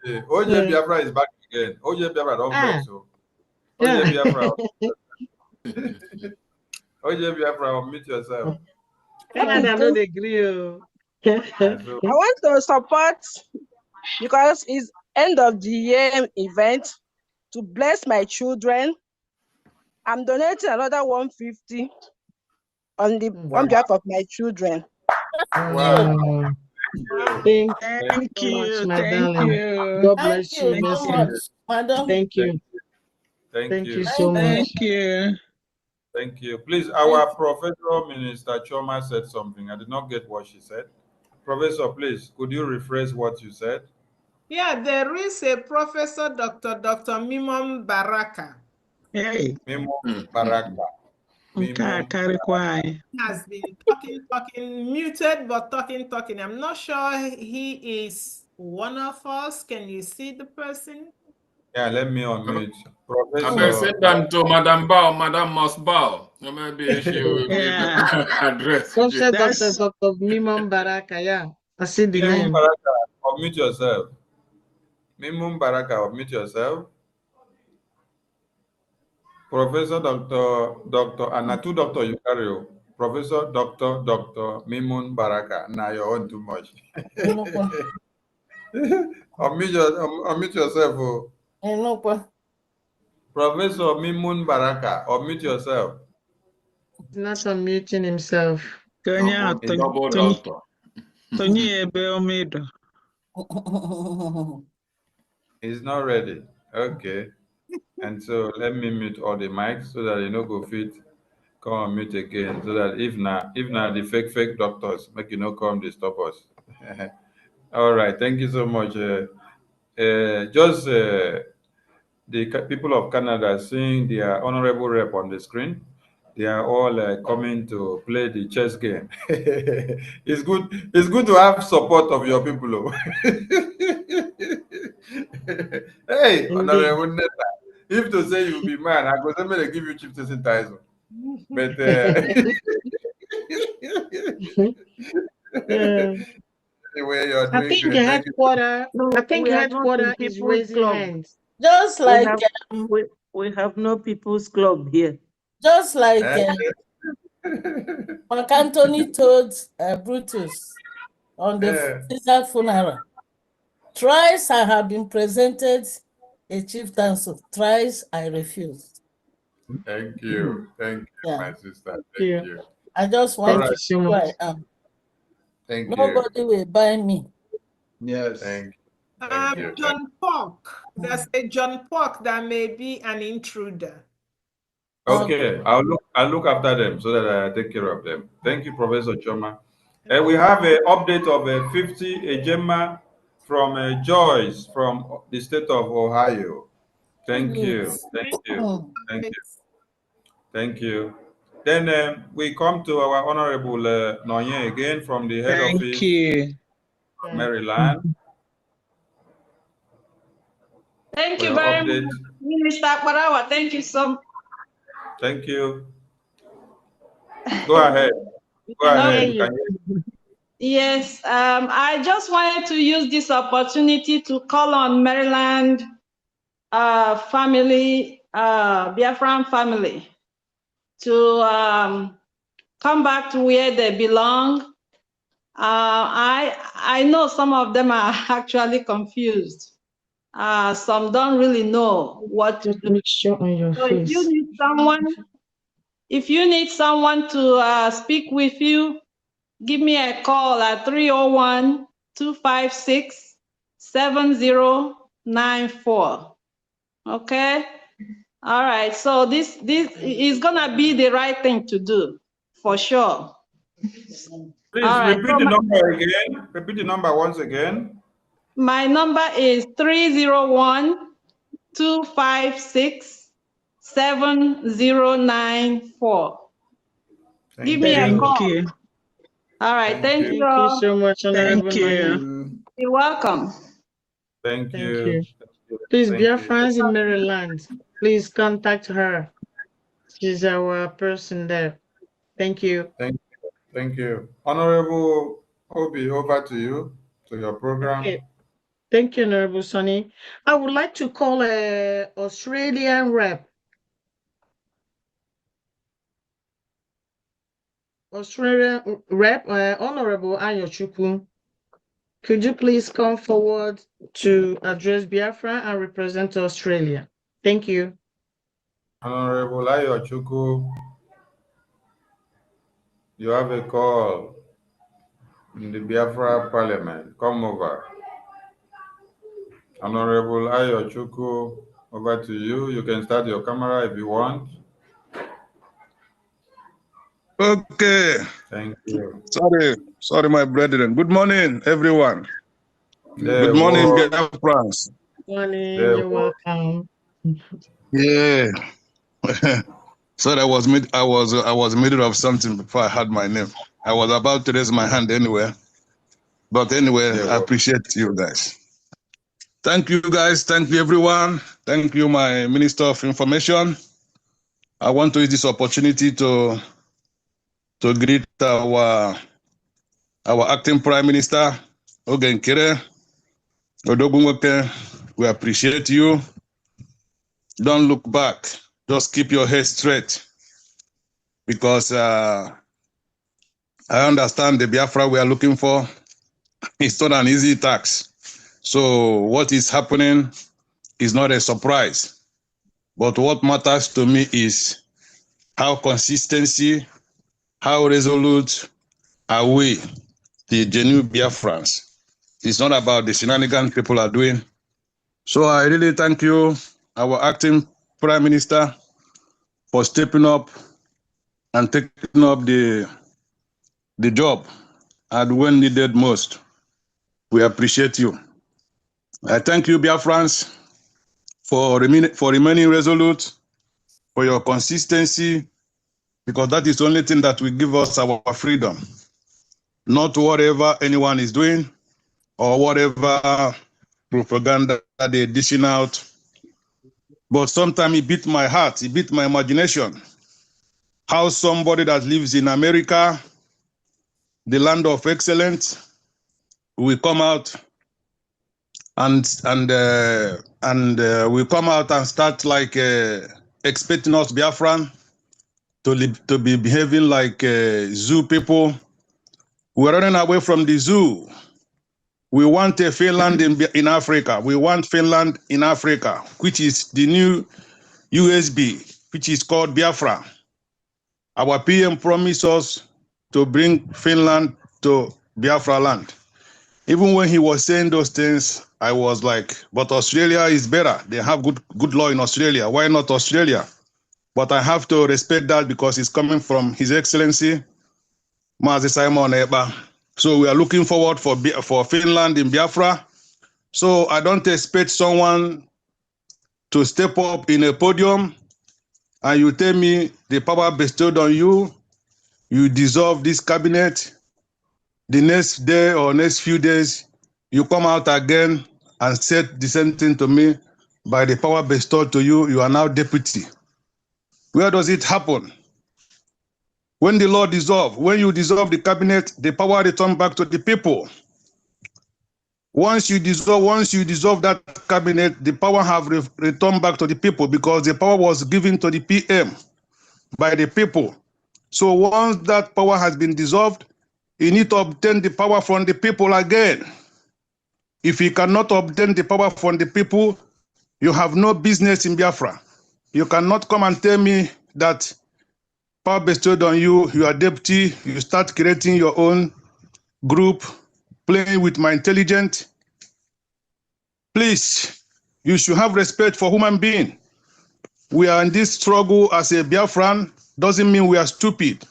OJ Biafra is back again. OJ Biafra, don't vex so. OJ Biafra. OJ Biafra, meet yourself. Canada no agree. I want to support because it's end of the year event to bless my children. I'm donating another 150 on behalf of my children. Wow. Thank you, much, my thank darling. you. God bless you. Thank you so much, madam. Thank you. Thank you so much. Thank you. Thank you. Please, our Professor Minister Choma said something. I did not get what she said. Professor, please, could you rephrase what you said? Yeah, there is a Professor Dr. Mimam Baraka. Hey. Mimam Baraka. Has been talking, muted, but talking. I'm not sure he is one of us. Can you see the person? Yeah, let me unmute. I better send them to Madam Bao. Madam must bow. Maybe she will address. Professor Dr. Mimam Baraka, yeah. I see the Mimam name. Baraka, unmute yourself. Mimam Baraka, unmute yourself. Professor Dr. Anatu Dr. Yukario. Professor Dr. Mimun Baraka. Now you're on too much. Unmute yourself. Professor Mimun Baraka, unmute yourself. He's not unmuting himself. Double doctor. He's not ready. Okay. And so let me mute all the mics so that you know go fit come and mute again. So that if not the fake doctors make you know come disturb us. All right. Thank you so much. The people of Canada seeing their honorable rep on the screen. They are all coming to play the chess game. It's good. It's good to have support of your people. Hey, honorable Neta, if to say you be man, I go say give you chieftaincy title. But anyway, you're doing I think great. headquarter is raising hands. Just like we have no people's club here. Just like Mark Antony told Brutus on the Caesar funeral. Thrice I have been presented a chieftaincy. Thrice I refused. Thank you. Thank you, my sister. Thank you. I just want to see who I am. Thank you. Nobody will buy me. Yes. Thank you. John Park. There's a John Park that may be an intruder. Okay, I'll look after them so that I take care of them. Thank you, Professor Choma. We have an update of 50 Ejema from Joyce from the state of Ohio. Thank you. Thank you. Thank you. Thank you. Then we come to our Honorable Noye again from the head office of Maryland. Thank you very much, Minister Barawa. Thank you so much. Thank you. Go ahead. Go ahead. Yes, I just wanted to use this opportunity to call on Maryland family, Biafran family, to come back to where they belong I know some of them are actually confused. Some don't really know what to do. Mixture on your So face. if you need someone to speak with you, give me a call at 301-256-7094. Okay? All right. So this is gonna be the right thing to do, for sure. Please All right. repeat the number again. Repeat the number once again. My number is 301-256-7094. Give me a call. All right. Thank you. Thank you so much, Honorable Nana. You're welcome. Thank Thank you. you. Please, Thank dear you. friends in Maryland, please contact her. She's our person there. Thank you. Thank you. Honorable Obi, over to you, to your program. Okay. Thank you, Honorable Sonny. I would like to call a Australian rep. Australian rep, Honorable Ayochukwu. Could you please come forward to address Biafra and represent Australia? Thank you. Honorable Ayochukwu, you have a call in the Biafra Parliament. Come over. Honorable Ayochukwu, over to you. You can start your camera if you want. Okay. Thank you. Sorry, my brethren. Good morning, everyone. Good morning, Biafrans. Morning, you're welcome. Yeah. Sorry, I was middle of something before I had my name. I was about to raise my hand anyway. But anyway, I appreciate you guys. Thank you guys. Thank you, everyone. Thank you, my Minister of Information. I want to use this opportunity to greet our acting Prime Minister, Ogen Kire. Odogunwoke, we appreciate you. Don't look back. Just keep your head straight. Because I understand the Biafra we are looking for. It's not an easy task. So what is happening is not a surprise. But what matters to me is how consistency, how resolute are we, the genuine Biafrans. It's not about the shenanigans people are doing. So I really thank you, our acting Prime Minister, for stepping up and taking up the job and when needed most. We appreciate you. I thank you, Biafrans, for remaining resolute, for your consistency, because that is the only thing that will give us our freedom. Not whatever anyone is doing or whatever propaganda they're dishing out. But sometimes it beat my heart, it beat my imagination. How somebody that lives in America, the land of excellence, will come out and we come out and start like expecting us Biafran to be behaving like zoo people. We're running away from the zoo. We want a Finland in Africa. We want Finland in Africa, which is the new USB, which is called Biafra. Our PM promised us to bring Finland to Biafra land. Even when he was saying those things, I was like, but Australia is better. They have good law in Australia. Why not Australia? But I have to respect that because it's coming from His Excellency, Mazi Simon Eba. So we are looking forward for Finland in Biafra. So I don't expect someone to step up in a podium and you tell me the power bestowed on you, you dissolve this cabinet, the next day or next few days, you come out again and said the same thing to me, by the power bestowed to you, you are now deputy. Where does it happen? When the law dissolves, when you dissolve the cabinet, the power returns back to the people. Once you dissolve that cabinet, the power have returned back to the people because the power was given to the PM by the people. So once that power has been dissolved, he need to obtain the power from the people again. If he cannot obtain the power from the people, you have no business in Biafra. You cannot come and tell me that power bestowed on you, you are deputy, you start creating your own group, playing with my intelligence. Please, you should have respect for human being. We are in this struggle as a Biafran, doesn't mean we are stupid.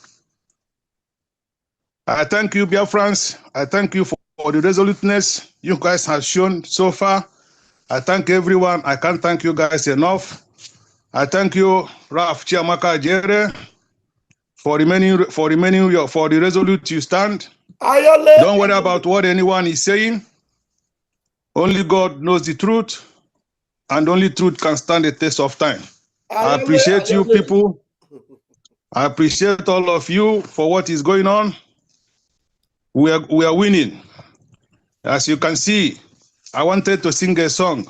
I thank you, Biafrans. I thank you for the resoluteness you guys have shown so far. I thank everyone. I can't thank you guys enough. I thank you, Raf Chiamaka Jere, for the resolute you stand. Ayole. Don't worry about what anyone is saying. Only God knows the truth, and only truth can stand the test of time. I appreciate you people. I appreciate all of you for what is going on. We are winning. As you can see, I wanted to sing a song.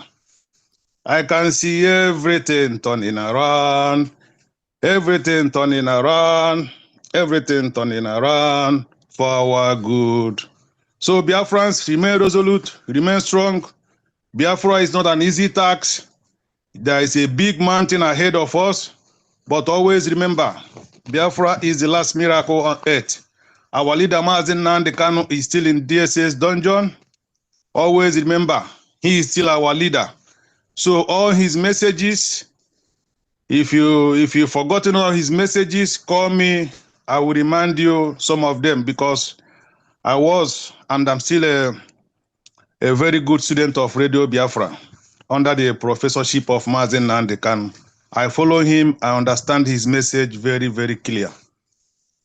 I can see everything turning around, everything turning around, everything turning around for our good. So Biafrans, remain resolute, remain strong. Biafra is not an easy task. There is a big mountain ahead of us, but always remember, Biafra is the last miracle on earth. Our leader, Mazen Nnamdi Kanu, is still in DSS dungeon. Always remember, he is still our leader. So all his messages, if you forgotten all his messages, call me. I will remind you some of them because I was and I'm still a very good student of Radio Biafra under the professorship of Mazen Nnamdi Kanu. I follow him. I understand his message very, very clear.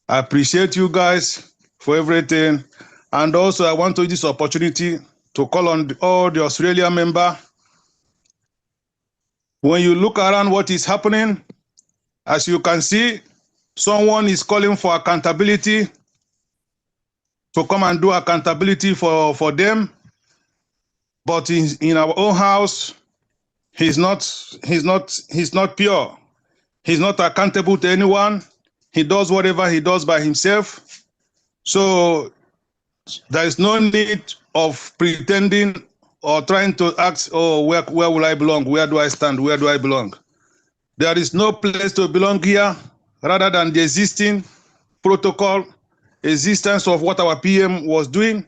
I appreciate you guys for everything. And also I want to use this opportunity to call on all the Australian members. When you look around what is happening, as you can see, someone is calling for accountability, to come and do accountability for them. But in our own house, he's not pure. He's not accountable to anyone. He does whatever he does by himself. So there is no need of pretending or trying to ask, oh, where will I belong? Where do I stand? Where do I belong? There is no place to belong here rather than the existing protocol, existence of what our PM was doing.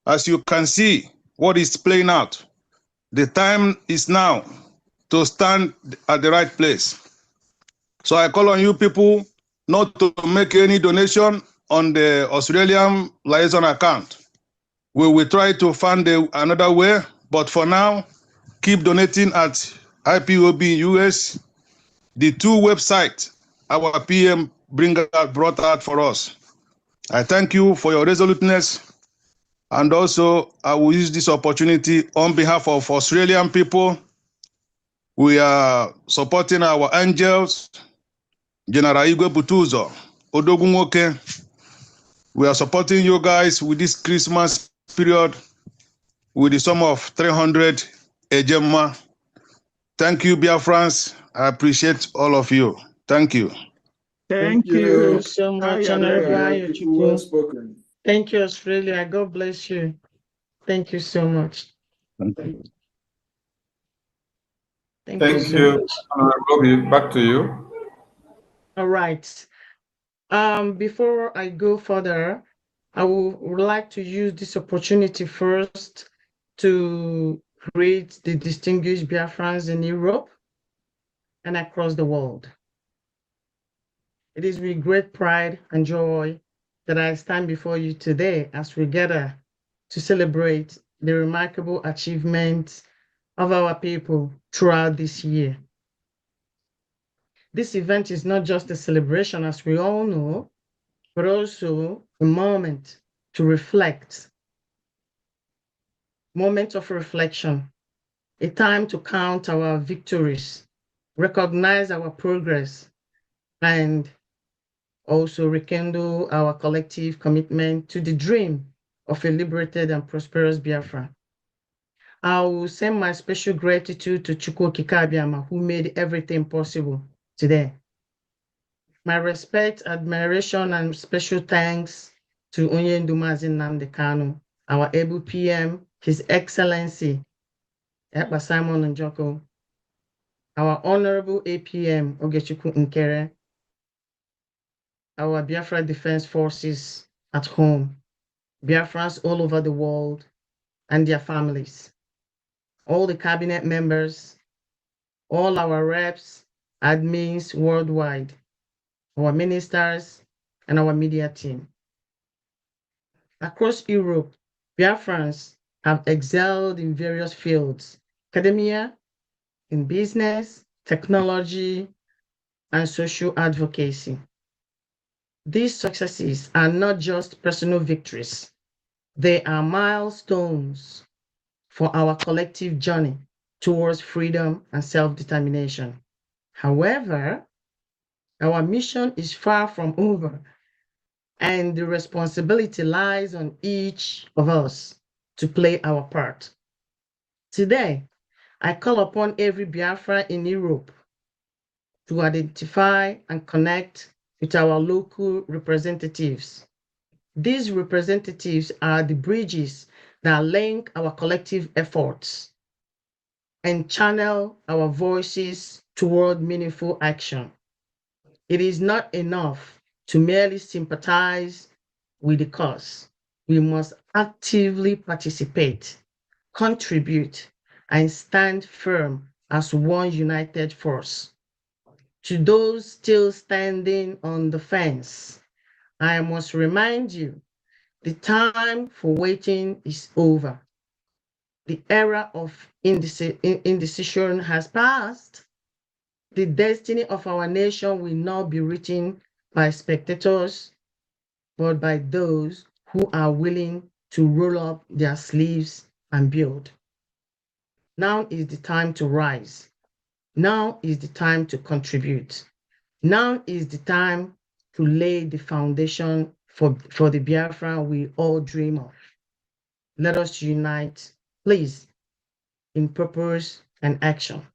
As you can see, what is playing out. The time is now to stand at the right place. So I call on you people not to make any donation on the Australian liaison account. We will try to find another way, but for now, keep donating at IPOB US, the two websites our PM brought out for us. I thank you for your resoluteness, and also I will use this opportunity on behalf of Australian people. We are supporting our angels, General Igwe Butuzo, Odogunwoke. We are supporting you guys with this Christmas period with the sum of 300 Ejema. Thank you, Biafrans. I appreciate all of you. Thank you. Thank Thank you. you so much, Honorable People well Ayochukwu. spoken. Thank you, Australia. God bless you. Thank you so much. Thank you. Thank you, Honorable. Back to you. All right. Before I go further, I would like to use this opportunity first to greet the distinguished Biafrans in Europe and across the world. It is with great pride and joy that I stand before you today as we gather to celebrate the remarkable achievements of our people throughout this year. This event is not just a celebration, as we all know, but also a moment to reflect, moment of reflection, a time to count our victories, recognize our progress, and also rekindle our collective commitment to the dream of a liberated and prosperous Biafra. I will send my special gratitude to Chukwu Kikabiama, who made everything possible today. My respect, admiration, and special thanks to Onyendu Mazi Nnamdi Kanu, our able PM, His Excellency Ekpa Simon Njoko, our Honorable APM Ogechukwu Nkere, our Biafra Defense Forces at home, Biafrans all over the world, and their families, all the cabinet members, all our reps, admins worldwide, our ministers, and our media team. Across Europe, Biafrans have excelled in various fields, academia, in business, technology, and social advocacy. These successes are not just personal victories, they are milestones for our collective journey towards freedom and self-determination. However, our mission is far from over, and the responsibility lies on each of us to play our part. Today, I call upon every Biafra in Europe to identify and connect with our local representatives. These representatives are the bridges that link our collective efforts and channel our voices toward meaningful action. It is not enough to merely sympathize with the cause. We must actively participate, contribute, and stand firm as one united force. To those still standing on the fence, I must remind you, the time for waiting is over. The era of indecision has passed. The destiny of our nation will not be written by spectators, but by those who are willing to roll up their sleeves and build. Now is the time to rise. Now is the time to contribute. Now is the time to lay the foundation for the Biafra we all dream of. Let us unite, please, in purpose and action.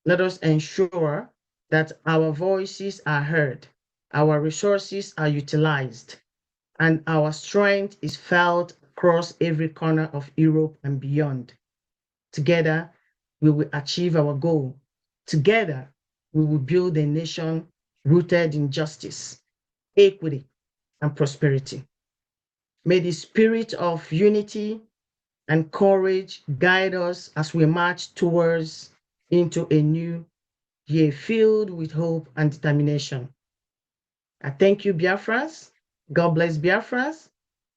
Let us ensure that our voices are heard, our resources are utilized, and our strength is felt across every corner of Europe and beyond. Together, we will achieve our goal. Together, we will build a nation rooted in justice, equity, and prosperity. May the spirit of unity and courage guide us as we march towards into a new year filled with hope and determination. I thank you, Biafras. God bless Biafras.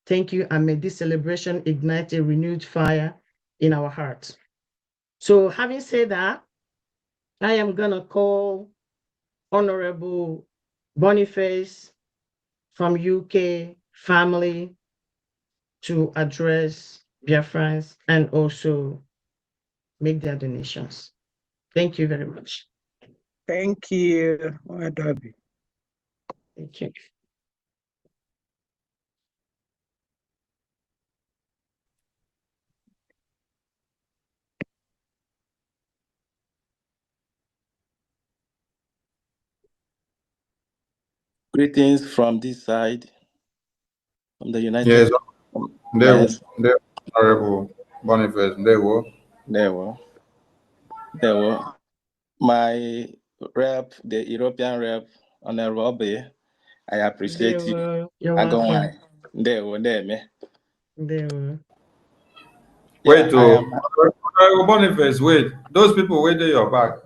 Thank you, and may this celebration ignite a renewed fire in our hearts. So having said that, I am gonna call Honorable Boniface from UK family to address Biafrans and also make their donations. Thank you very much. Thank you, Wadabi. Thank you. Greetings from this side, from the United Yes, Yes. Honorable Boniface, there were. My rep, the European rep, Honorable Obe, I appreciate you. You're welcome. There me. Wait, Honorable Boniface, wait. Those people waiting your back,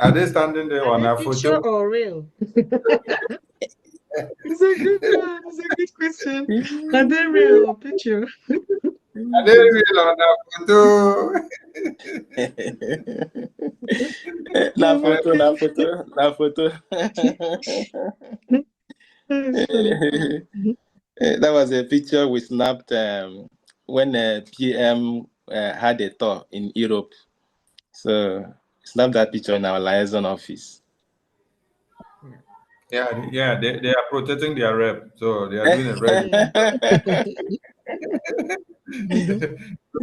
are they standing there on a Picture photo? or real? It's a good one. It's a good question. Are they real or picture? Are they real on a photo? Na photo. That was a picture we snapped when PM had a tour in Europe. So snap that picture in our liaison office. Yeah, they are protecting their rep, so they are doing a very good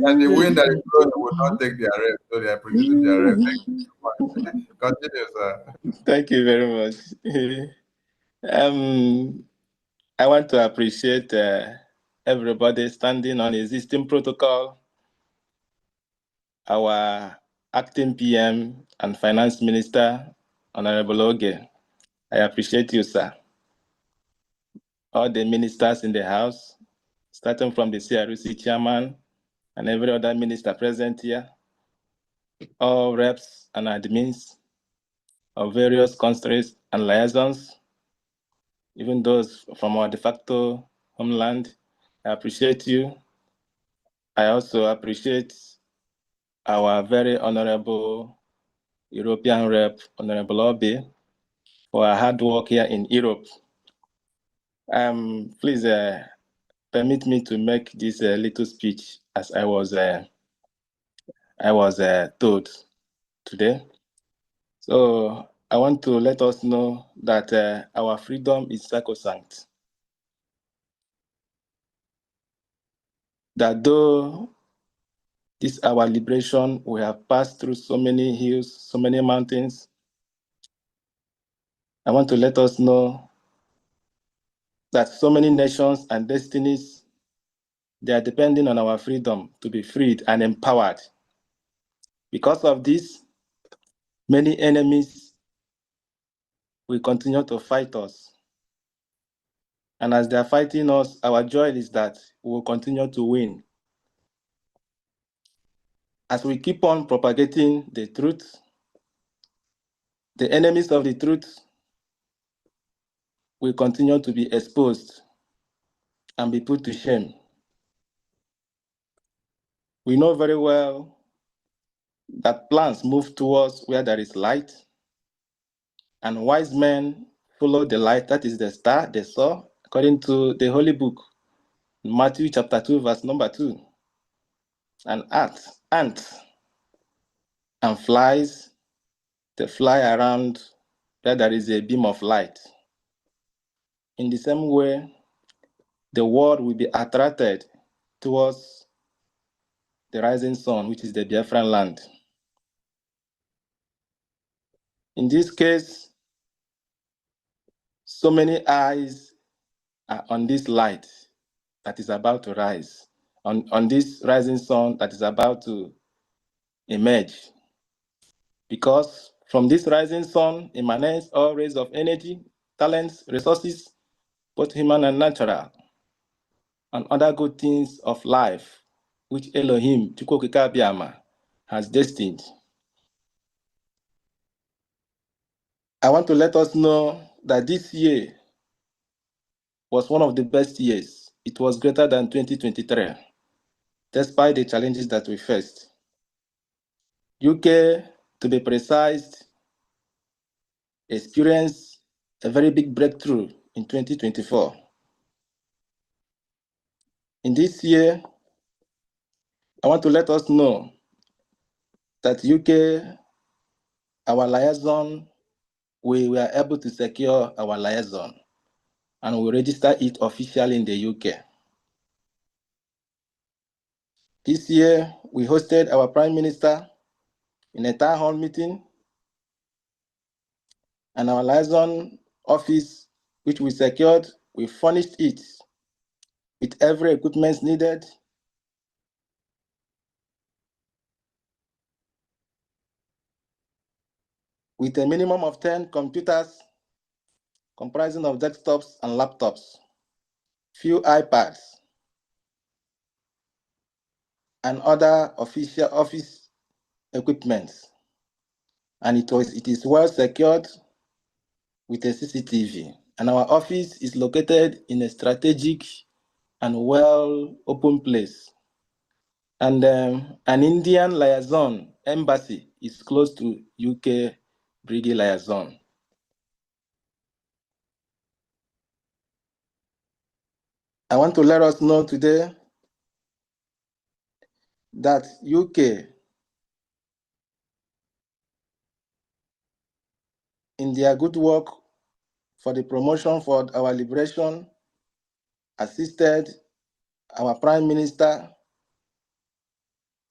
and the wind that is blowing will not take their rep, so they are protecting their rep. Thank you so much. Continue, sir. Thank you very much. I want to appreciate everybody standing on existing protocol, our acting PM and Finance Minister, Honorable Oge. I appreciate you, sir. All the ministers in the House, starting from the CRC chairman and every other minister present here, all reps and admins of various countries and liaisons, even those from our de facto homeland. I appreciate you. I also appreciate our very honorable European rep, Honorable Obi, for her hard work here in Europe. Please permit me to make this little speech as I was told today. So I want to let us know that our freedom is sacrosanct. That though this our liberation, we have passed through so many hills, so many mountains. I want to let us know that so many nations and destinies, they are depending on our freedom to be freed and empowered. Because of this, many enemies will continue to fight us. And as they are fighting us, our joy is that we will continue to win. As we keep on propagating the truth, the enemies of the truth will continue to be exposed and be put to shame. We know very well that plants move towards where there is light, and wise men follow the light, that is the star they saw, according to the Holy Book, Matthew chapter 2, verse number 2. And ants and flies, they fly around where there is a beam of light. In the same way, the world will be attracted towards the rising sun, which is the Biafran land. In this case, so many eyes are on this light that is about to rise, on this rising sun that is about to emerge. Because from this rising sun emanates all rays of energy, talents, resources, both human and natural, and other good things of life, which Elohim, Chukwokika Abiyama, has destined. I want to let us know that this year was one of the best years. It was greater than 2023, despite the challenges that we faced. UK, to be precise, experienced a very big breakthrough in 2024. In this year, I want to let us know that UK, our liaison, we were able to secure our liaison and we register it officially in the UK. This year, we hosted our Prime Minister in a town hall meeting, and our liaison office, which we secured, we furnished it with every equipment needed, with a minimum of 10 computers comprising of desktops and laptops, few iPads, and other official office equipment. And it is well secured with a CCTV. And our office is located in a strategic and well open place. And an Indian liaison embassy is close to UK Brgie liaison. I want to let us know today that UK, in their good work for the promotion for our liberation, assisted our Prime Minister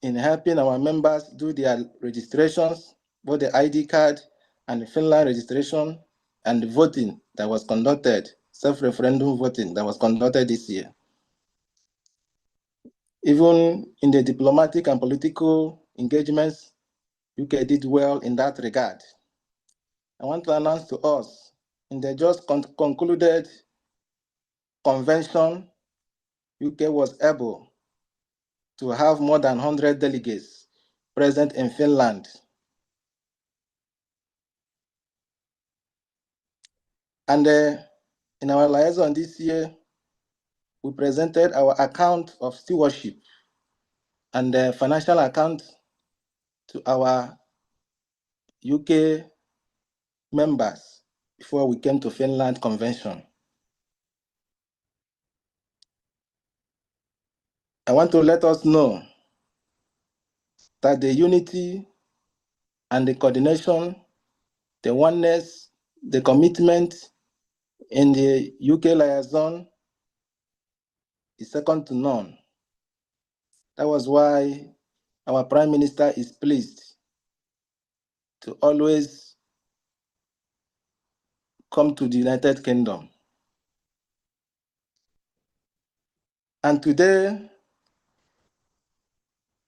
in helping our members do their registrations, both the ID card and the Finland registration, and the voting that was conducted, self-referendum voting that was conducted this year. Even in the diplomatic and political engagements, UK did well in that regard. I want to announce to us, in the just concluded convention, UK was able to have more than 100 delegates present in Finland. And in our liaison this year, we presented our account of stewardship and the financial account to our UK members before we came to Finland convention. I want to let us know that the unity and the coordination, the oneness, the commitment in the UK liaison is second to none. That was why our Prime Minister is pleased to always come to the United Kingdom. And today,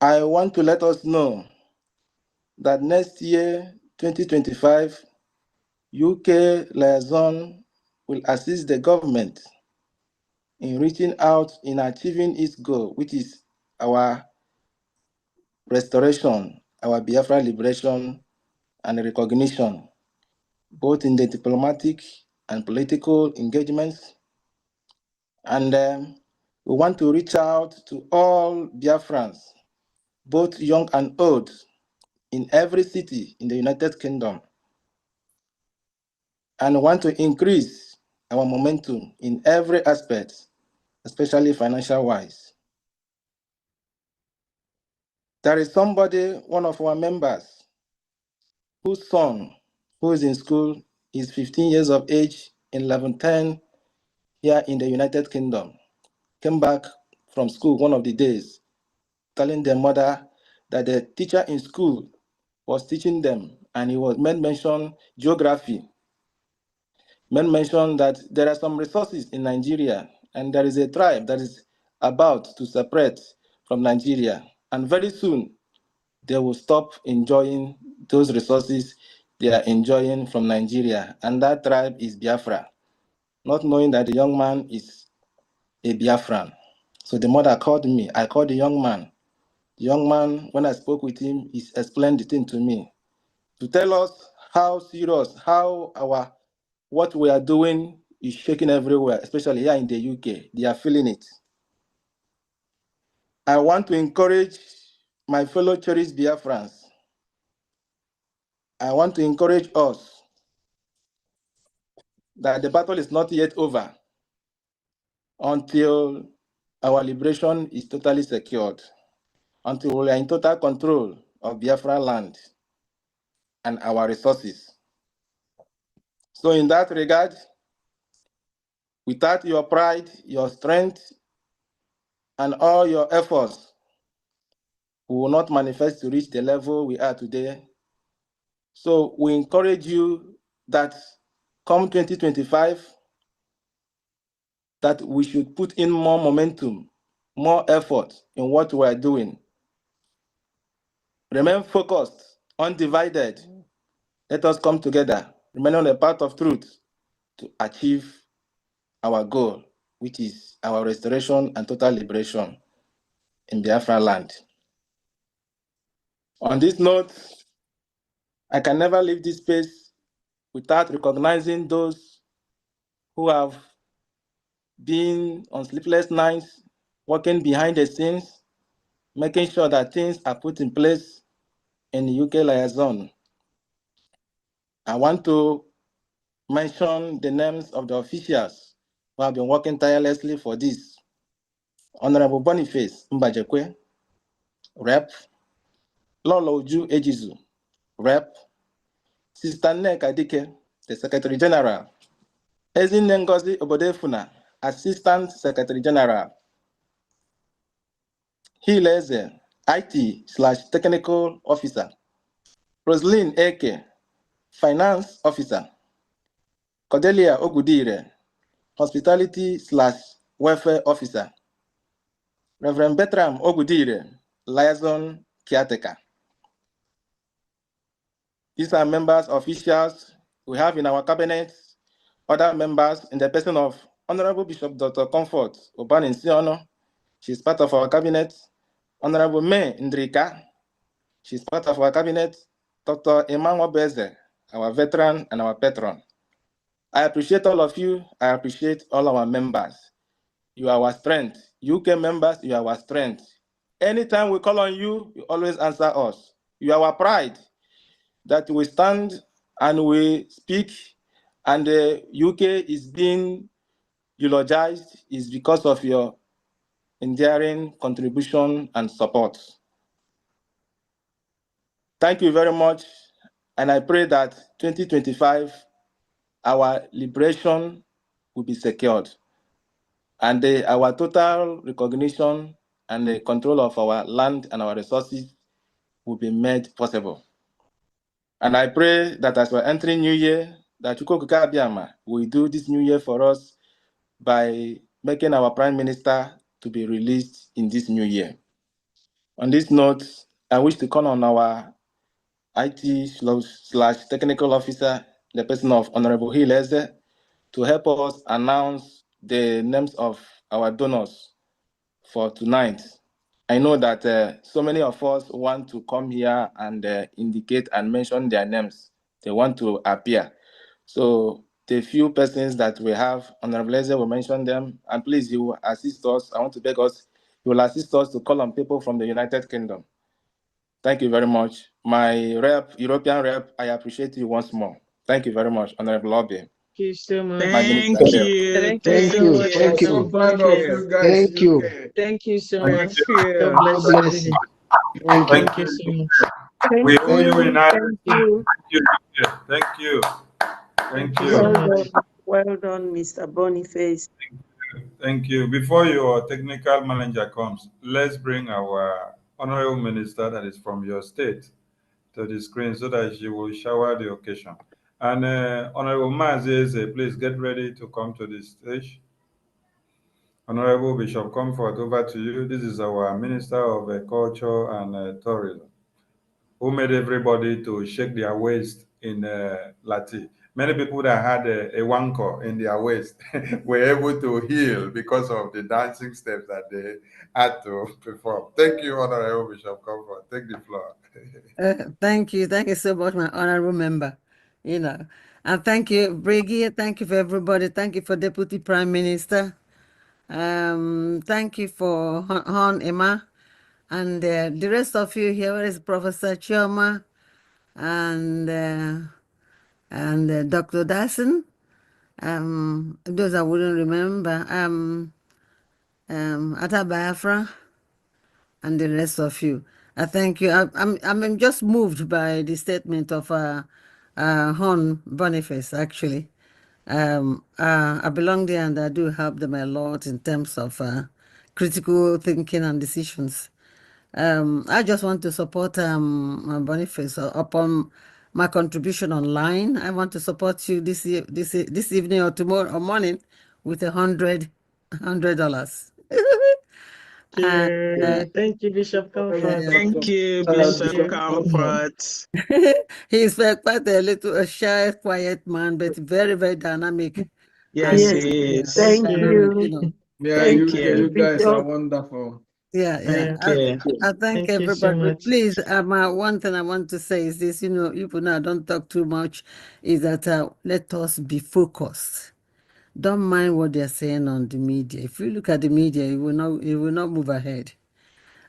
I want to let us know that next year, 2025, UK liaison will assist the government in reaching out in achieving its goal, which is our restoration, our Biafra liberation and recognition, both in the diplomatic and political engagements. And we want to reach out to all Biafrans, both young and old, in every city in the United Kingdom, and want to increase our momentum in every aspect, especially financial-wise. There is somebody, one of our members, whose son, who is in school, is 15 years of age in 1110 here in the United Kingdom, came back from school one of the days, telling their mother that the teacher in school was teaching them, and he was mention geography, mention that there are some resources in Nigeria, and there is a tribe that is about to separate from Nigeria, and very soon they will stop enjoying those resources they are enjoying from Nigeria, and that tribe is Biafra, not knowing that the young man is a Biafran. So the mother called me. I called the young man. The young man, when I spoke with him, he explained the thing to me to tell us how serious, how what we are doing is shaking everywhere, especially here in the UK. They are feeling it. I want to encourage my fellow cherished Biafrans. I want to encourage us that the battle is not yet over until our liberation is totally secured, until we are in total control of Biafra land and our resources. So in that regard, without your pride, your strength, and all your efforts, we will not manifest to reach the level we are today. So we encourage you that come 2025, that we should put in more momentum, more effort in what we are doing. Remain focused, undivided. Let us come together, remain on the path of truth to achieve our goal, which is our restoration and total liberation in Biafra land. On this note, I can never leave this space without recognizing those who have been on sleepless nights, working behind the scenes, making sure that things are put in place in the UK liaison. I want to mention the names of the officials who have been working tirelessly for this. Honorable Boniface Mbajekwe, Rep. Lolo Uju Ejizu, Rep. Sister Nneka Dike, the Secretary General. Ezinne Ngozi Obodefuna, Assistant Secretary General. Hileze, IT/Technical Officer. Roslyn Eke, Finance Officer. Cordelia Ogudire, Hospitality/Welfare Officer. Reverend Bertram Ogudire, liaison caretaker. These are members, officials we have in our cabinet, other members in the person of Honorable Bishop Dr. Comfort Oban Siono. She's part of our cabinet. Honorable May Ndrika, she's part of our cabinet. Dr. Emmanuel Beze, our veteran and our patron. I appreciate all of you. I appreciate all our members. You are our strength. UK members, you are our strength. Anytime we call on you, you always answer us. You are our pride that we stand and we speak, and the UK is being eulogized is because of your enduring contribution and support. Thank you very much, and I pray that 2025, our liberation will be secured, and our total recognition and the control of our land and our resources will be made possible. And I pray that as we're entering New Year, that Chukwuka Abiyama will do this New Year for us by making our Prime Minister to be released in this New Year. On this note, I wish to call on our IT/technical officer, the person of Honorable Hileze, to help us announce the names of our donors for tonight. I know that so many of us want to come here and indicate and mention their names. They want to appear. So the few persons that we have, Honorable Eze will mention them, and please, you will assist us. I want to beg us, you will assist us to call on people from the United Kingdom. Thank you very much. My rep, European rep, I appreciate you once more. Thank you very much, Honorable Lobby. Thank you so much. Thank you. Thank you so much. Thank you. So proud of you guys. Thank you. Thank you so Thank much. you. God bless God bless you. you. Thank you so much. We owe you in Ireland. Thank you. Thank you. Thank you. Well done. Well done, Mr. Boniface. Thank you. Before your technical manager comes, let's bring our honorable minister that is from your state to the screen so that she will shower the occasion. And Honorable Mazeze, please get ready to come to the stage. Honorable Bishop Comfort, over to you. This is our Minister of Culture and Tourism, who made everybody to shake their waist in Lati. Many people that had a wanko in their waist were able to heal because of the dancing steps that they had to perform. Thank you, Honorable Bishop Comfort. Take the floor. Thank you so much, my honorable member. And thank you, Brgie. Thank you for everybody. Thank you for Deputy Prime Minister. Thank you for Hon Emma and the rest of you here. Where is Professor Chioma and Dr. Dyson? Those I wouldn't remember. Ata Bafra and the rest of you. I thank you. I'm just moved by the statement of Hon Boniface, actually. I belong there and I do help them a lot in terms of critical thinking and decisions. I just want to support Boniface upon my contribution online. I want to support you this evening or tomorrow or morning with $100. Thank you, Bishop Comfort. Thank you, Bishop Comfort. He's quite a shy, quiet man, but very, very dynamic. Yes, he is. Thank you. Yeah, Thank you guys Bishop. are wonderful. Yeah. I thank everybody. Please, one thing I want to say is this, you now don't talk too much, is that let us be focused. Don't mind what they're saying on the media. If you look at the media, you will not move ahead.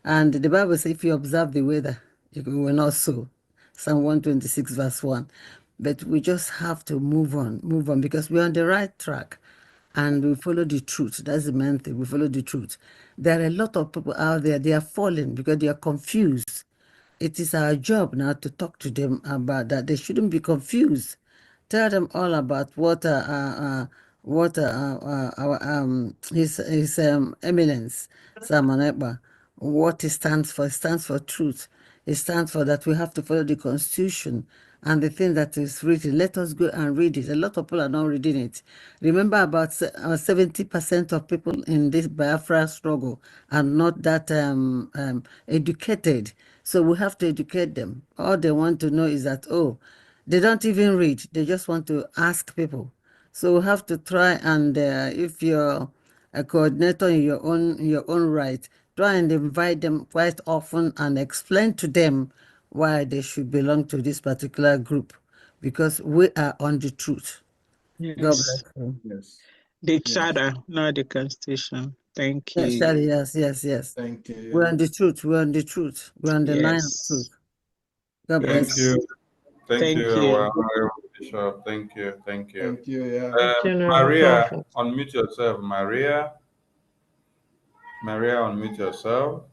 And the Bible says, if you observe the weather, you will not sow. Psalm 126, verse 1. But we just have to move on, because we're on the right track. And we follow the truth. That's the main thing. We follow the truth. There are a lot of people out there, they are falling because they are confused. It is our job now to talk to them about that. They shouldn't be confused. Tell them all about what his eminence, Simon Ekpa, what it stands for. It stands for truth. It stands for that we have to follow the Constitution and the thing that is written. Let us go and read it. A lot of people are not reading it. Remember, about 70% of people in this Biafra struggle are not that educated. So we have to educate them. All they want to know is that, oh, they don't even read. They just want to ask people. So we have to try and if you're a coordinator in your own right, try and invite them quite often and explain to them why they should belong to this particular group, because we are on the truth. Yes. God bless you. Yes. The charter, not the constitution. Thank you. Yes, Charlie, yes. Thank you. We're on the truth. We're on the truth. We're on the line of Yes. truth. God Yes. bless Thank you. Thank you. Our Honorable Bishop. Thank you. Thank you, yeah. Maria, unmute yourself. Maria, unmute yourself.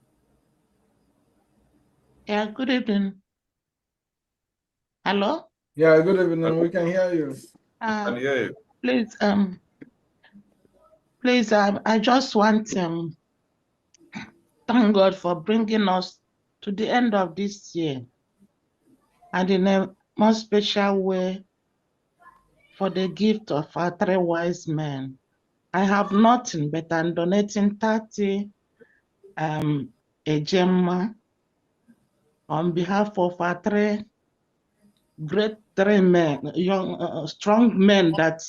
Yeah, good evening. Hello? Yeah, good evening. We can hear you. Can hear you. Please, I just want thank God for bringing us to the end of this year, and in a more special way for the gift of our 3 wise men. I have nothing, but I'm donating 30 Ejema on behalf of our 3 great 3 men, young, strong men that,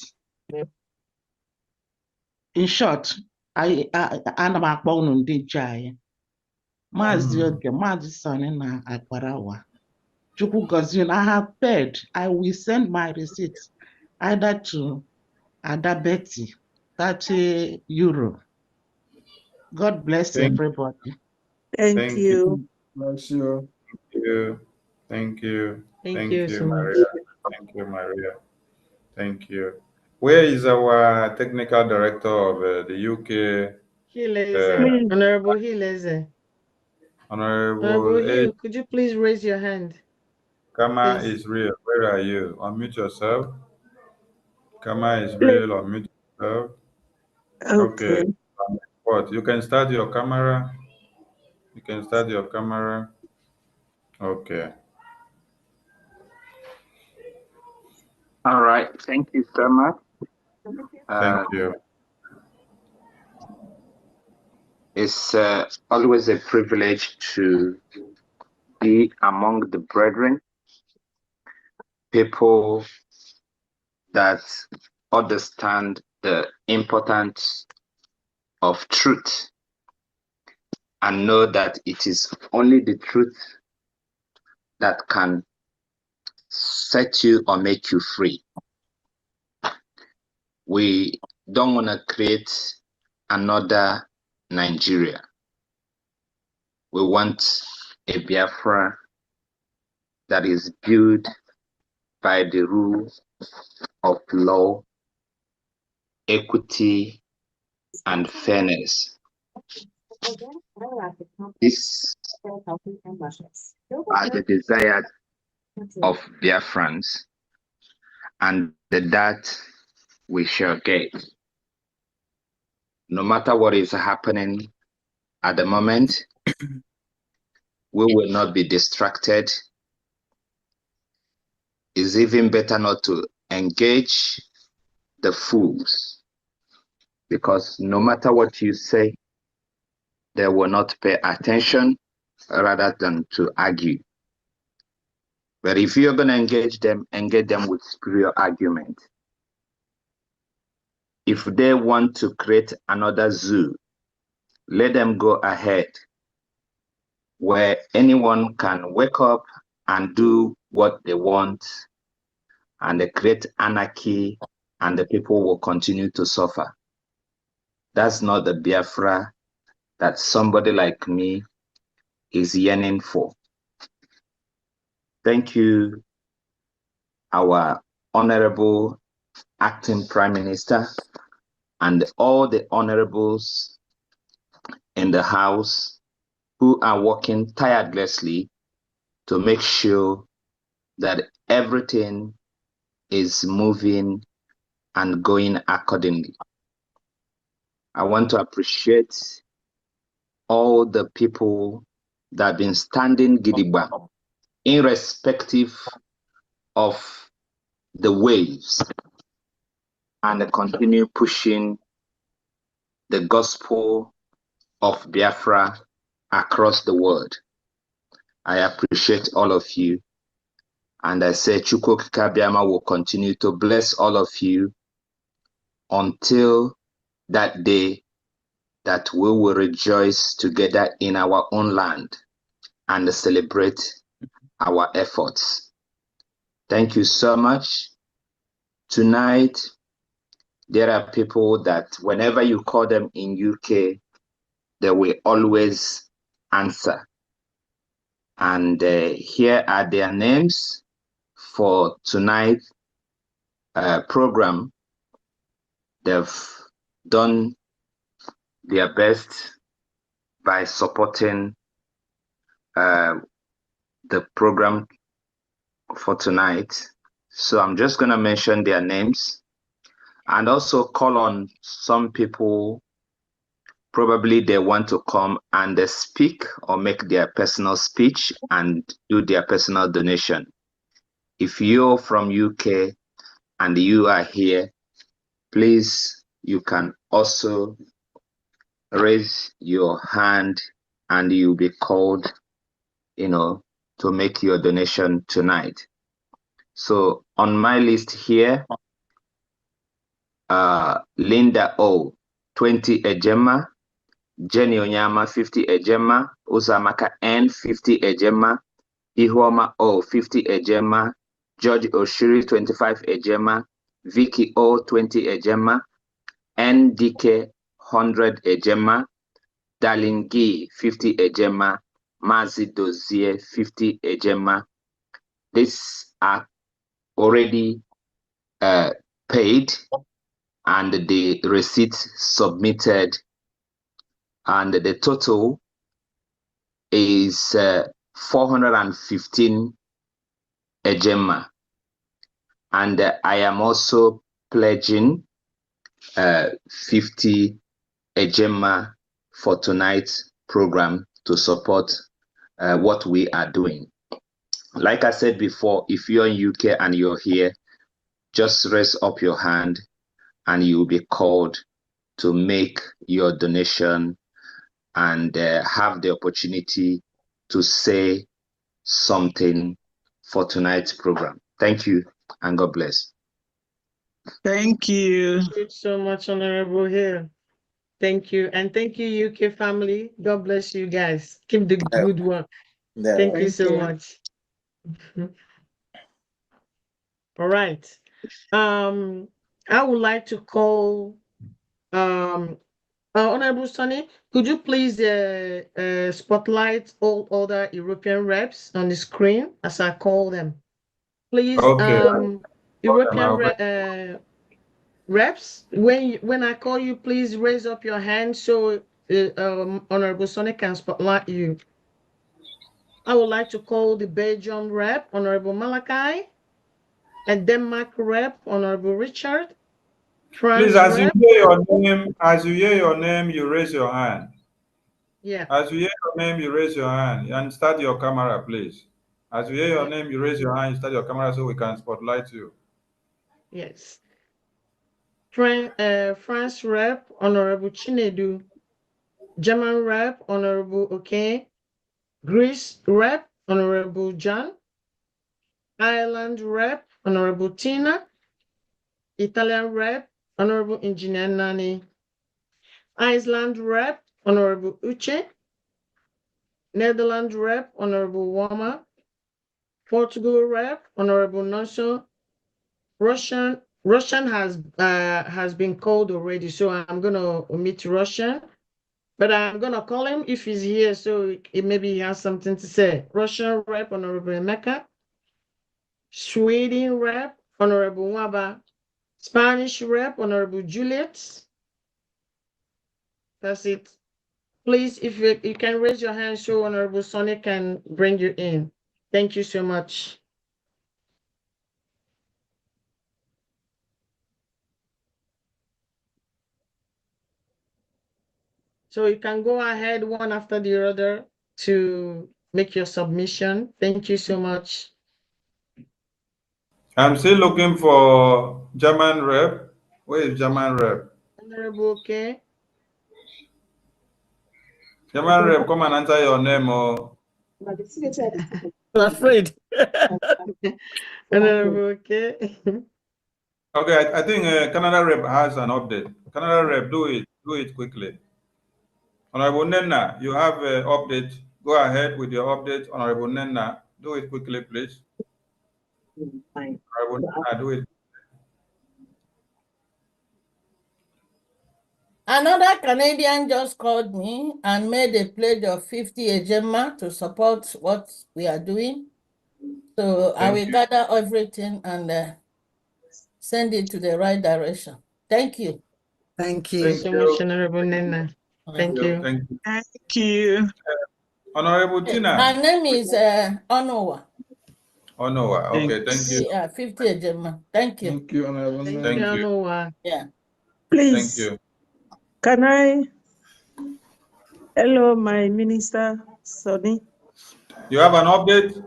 in short, ana m akpọ unu ndị nche anyị. Maazị Oge, Maazị Sani na Akparawa. Chukwu gozie unu. I have paid. I will send my receipts either to Adaptability, 30 euro. God bless everybody. Thank you. Bless you. Thank you, so Maria. Thank you, Maria. Thank you. Where is our technical director of the UK? Honorable Hileze. Honorable Hill, could you please raise your hand? Kama is real. Where are you? Unmute yourself. Kama is real. Unmute yourself. Okay. What? You can start your camera. You can start your camera. Okay. All right. Thank you so much. Thank you. It's always a privilege to be among the brethren, people that understand the importance of truth and know that it is only the truth that can set you or make you free. We don't want to create another Nigeria. We want a Biafra that is built by the rules of law, equity, and fairness. These are the desires of Biafrans, and that we shall get. No matter what is happening at the moment, we will not be distracted. It's even better not to engage the fools, because no matter what you say, they will not pay attention rather than to argue. But if you're going to engage them with superior argument. If they want to create another zoo, let them go ahead, where anyone can wake up and do what they want, and they create anarchy, and the people will continue to suffer. That's not the Biafra that somebody like me is yearning for. Thank you, our Honorable Acting Prime Minister, and all the honorables in the House who are working tirelessly to make sure that everything is moving and going accordingly. I want to appreciate all the people that have been standing gidigba, irrespective of the waves and continue pushing the gospel of Biafra across the world. I appreciate all of you. And I say Chukwu Kabiama will continue to bless all of you until that day that we will rejoice together in our own land and celebrate our efforts. Thank you so much. Tonight, there are people that whenever you call them in UK, they will always answer. And here are their names for tonight's program. They've done their best by supporting the program for tonight. So I'm just going to mention their names and also call on some people. Probably they want to come and speak or make their personal speech and do their personal donation. If you're from UK and you are here, please, you can also raise your hand and you'll be called, to make your donation tonight. So on my list here, Linda O, 20 Ejema, Jenny Onyama, 50 Ejema, Uzamaka N, 50 Ejema, Ihuoma O, 50 Ejema, George Oshiri, 25 Ejema, Vicky O, 20 Ejema, NDK, 100 Ejema, Dalingi, 50 Ejema, Mazi Dozier, 50 Ejema. These are already paid and the receipt submitted, and the total is 415 Ejema. And I am also pledging 50 Ejema for tonight's program to support what we are doing. Like I said before, if you're in UK and you're here, just raise up your hand and you'll be called to make your donation and have the opportunity to say something for tonight's program. Thank you and God bless. Thank you. Thank you so much, Honorable Hill. Thank you. And thank you, UK family. God bless you guys. Keep the good work. Thank you so much. All right. I would like to call Honorable Sonny, could you please spotlight all other European reps on the screen as I call them? Please, Okay. European reps, when I call you, please raise up your hand so Honorable Sonny can spotlight you. I would like to call the Belgium rep, Honorable Malachi, and Denmark rep, Honorable Richard. France Please, as rep. you hear your name, you raise your hand. Yeah. As you hear your name, you raise your hand and start your camera, please. As you hear your name, you raise your hand, you start your camera so we can spotlight you. Yes. France rep, Honorable Chinedu. German rep, Honorable Okay. Greece rep, Honorable John. Ireland rep, Honorable Tina. Italian rep, Honorable Engineer Nani. Iceland rep, Honorable Uche. Netherlands rep, Honorable Wama. Portugal rep, Honorable Noso. Russian has been called already, so I'm gonna omit Russian, but I'm gonna call him if he's here, so maybe he has something to say. Russian rep, Honorable Emeka. Sweden rep, Honorable Waba. Spanish rep, Honorable Juliet. That's it. Please, if you can raise your hand so Honorable Sonny can bring you in. Thank you so much. So you can go ahead one after the other to make your submission. Thank you so much. I'm still looking for German rep. Where is German rep? Honorable, okay. German rep, come and answer your name. Or I'm afraid. Honorable, okay. okay, I think Canada rep has an update. Canada rep, do it quickly. Honorable Nenna, you have an update. Go ahead with your update. Honorable Nenna, do it quickly, please. Honorable Nenna, do it. Another Canadian just called me and made a pledge of 50 Ejema to support what we are doing. So I will gather everything and send it to the right direction. Thank you. Thank you. Thank you so much, Honorable Nena. Thank you. Thank you. Thank you. Honorable Tina. Her name is Onowa. Onowa. Okay, thank you. Yeah, 50 Ejema. Thank you. Thank you, Honorable Nena. Thank you. Onowa. Yeah. Thank Please, you. can I? Hello, my minister, Sonny. You have an update?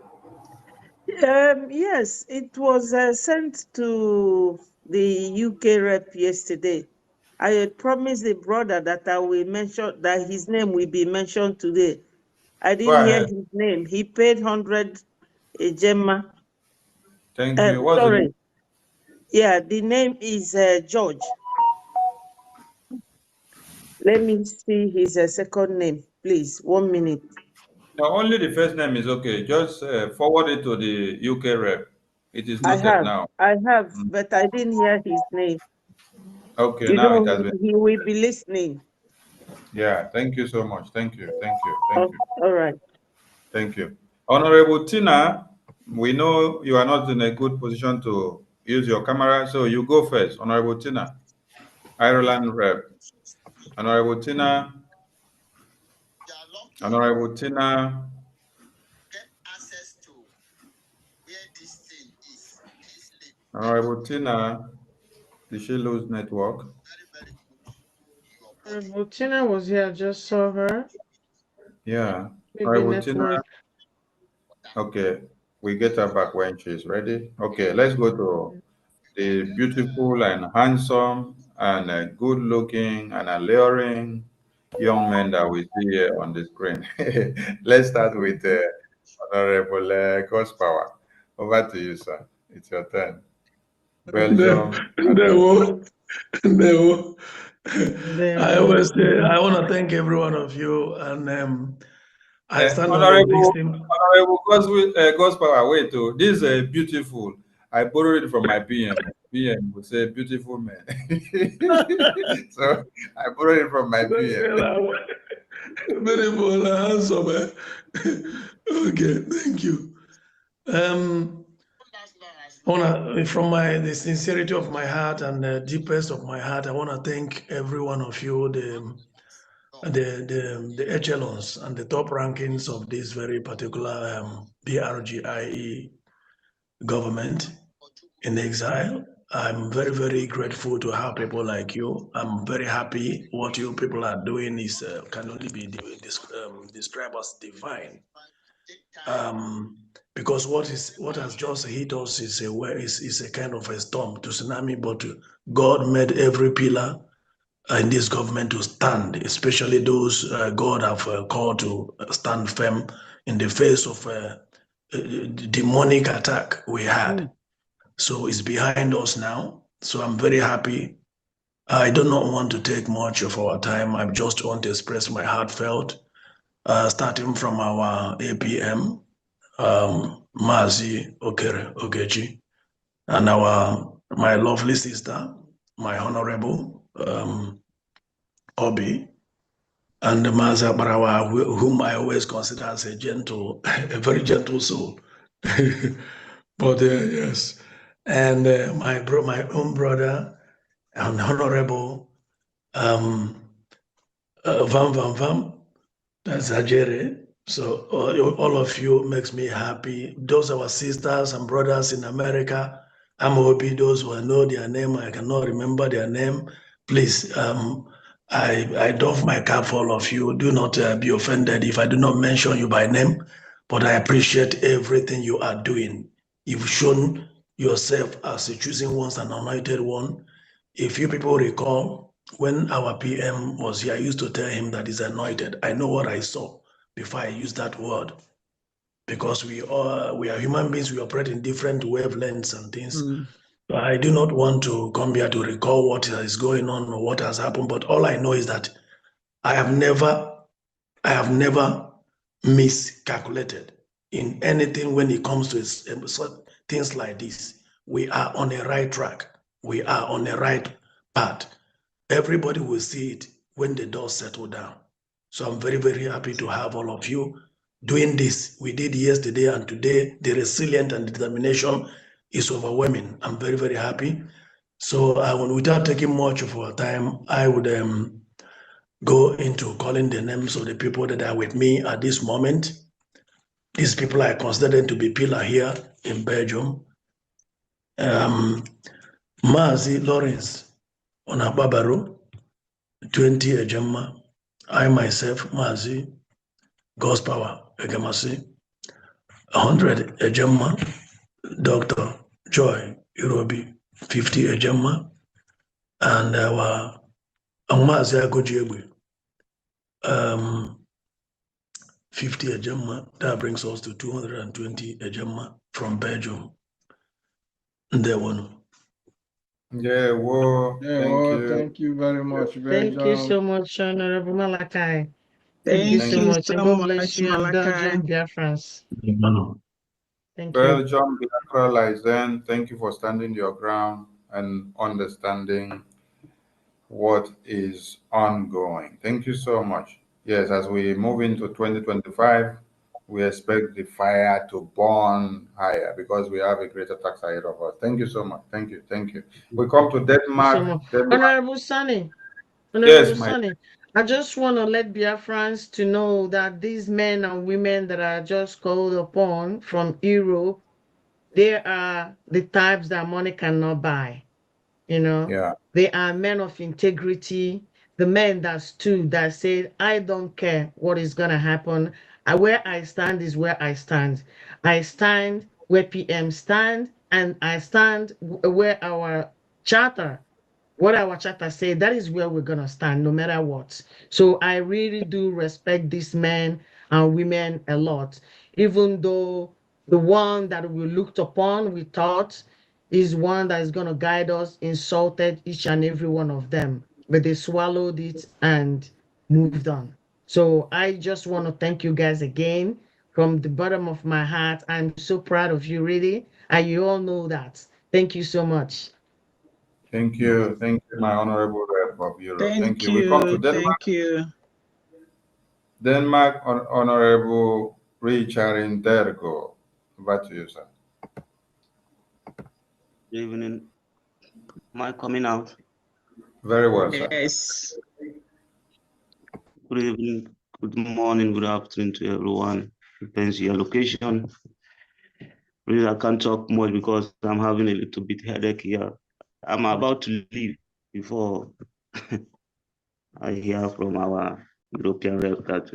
Yes, it was sent to the UK rep yesterday. I had promised the brother that I will mention that his name will be mentioned today. I didn't hear his name. He paid 100 Gemma. Thank you. What's Sorry. the name? Yeah, the name is George. Let me see his second name, please. 1 minute. No, only the first name is okay. Just forward it to the UK rep. It is noted now. I have, but I didn't hear his name. Okay, You now know, it has been. he will be listening. Yeah, thank you so much. Thank you. Thank you. Thank you. All right. Thank you. Honorable Tina, we know you are not in a good position to use your camera, so you go first. Honorable Tina, Ireland rep. Honorable Tina. Honorable Tina. Honorable Tina, did she lose network? Honorable Tina was here. I just saw her. Yeah. Maybe Honorable Tina. network. Okay, we get her back when she's ready. Okay, let's go to the beautiful and handsome and good-looking and alluring young men that we see here on the screen. Let's start with Honorable Power. Over to you, sir. It's your turn. Belgium. No. I always say I want to thank every one of you, and I stand on the existing. Honorable Power, wait, this is beautiful. I borrowed it from my PM. PM would say beautiful man. So I borrowed it from my PM. Beautiful, handsome. Okay, thank you. From the sincerity of my heart and the deepest of my heart, I want to thank every one of you, the echelons and the top rankings of this very particular BRGIE government in exile. I'm very, very grateful to have people like you. I'm very happy. What you people are doing is can only be described as divine. Because what has just hit us is a kind of a storm to tsunami, but God made every pillar in this government to stand, especially those God have called to stand firm in the face of demonic attack we had. So it's behind us now. So I'm very happy. I do not want to take much of our time. I just want to express my heartfelt, starting from our APM, Mazi Okere Ogechi, and my lovely sister, my honorable Obi, and Maza Barawa, whom I always consider as a very gentle soul. But yes, and my own brother, and honorable Vam Vam Vam, that's Ajere. So all of you makes me happy. Those are our sisters and brothers in America. Amobi, those who I know their name, I cannot remember their name. Please, I doff my cap for all of you. Do not be offended if I do not mention you by name, but I appreciate everything you are doing. You've shown yourself as a chosen ones and anointed one. If you people recall, when our PM was here, I used to tell him that he's anointed. I know what I saw before I used that word, because we are human beings. We operate in different wavelengths and things. I do not want to come here to recall what is going on or what has happened, but all I know is that I have never miscalculated in anything when it comes to things like this. We are on the right track. We are on the right path. Everybody will see it when the doors settle down. So I'm very, very happy to have all of you doing this. We did yesterday and today. The resilience and determination is overwhelming. I'm very, very happy. So without taking much of our time, I would go into calling the names of the people that are with me at this moment. These people I consider them to be pillar here in Belgium. Mazi Lawrence Onababaro, 20 Ejema. I myself, Mazi, God's power, Egemasi. 100 Ejema. Dr. Joy Irobi, 50 Ejema. And our Mazi Agojiegwe, 50 Ejema. That brings us to 220 Ejema from Belgium. There one. Yeah, well, Thank you very much, Belgium. Thank you so much, Honorable Malachi. Thank you so much. And God bless you and Belgium, Biafrans. Thank you. Belgium, Biafra, Lizen, thank you for standing your ground and understanding what is ongoing. Thank you so much. Yes, as we move into 2025, we expect the fire to burn higher because we have a greater tax ahead of us. Thank you so much. Thank you. Thank you. We come to Denmark. Honorable Sunny. Yes, my Sonny, I just want to let Biafrans to know that these men and women that are just called upon from Europe, they are the types that money cannot buy. Yeah. They are men of integrity, the men that stood, that said, I don't care what is going to happen. Where I stand is where I stand. I stand where PM stand, and I stand where our charter, what our charter said, that is where we're going to stand no matter what. So I really do respect these men and women a lot, even though the one that we looked upon, we thought is one that is going to guide us, insulted each and every one of them, but they swallowed it and moved on. So I just want to thank you guys again from the bottom of my heart. I'm so proud of you, really, and you all know that. Thank you so much. Thank you. Thank you, my honorable rep of Europe. Thank you. We come to you. Denmark. Thank you. Denmark, Honorable Richard Dergo. Over to you, sir. Good evening. Am I coming out? Very well, sir. Yes. Good evening, good morning, good afternoon to everyone. Depends your location. Really, I can't talk much because I'm having a little bit headache here. I'm about to leave before I hear from our European rep that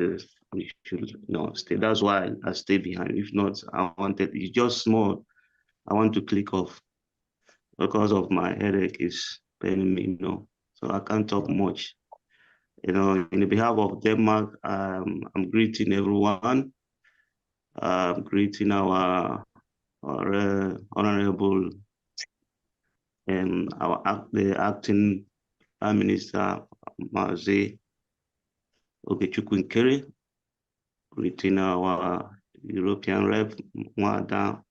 we should stay. That's why I stay behind. If not, it's just small. I want to click off because of my headache is paining me, so I can't talk much. In the behalf of Denmark, I'm greeting everyone. I'm greeting our honorable and the acting Prime Minister Mazi Ogechukwunkere, greeting our European rep Mwada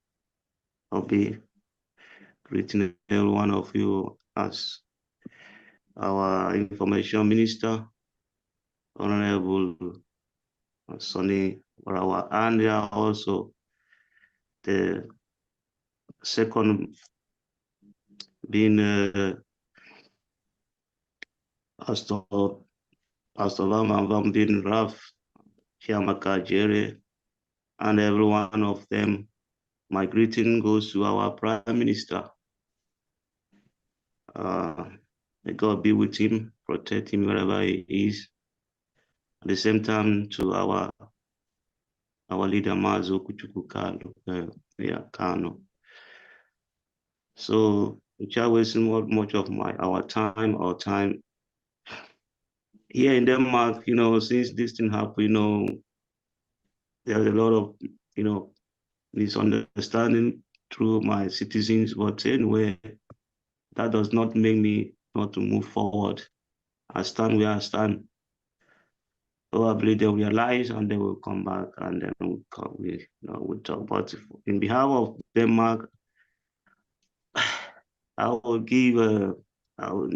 Obi, greeting every one of you as our information minister, Honorable Sonny Warawa, and also the second being Pastor Lama Vamdin Raf, Chiamaka Jere, and every one of them. My greeting goes to our Prime Minister. May God be with him, protect him wherever he is. At the same time, to our leader Mazo Kuchuku Kano. So without wasting much of our time here in Denmark, since this thing happened, there's a lot of, misunderstanding through my citizens. But anyway, that does not make me not to move forward. I stand where I stand. Probably they'll realize and they will come back and then we'll talk. But in behalf of Denmark, I will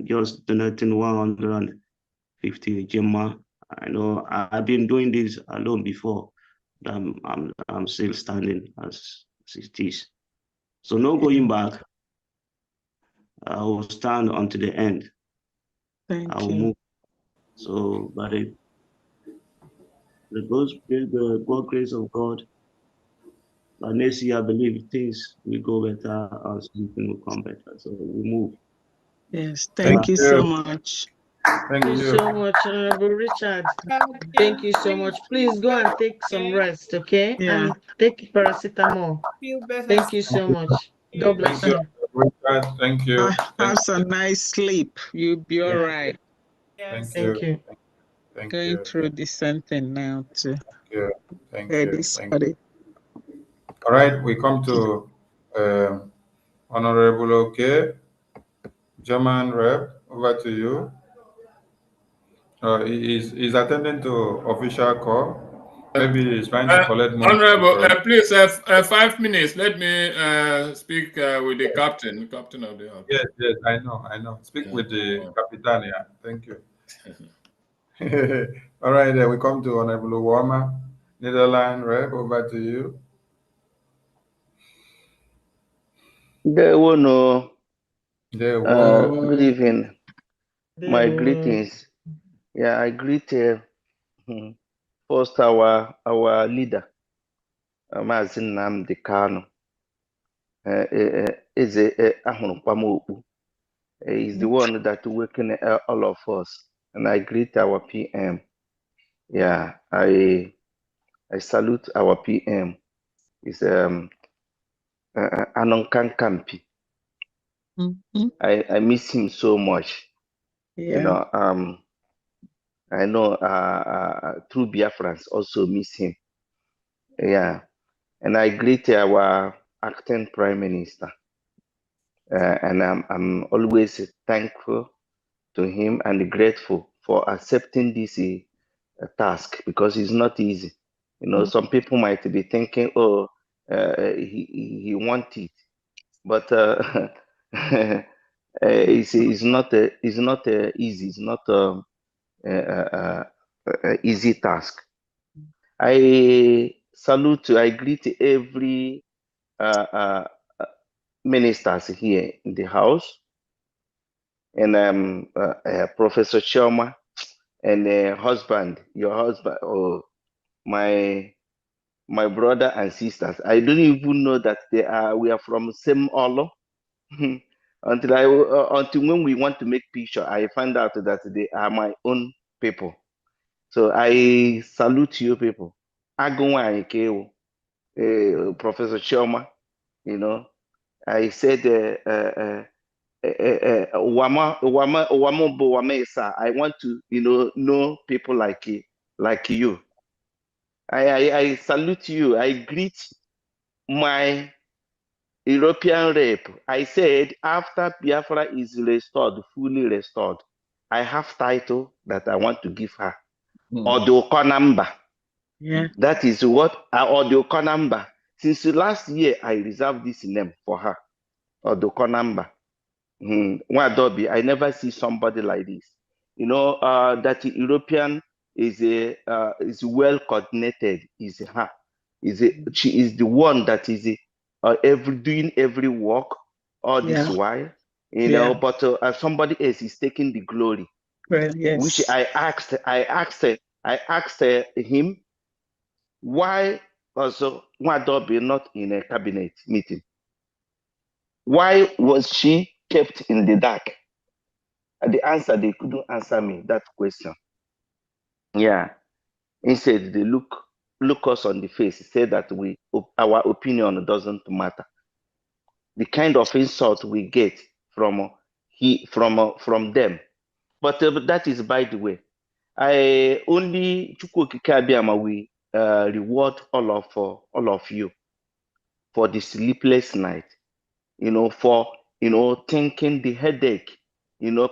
just donating 150 Gemma. I know I've been doing this alone before. I'm still standing as it is. So no going back. I will stand until the end. I will move. So, but the God grace of God, but next year I believe things will go better and something will come better. So we move. Yes, thank you so much. Thank you so much, Honorable Richard. Thank you so much. Please go and take some rest, okay? Yeah. And take paracetamol. Thank you so much. God bless you. Thank you. Have some nice sleep. You'll be all right. Thank Thank you. Thank Going you. through the same thing now too. Thank you. Thank you. All right, we come to Honorable OK. German Rep, over to you. He's attending to official call. Maybe he's trying to collect money. Honorable, please, 5 minutes. Let me speak with the captain of the house. Yes, I know. Speak with the Capitania. Thank you. All right, we come to Honorable Warmer, Netherlands Rep, over to you. Good Good evening. My greetings. Yeah, I greet first our leader, Maazị Nnamdi Kanu. Eze Ahụrụkwamokpu. He's the one that awakened all of us, and I greet our PM. Yeah, I salute our PM. It's Anonkan Kampi. I miss him so much. Yeah. I know true Biafrans also miss him. Yeah, and I greet our acting Prime Minister, and I'm always thankful to him and grateful for accepting this task, because it's not easy. Some people might be thinking, oh, he wants it, but it's not easy. It's not easy task. I greet every ministers here in the house, and Professor Sharma, and your husband, or my brother and sisters. I don't even know that we are from same Olo. until when we want to make picture, I find out that they are my own people. So I salute you people. Professor Sharma, I said, I want to, know people like you. I salute you. I greet my European rep. I said, after Biafra is restored, fully restored, I have title that I want to give her. Odokonamba. Yeah. That is what Odokonamba. Since last year, I reserved this name for her. Odokonamba. Wadobi, I never see somebody like this. That European is well coordinated. Is her. She is the one that is doing every work all this while. But somebody else is taking the glory. Well, yes. Which I asked him, why also Wadobi not in a cabinet meeting? Why was she kept in the dark? And the answer, they couldn't answer me that question. Yeah. Instead, they look us on the face, say that our opinion doesn't matter. the kind of insult we get from them. But that is by the way. I only Chukwukike Abiyama will reward all of you for the sleepless night. For thinking the headache,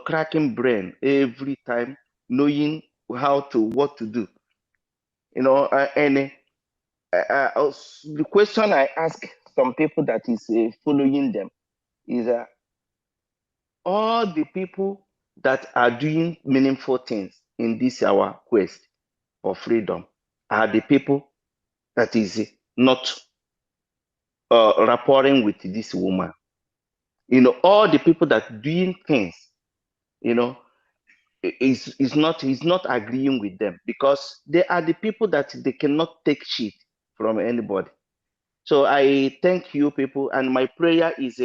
cracking brain every time, knowing what to do. And the question I ask some people that is following them is all the people that are doing meaningful things in this our quest for freedom are the people that is not rapporting with this woman. All the people that doing things, is not agreeing with them, because they are the people that they cannot take shit from anybody. So I thank you people, and my prayer is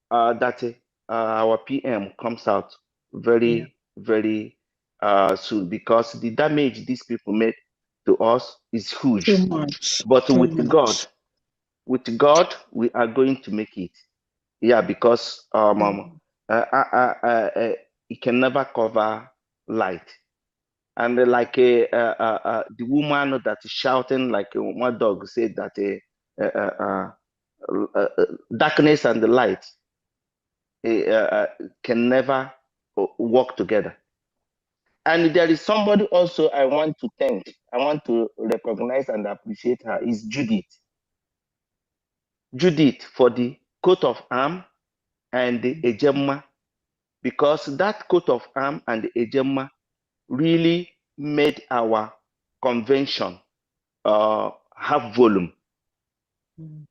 that our PM comes out very, very soon, because the damage these people made to us is huge. Too much. But Too with much. God, we are going to make it. Yeah, because it can never cover light. And like the woman that is shouting, like one dog said that darkness and the light can never work together. And there is somebody also I want to thank. I want to recognize and appreciate her, is Judith. Judith, for the coat of arm and the ejema, because that coat of arm and the ejema really made our convention have volume.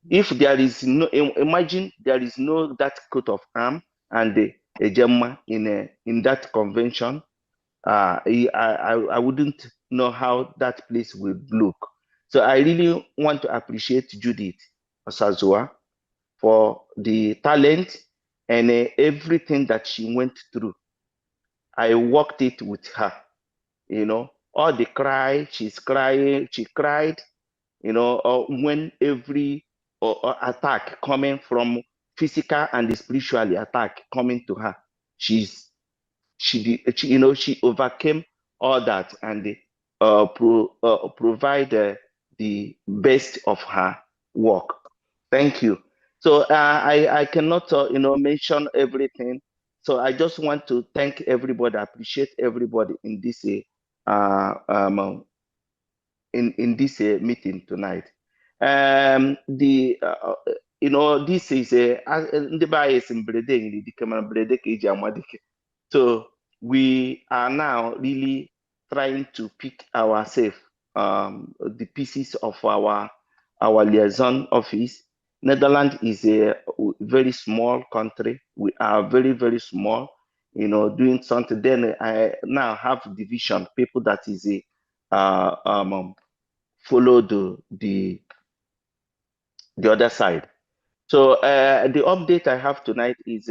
If there is no, imagine there is no that coat of arm and the ejema in that convention, I wouldn't know how that place will look. So I really want to appreciate Judith Osazua for the talent and everything that she went through. I worked it with her, all the cry, she's crying, she cried, when every attack coming from physical and spiritually attack coming to her, she overcame all that and provide the best of her work. Thank you. So I cannot mention everything. So I just want to thank everybody, appreciate everybody in this in this meeting tonight. This is ndị be anyị si mberede nyiri dike mana mberede ka eji ama dike. So we are now really trying to pick ourselves, the pieces of our liaison office. Netherlands is a very small country. We are very, very small, doing something. Then I now have division, people that is follow the other side. So the update I have tonight is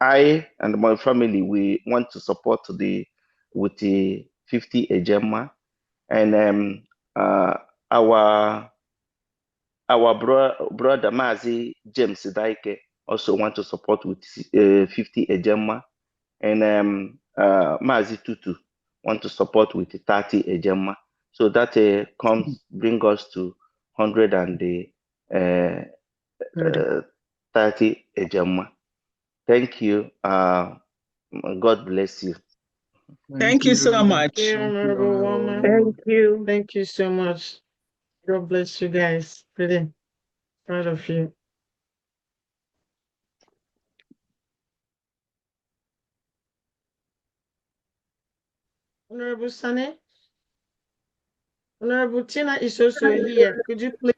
I and my family, we want to support with the 50 Ejema, and our brother Mazi James Daike also want to support with 50 Ejema, and Mazi Tutu want to support with 30 Ejema. So that bring us to 130 Ejema. Thank you. God bless you. Thank you so much. Thank you, Honorable Woman. Thank you. Thank you so much. God bless you guys. Really proud of you. Honorable Sane? Honorable Tina is also here. Could you please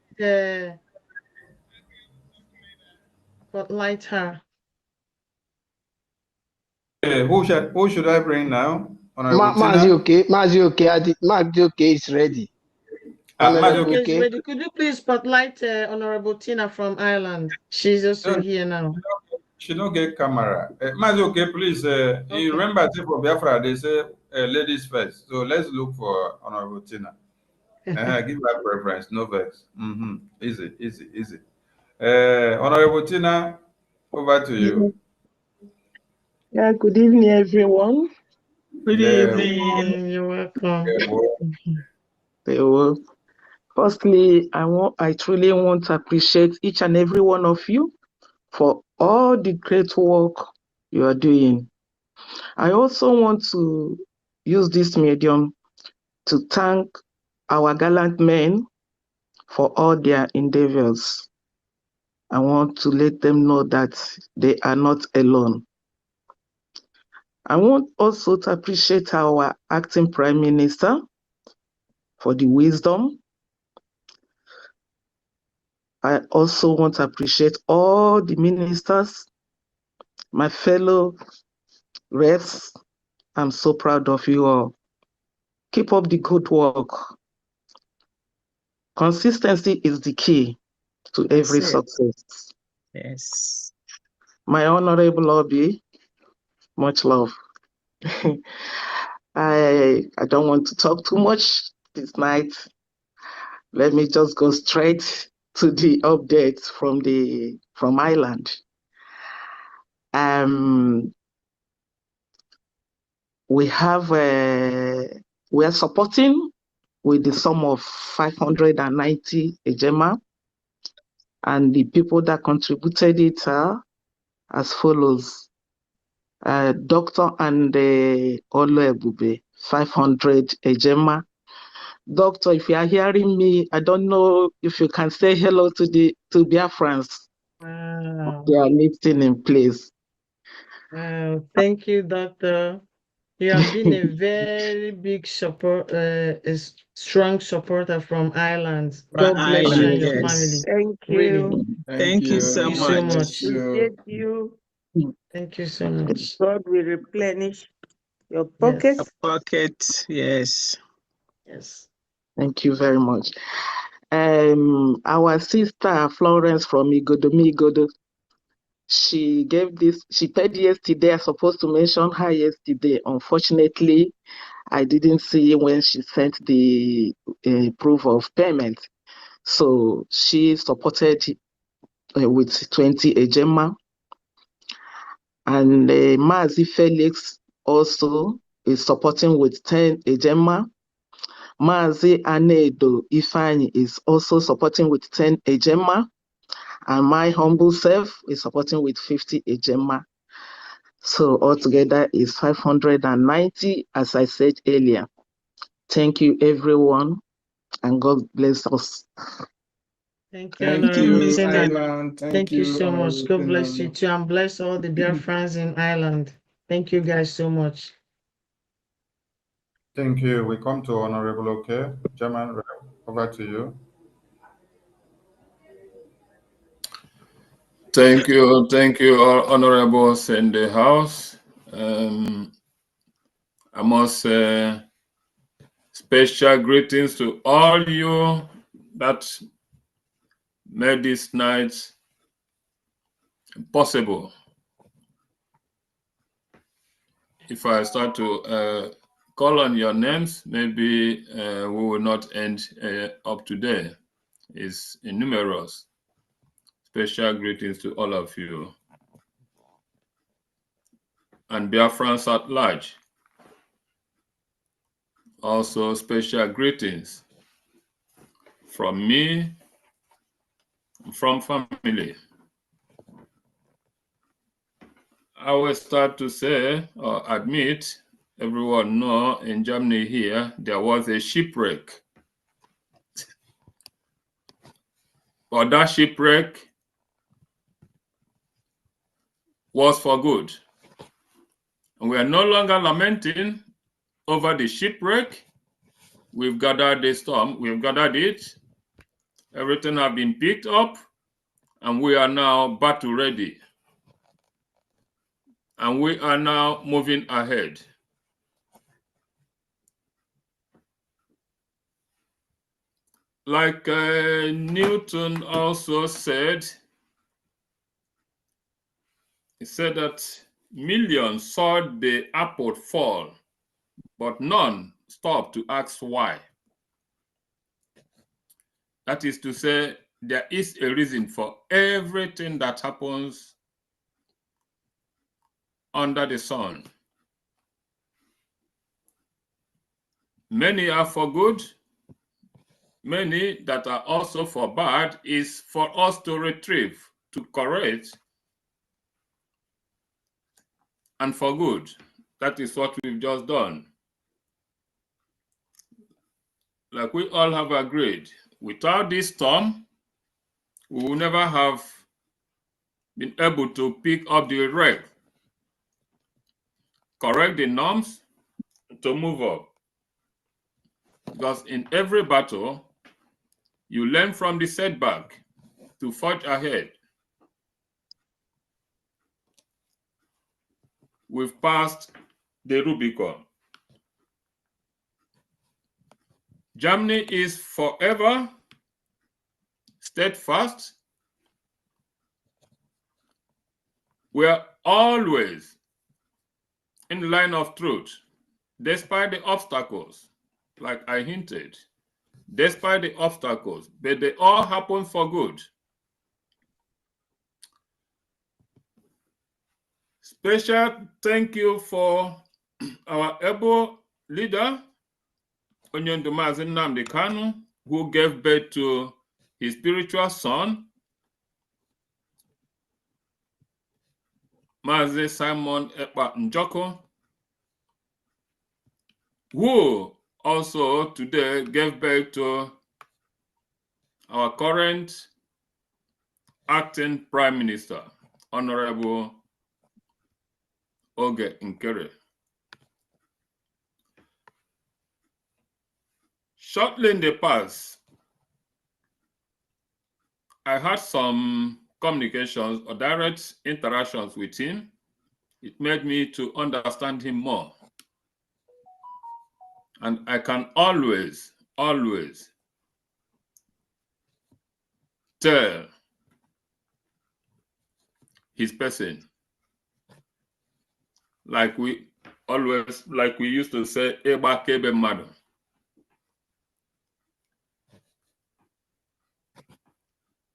spotlight her? Who should I bring now? Mazi Oke is ready. Honorable is ready. Could you please spotlight Honorable Tina from Ireland? She's also here now. She don't get camera. Mazi, please. You remember for Biafra, they say ladies first. So let's look for Honorable Tina. Give her preference, no vex. Easy. Honorable Tina, over to you. Yeah, good evening, everyone. Good evening. You're welcome. Firstly, I truly want to appreciate each and every one of you for all the great work you are doing. I also want to use this medium to thank our gallant men for all their endeavors. I want to let them know that they are not alone. I want also to appreciate our acting Prime Minister for the wisdom. I also want to appreciate all the ministers, my fellow reps. I'm so proud of you all. Keep up the good work. Consistency is the key to every success. Yes. My honorable Obi, much love. I don't want to talk too much this night. Let me just go straight to the updates from Ireland. We are supporting with the sum of 590 ejema, and the people that contributed it are as follows. Dr. and Oluebube, 500 ejema. Doctor, if you are hearing me, I don't know if you can say hello to Biafrans. Wow. They are lifting in place. Wow. Thank you, Doctor. You have been a very big support, a strong supporter from Ireland. God bless you and your family. Thank Really. you. Thank you so so much. much. Appreciate you. Thank you so much. God will replenish your pocket. Yes. Pocket, yes. Yes. Thank you very much. Our sister Florence from Igodo, she paid yesterday. I was supposed to mention her yesterday. Unfortunately, I didn't see when she sent the proof of payment. So she supported with 20 ejema. And Mazi Felix also is supporting with 10 ejema. Mazi Anedo Ifani is also supporting with 10 ejema. And my humble self is supporting with 50 ejema. So altogether is 590, as I said earlier. Thank you, everyone, and God bless us. Thank you, Thank you, Honorable Ireland. Thank you so much. God bless you too, and bless all the dear friends in Ireland. Thank you guys so much. Thank you. We come to Honorable OK. German, over to you. Thank you, all honorables in the house. I must say special greetings to all you that made this night possible. If I start to call on your names, maybe we will not end up today. It's numerous. Special greetings to all of you. And Biafrans at large. Also special greetings from me, from family. I will start to say or admit, everyone know in Germany here, there was a shipwreck. But that shipwreck was for good. And we are no longer lamenting over the shipwreck. We've gathered the storm, we've gathered it. Everything has been picked up, and we are now battle ready. And we are now moving ahead. Like Newton also said, he said that millions saw the apple fall, but none stopped to ask why. That is to say, there is a reason for everything that happens under the sun. Many are for good, many that are also for bad is for us to retrieve, to correct, and for good. That is what we've just done. Like we all have agreed, without this storm, we will never have been able to pick up the wreck, correct the norms, to move up. Because in every battle, you learn from the setback to forge ahead. We've passed the Rubicon. Germany is forever steadfast. We're always in the line of truth, despite the obstacles, like I hinted, despite the obstacles, but they all happen for good. Special thank you for our able leader, Onyendumazi Nnamdi Kanu, who gave birth to his spiritual son, Mazi Simon Ekpa Njoko, who also today gave birth to our current acting Prime Minister, Honorable Oge Nkere. Shortly in the past, I had some communications or direct interactions with him. It made me to understand him more. And I can always tell his person. Like we used to say, Eba Kebe Madu.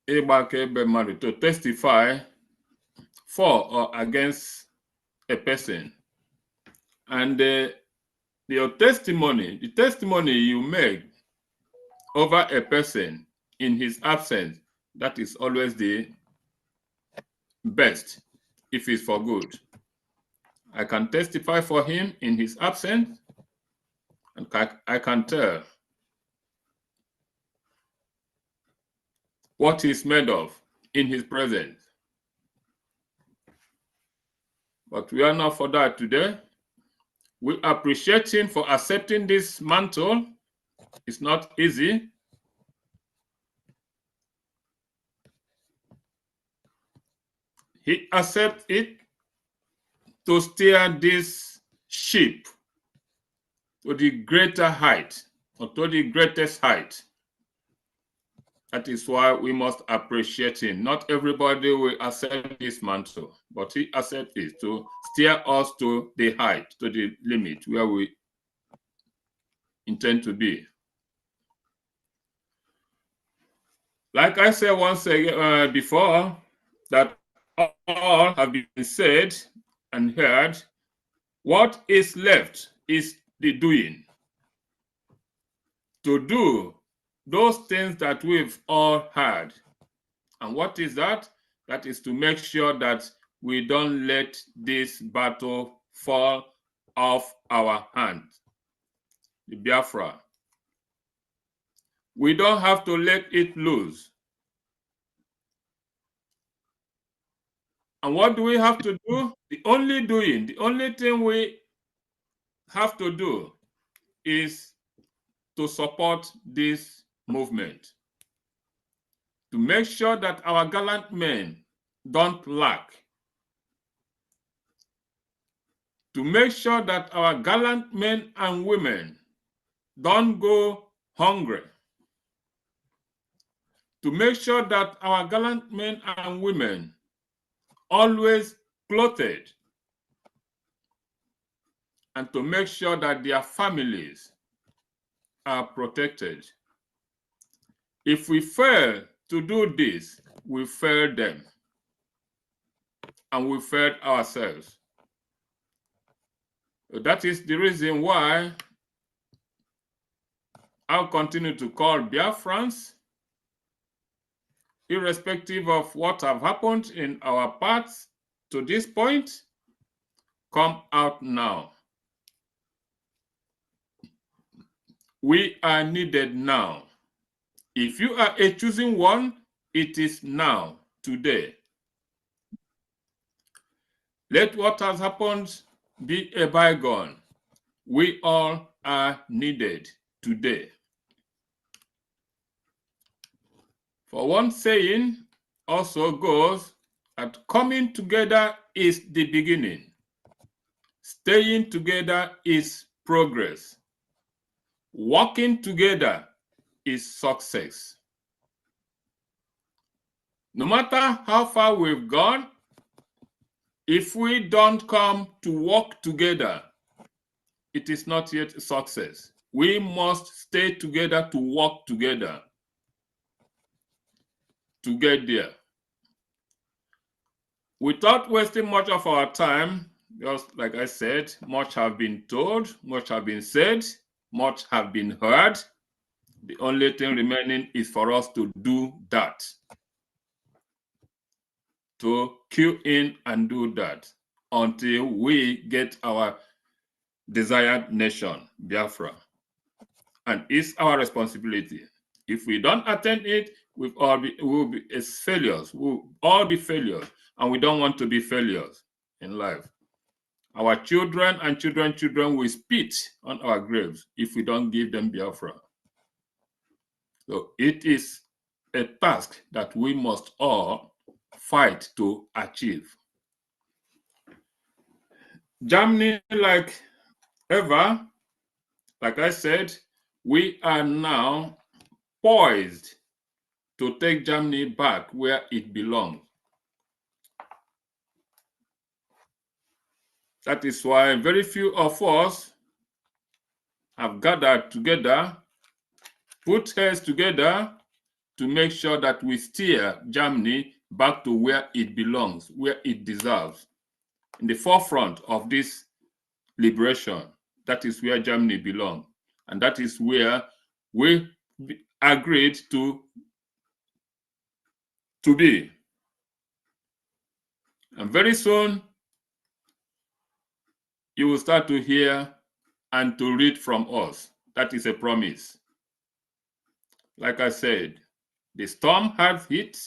Eba Kebe Madu, to testify for or against a person. And the testimony you make over a person in his absence, that is always the best if it's for good. I can testify for him in his absence, and I can tell what he's made of in his presence. But we are not for that today. We appreciate him for accepting this mantle. It's not easy. He accepts it to steer this ship to the greater height, or to the greatest height. That is why we must appreciate him. Not everybody will accept this mantle, but he accepts it to steer us to the height, to the limit where we intend to be. Like I said once again before, that all have been said and heard. What is left is the doing. To do those things that we've all heard. And what is that? That is to make sure that we don't let this battle fall off our hands. The Biafra. We don't have to let it loose. And what do we have to do? The only thing we have to do is to support this movement. To make sure that our gallant men don't lack. To make sure that our gallant men and women don't go hungry. To make sure that our gallant men and women always clothed. And to make sure that their families are protected. If we fail to do this, we failed them and we failed ourselves. That is the reason why I'll continue to call Biafrans, irrespective of what have happened in our paths to this point, come out now. We are needed now. If you are a choosing one, it is now, today. Let what has happened be a bygone. We all are needed today. For one saying also goes that coming together is the beginning. Staying together is progress. Working together is success. No matter how far we've gone, if we don't come to work together, it is not yet a success. We must stay together to work together to get there. Without wasting much of our time, just like I said, much have been told, much have been said, much have been heard. The only thing remaining is for us to do that. To queue in and do that until we get our desired nation, Biafra. And it's our responsibility. If we don't attend it, we'll be as failures. We'll all be failures, and we don't want to be failures in life. Our children and children will spit on our graves if we don't give them Biafra. So it is a task that we must all fight to achieve. Germany, like ever, like I said, we are now poised to take Germany back where it belongs. That is why very few of us have gathered together, put heads together to make sure that we steer Germany back to where it belongs, where it deserves. In the forefront of this liberation, that is where Germany belongs. And that is where we agreed to be. And very soon, you will start to hear and to read from us. That is a promise. Like I said, the storm has hit,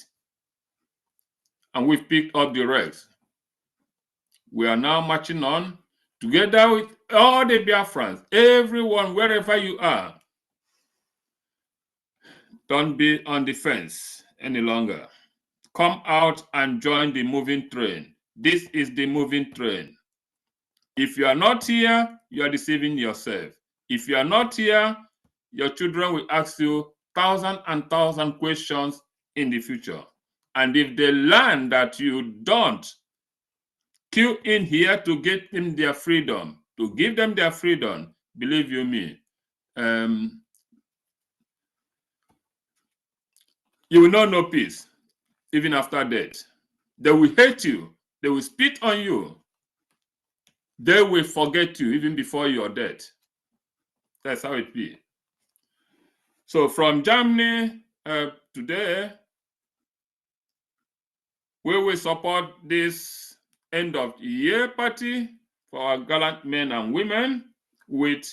and we've picked up the rest. We are now marching on together with all the Biafrans, everyone, wherever you are. Don't be on the fence any longer. Come out and join the moving train. This is the moving train. If you are not here, you are deceiving yourself. If you are not here, your children will ask you thousand and thousand questions in the future. And if they learn that you don't queue in here to get them their freedom, to give them their freedom, believe you me, you will not know peace, even after death. They will hate you. They will spit on you. They will forget you even before your death. That's how it be. So from Germany today, we will support this end of year party for our gallant men and women with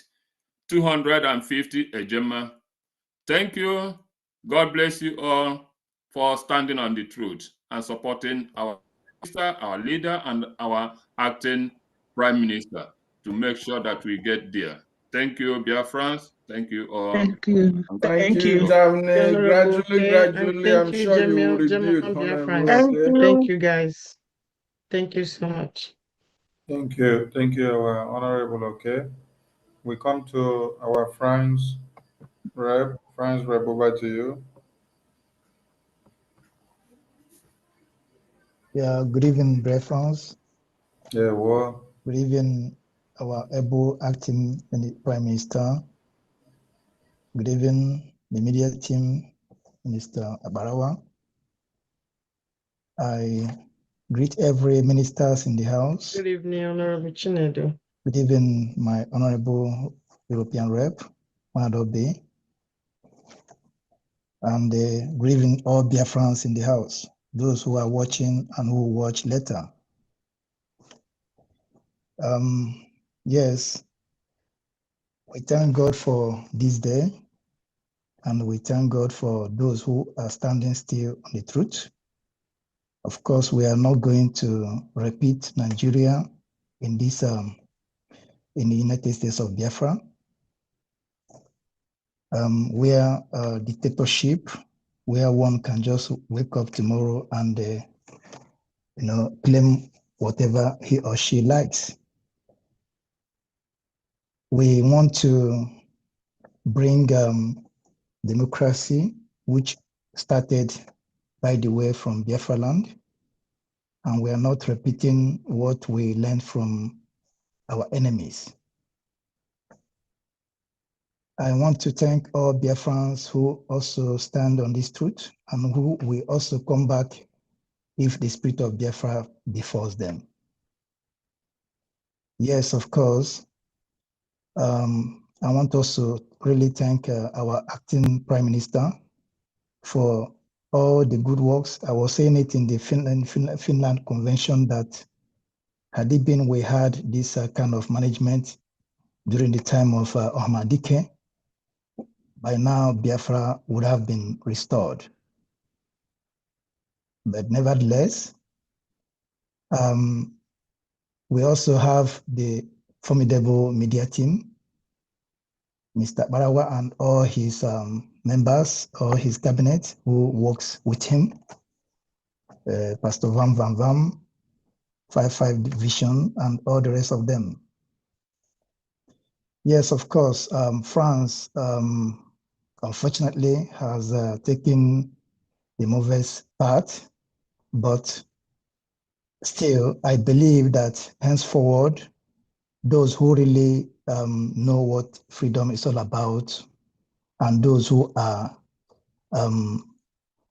250 ejema. Thank you. God bless you all for standing on the truth and supporting our minister, our leader, and our acting prime minister to make sure that we get there. Thank you, Biafrans. Thank you all. Thank you. Thank you, Germany. Gradually, I'm sure you will rebuild. Thank you, guys. Thank you so much. Thank you, our honorable. Okay, we come to our France rep. France rep, over to you. Yeah, good evening, France. Yeah, well. Good evening, our able acting Prime Minister. Good evening, the media team, Minister Abarawa. I greet every ministers in the house. Good evening, Honorable Chinedu. Good evening, my Honorable European Rep, Madobe, and good evening all Biafrans in the house, those who are watching and who watch later. Yes, we thank God for this day, and we thank God for those who are standing still on the truth. Of course, we are not going to repeat Nigeria in this in the United States of Biafra, where dictatorship, where one can just wake up tomorrow and claim whatever he or she likes. We want to bring democracy, which started, by the way, from Biafra land, and we are not repeating what we learned from our enemies. I want to thank all Biafrans who also stand on this truth and who will also come back if the spirit of Biafra befalls them. Yes, of course. I want also really thank our acting Prime Minister for all the good works. I was saying it in the Finland Convention that had it been we had this kind of management during the time of Ahmadike, by now Biafra would have been restored. But nevertheless, we also have the formidable media team, Mr. Barawa and all his members, or his cabinet who works with him, Pastor Vam Vam Vam, 55 Division, and all the rest of them. Yes, of course, France, unfortunately, has taken the movers part, but still, I believe that henceforward, those who really know what freedom is all about, and those who are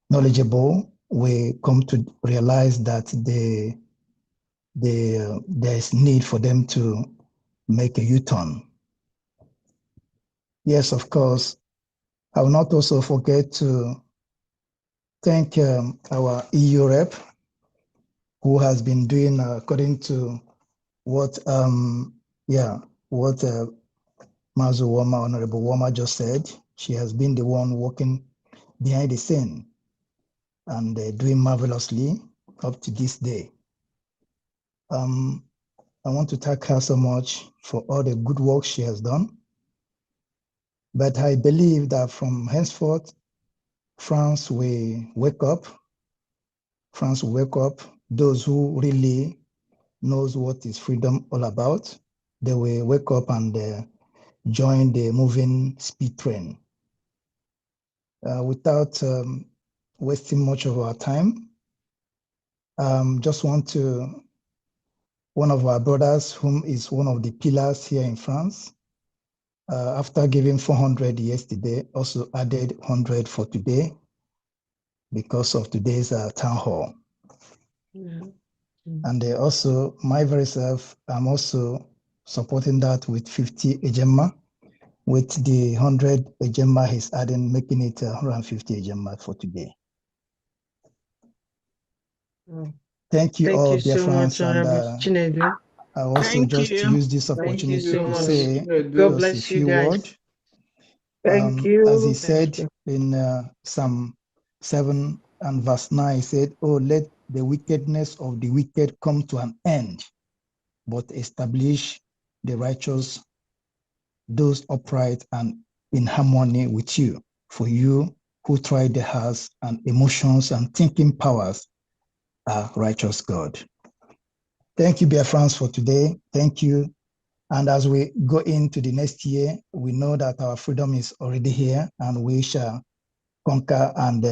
knowledgeable, will come to realize that there's need for them to make a U-turn. Yes, of course, I will not also forget to thank our EU rep, who has been doing according to what Mazu Woma, Honorable Woma just said. She has been the one working behind the scene and doing marvelously up to this day. I want to thank her so much for all the good work she has done. But I believe that from henceforth, France will wake up. France will wake up. Those who really knows what is freedom all about, they will wake up and join the moving speed train. Without wasting much of our time, just want to, one of our brothers, whom is one of the pillars here in France, after giving 400 yesterday, also added 100 for today because of today's town hall. Yeah. And also, my very self, I'm also supporting that with 50 Ejema, with the 100 Ejema he's adding, making it 150 Ejema for today. Thank you all, dear friends. And I also just use this opportunity to say just a few words. Thank you. As he said in Psalm 7 and verse 9, he said, "Oh, let the wickedness of the wicked come to an end, but establish the righteous, those upright and in harmony with you. For you who try the hearts and emotions and thinking powers are righteous God." Thank you, dear friends, for today. Thank you. And as we go into the next year, we know that our freedom is already here and we shall conquer and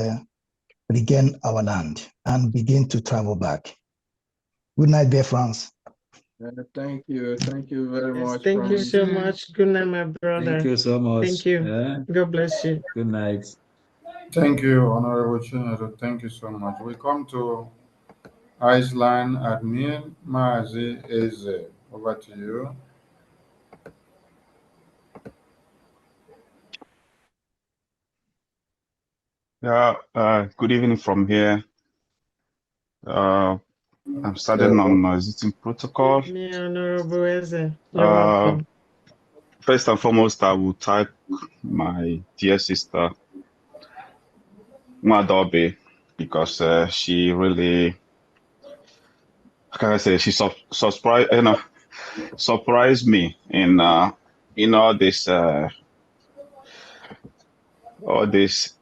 regain our land and begin to travel back. Good night, dear friends. Thank you. Thank you very much. Thank you so much. Good night, my brother. Thank you so much. Thank you. God bless you. Good night. Thank you, Honorable Chinedu. Thank you so much. We come to Iceland Admin Mazi Eze. Over to you. Yeah, good evening from here. I'm starting on existing protocol. Honorable Eze, you're welcome. First and foremost, I will thank my dear sister, Madobe, because she really, how can I say, she surprised me in all this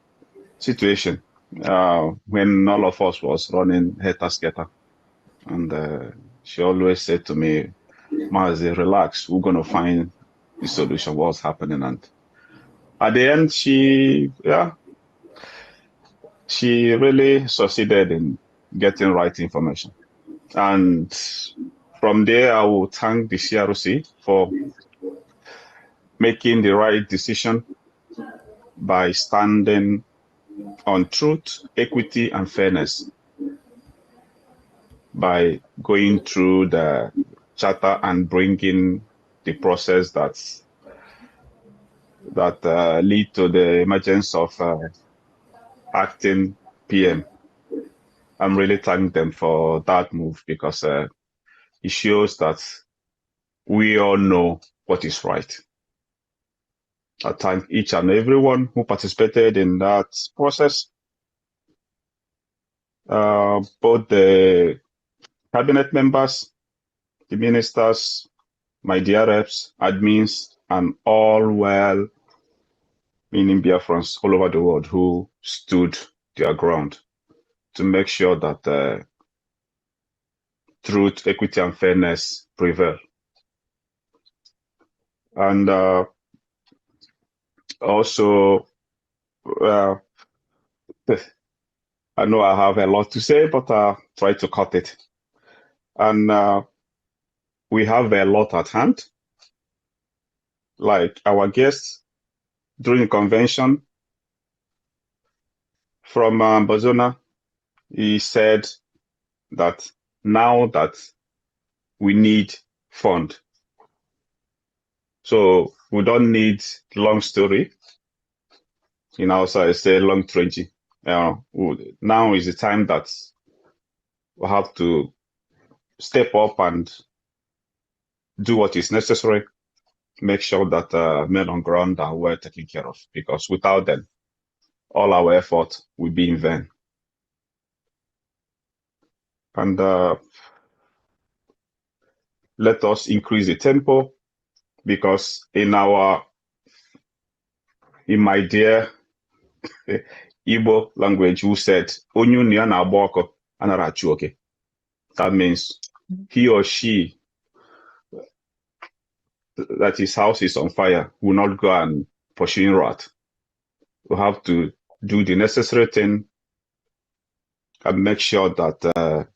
situation when all of us was running helter-skelter. And she always said to me, Mazi, relax, we're going to find the solution, what's happening. And at the end, she really succeeded in getting right information. And from there, I will thank the CRC for making the right decision by standing on truth, equity, and fairness, by going through the charter and bringing the process that lead to the emergence of acting PM. I'm really thanking them for that move, because it shows that we all know what is right. I thank each and everyone who participated in that process, both the cabinet members, the ministers, my dear reps, admins, and all well-meaning Biafrans all over the world who stood their ground to make sure that truth, equity, and fairness prevail. And also, I know I have a lot to say, but I'll try to cut it. And we have a lot at hand. Like our guest during the convention from Bozona, he said that now that we need fund. So we don't need long story. In Hausa, I say long trenching. Now is the time that we have to step up and do what is necessary, make sure that men on ground are well taken care of, because without them, all our effort will be in vain. And let us increase the tempo, because in my dear Igbo language, who said, that means he or she that his house is on fire will not go and pursue rat. We have to do the necessary thing and make sure that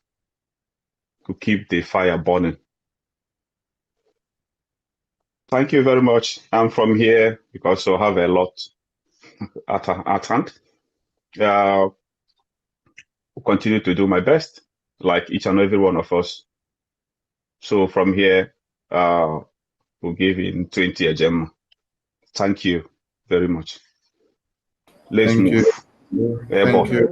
we keep the fire burning. Thank you very much. I'm from here because I have a lot at hand. We'll continue to do my best, like each and every one of us. So from here, we'll give in 20 a gem. Thank you very much. Let's move. Thank you.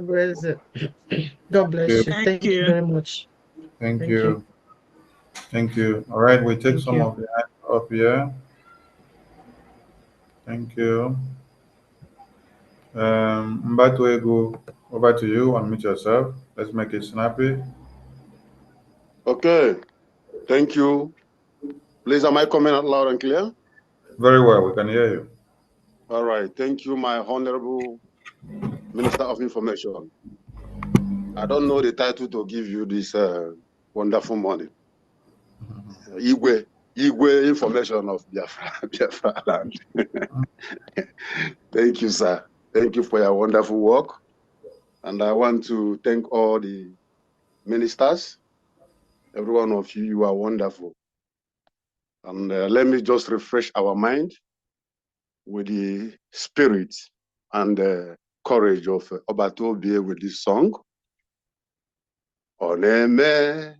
God bless you. Thank you very much. Thank you. Thank you. All right, we take some of the hands up here. Thank you. Mbatuegu, over to you. Unmute yourself. Let's make it snappy. Okay. Thank you. Please, am I coming out loud and clear? Very well. We can hear you. All right. Thank you, my Honorable Minister of Information. I don't know the title to give you this wonderful morning. Igwe Information of Biafra land. Thank you, sir. Thank you for your wonderful work. And I want to thank all the ministers. Every one of you, you are wonderful. And let me just refresh our mind with the spirit and courage of Obatobie with this song. Oneme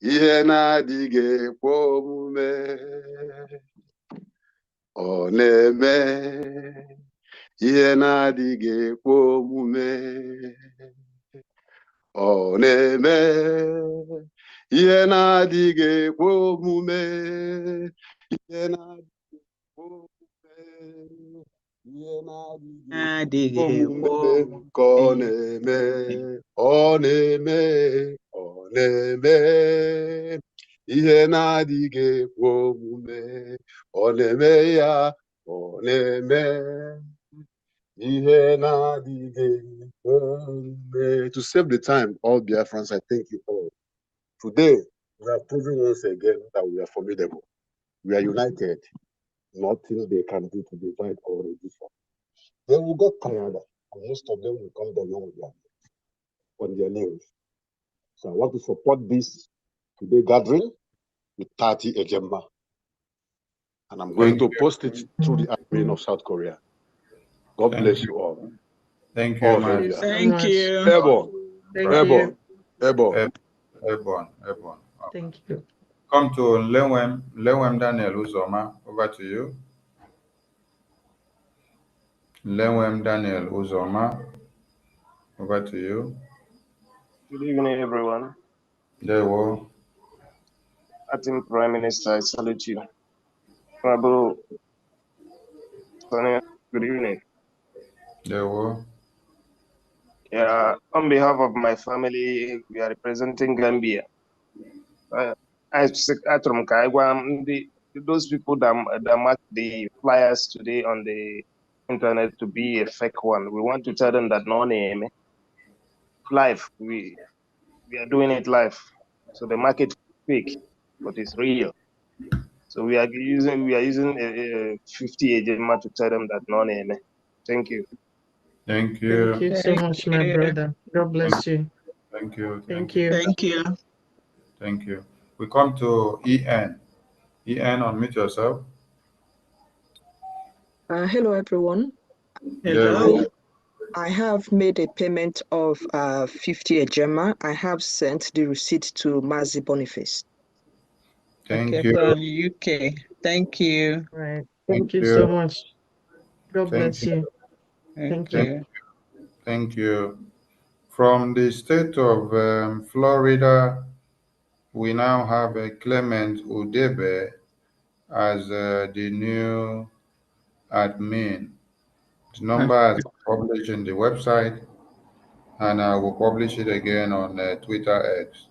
ihe na-adịghị ekwe omume. Oneme ihe na-adịghị ekwe omume. Oneme ihe na-adịghị ekwe omume. Ihe na-adịghị ekwe omume. Ihe na-adịghị ekwe omume ka ọ na-eme. Ọ na-eme. Ọ na-eme ihe na-adịghị ekwe omume. Ọ na-eme ya. Ọ na-eme ihe na-adịghị ekwe omume. To save the time, all Biafrans, I thank you all. Today, we are proving once again that we are formidable. We are united. Nothing they can do to divide or reduce us. Then we got tired, and most of them will come down on their knees. So I want to support this today gathering with 30 Ejemma. And I'm going to post it through the admin of South Korea. God bless you all. Thank you, all man. Thank you. Airborne. Thank Airborne. you. Airborne. Airborne. Thank you. Come to Lewem Daniel Uzoma. Over to you. Lewem Daniel Uzoma. Over to you. Good evening, everyone. There we Acting Prime Minister, I salute you. Honorable Sonia, good evening. There we Yeah, on behalf of my family, we are representing Gambia. Those people that mark the flyers today on the internet to be a fake one, we want to tell them that no name, live, we are doing it live. So the market fake, but it's real. So we are using 50 agent to tell them that no name. Thank you. Thank you. Thank you so much, my brother. God bless you. Thank you. Thank you. Thank you. Thank you. We come to EN. EN, unmute yourself. Hello, everyone. Hello. I have made a payment of 50 Ejema. I have sent the receipt to Mazi Boniface. Thank you. From UK. Thank you. Right. Thank you so much. God bless you. Thank you. Thank you. From the state of Florida, we now have Clement Udebe as the new admin. The number is published in the website, and I will publish it again on Twitter X.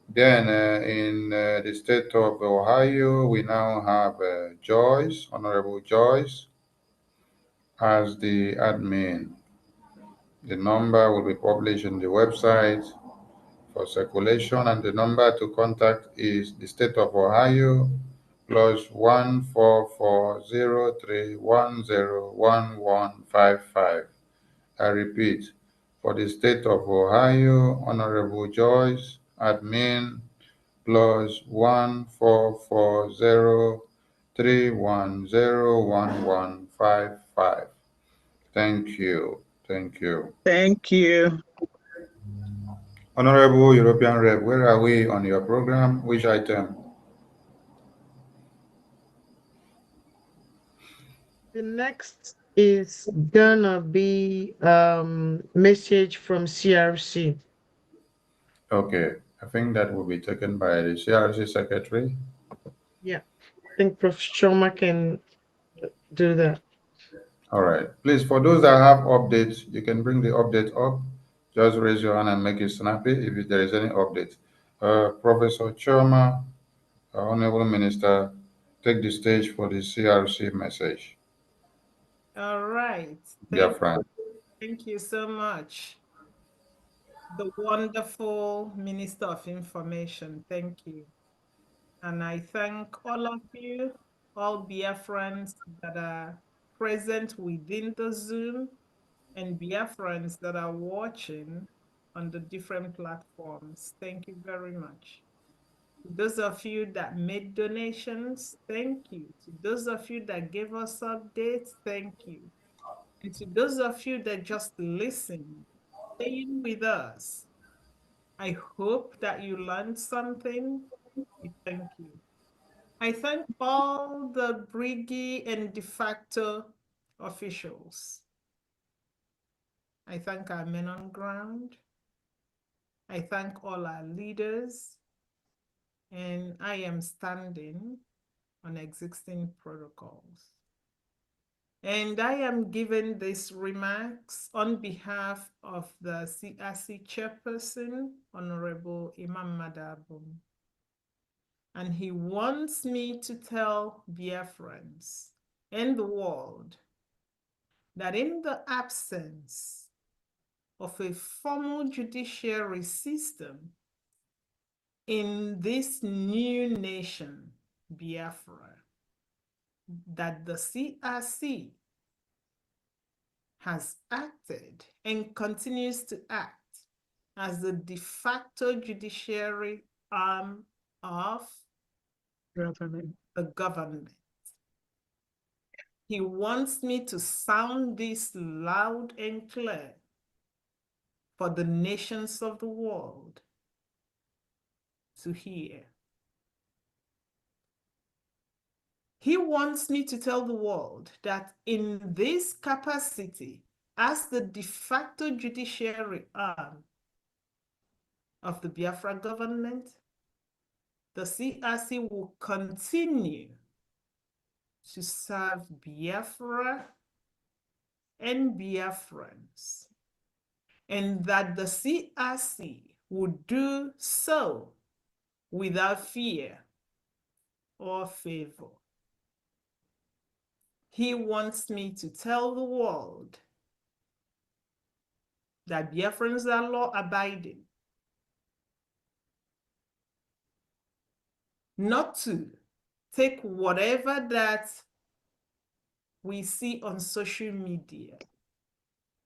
Then in the state of Ohio, we now have Joyce, Honorable Joyce, as the admin. The number will be published in the website for circulation, and the number to contact is the state of Ohio +14403101155. I repeat, for the state of Ohio, Honorable Joyce, admin, +14403101155. Thank you. Thank you. Thank you. Honorable European Rep, where are we on your program? Which item? The next is gonna be message from CRC. Okay, I think that will be taken by the CRC secretary. Yeah, I think Professor Choma can do that. All right. Please, for those that have updates, you can bring the update up. Just raise your hand and make it snappy if there is any update. Professor Choma, Honorable Minister, take the stage for the CRC message. All right. Thank you so much. The wonderful Minister of Information, thank you. And I thank all of you, all Biafrans that are present within the Zoom and Biafrans that are watching on the different platforms. Thank you very much. To those of you that made donations, thank you. To those of you that gave us updates, thank you. And to those of you that just listen, staying with us, I hope that you learned something. We thank you. I thank all the Brgie and de facto officials. I thank our men on ground. I thank all our leaders. And I am standing on existing protocols. And I am giving these remarks on behalf of the CRC chairperson, Honorable Imam Madabum. And he wants me to tell Biafrans and the world that in the absence of a formal judiciary system in this new nation, Biafra, that the CRC has acted and continues to act as the de facto judiciary arm of the government. He wants me to sound this loud and clear for the nations of the world to hear. He wants me to tell the world that in this capacity, as the de facto judiciary arm of the Biafra government, the CRC will continue to serve Biafra and Biafrans, and that the CRC would do so without fear or favor. He wants me to tell the world that Biafrans are law-abiding, not to take whatever that we see on social media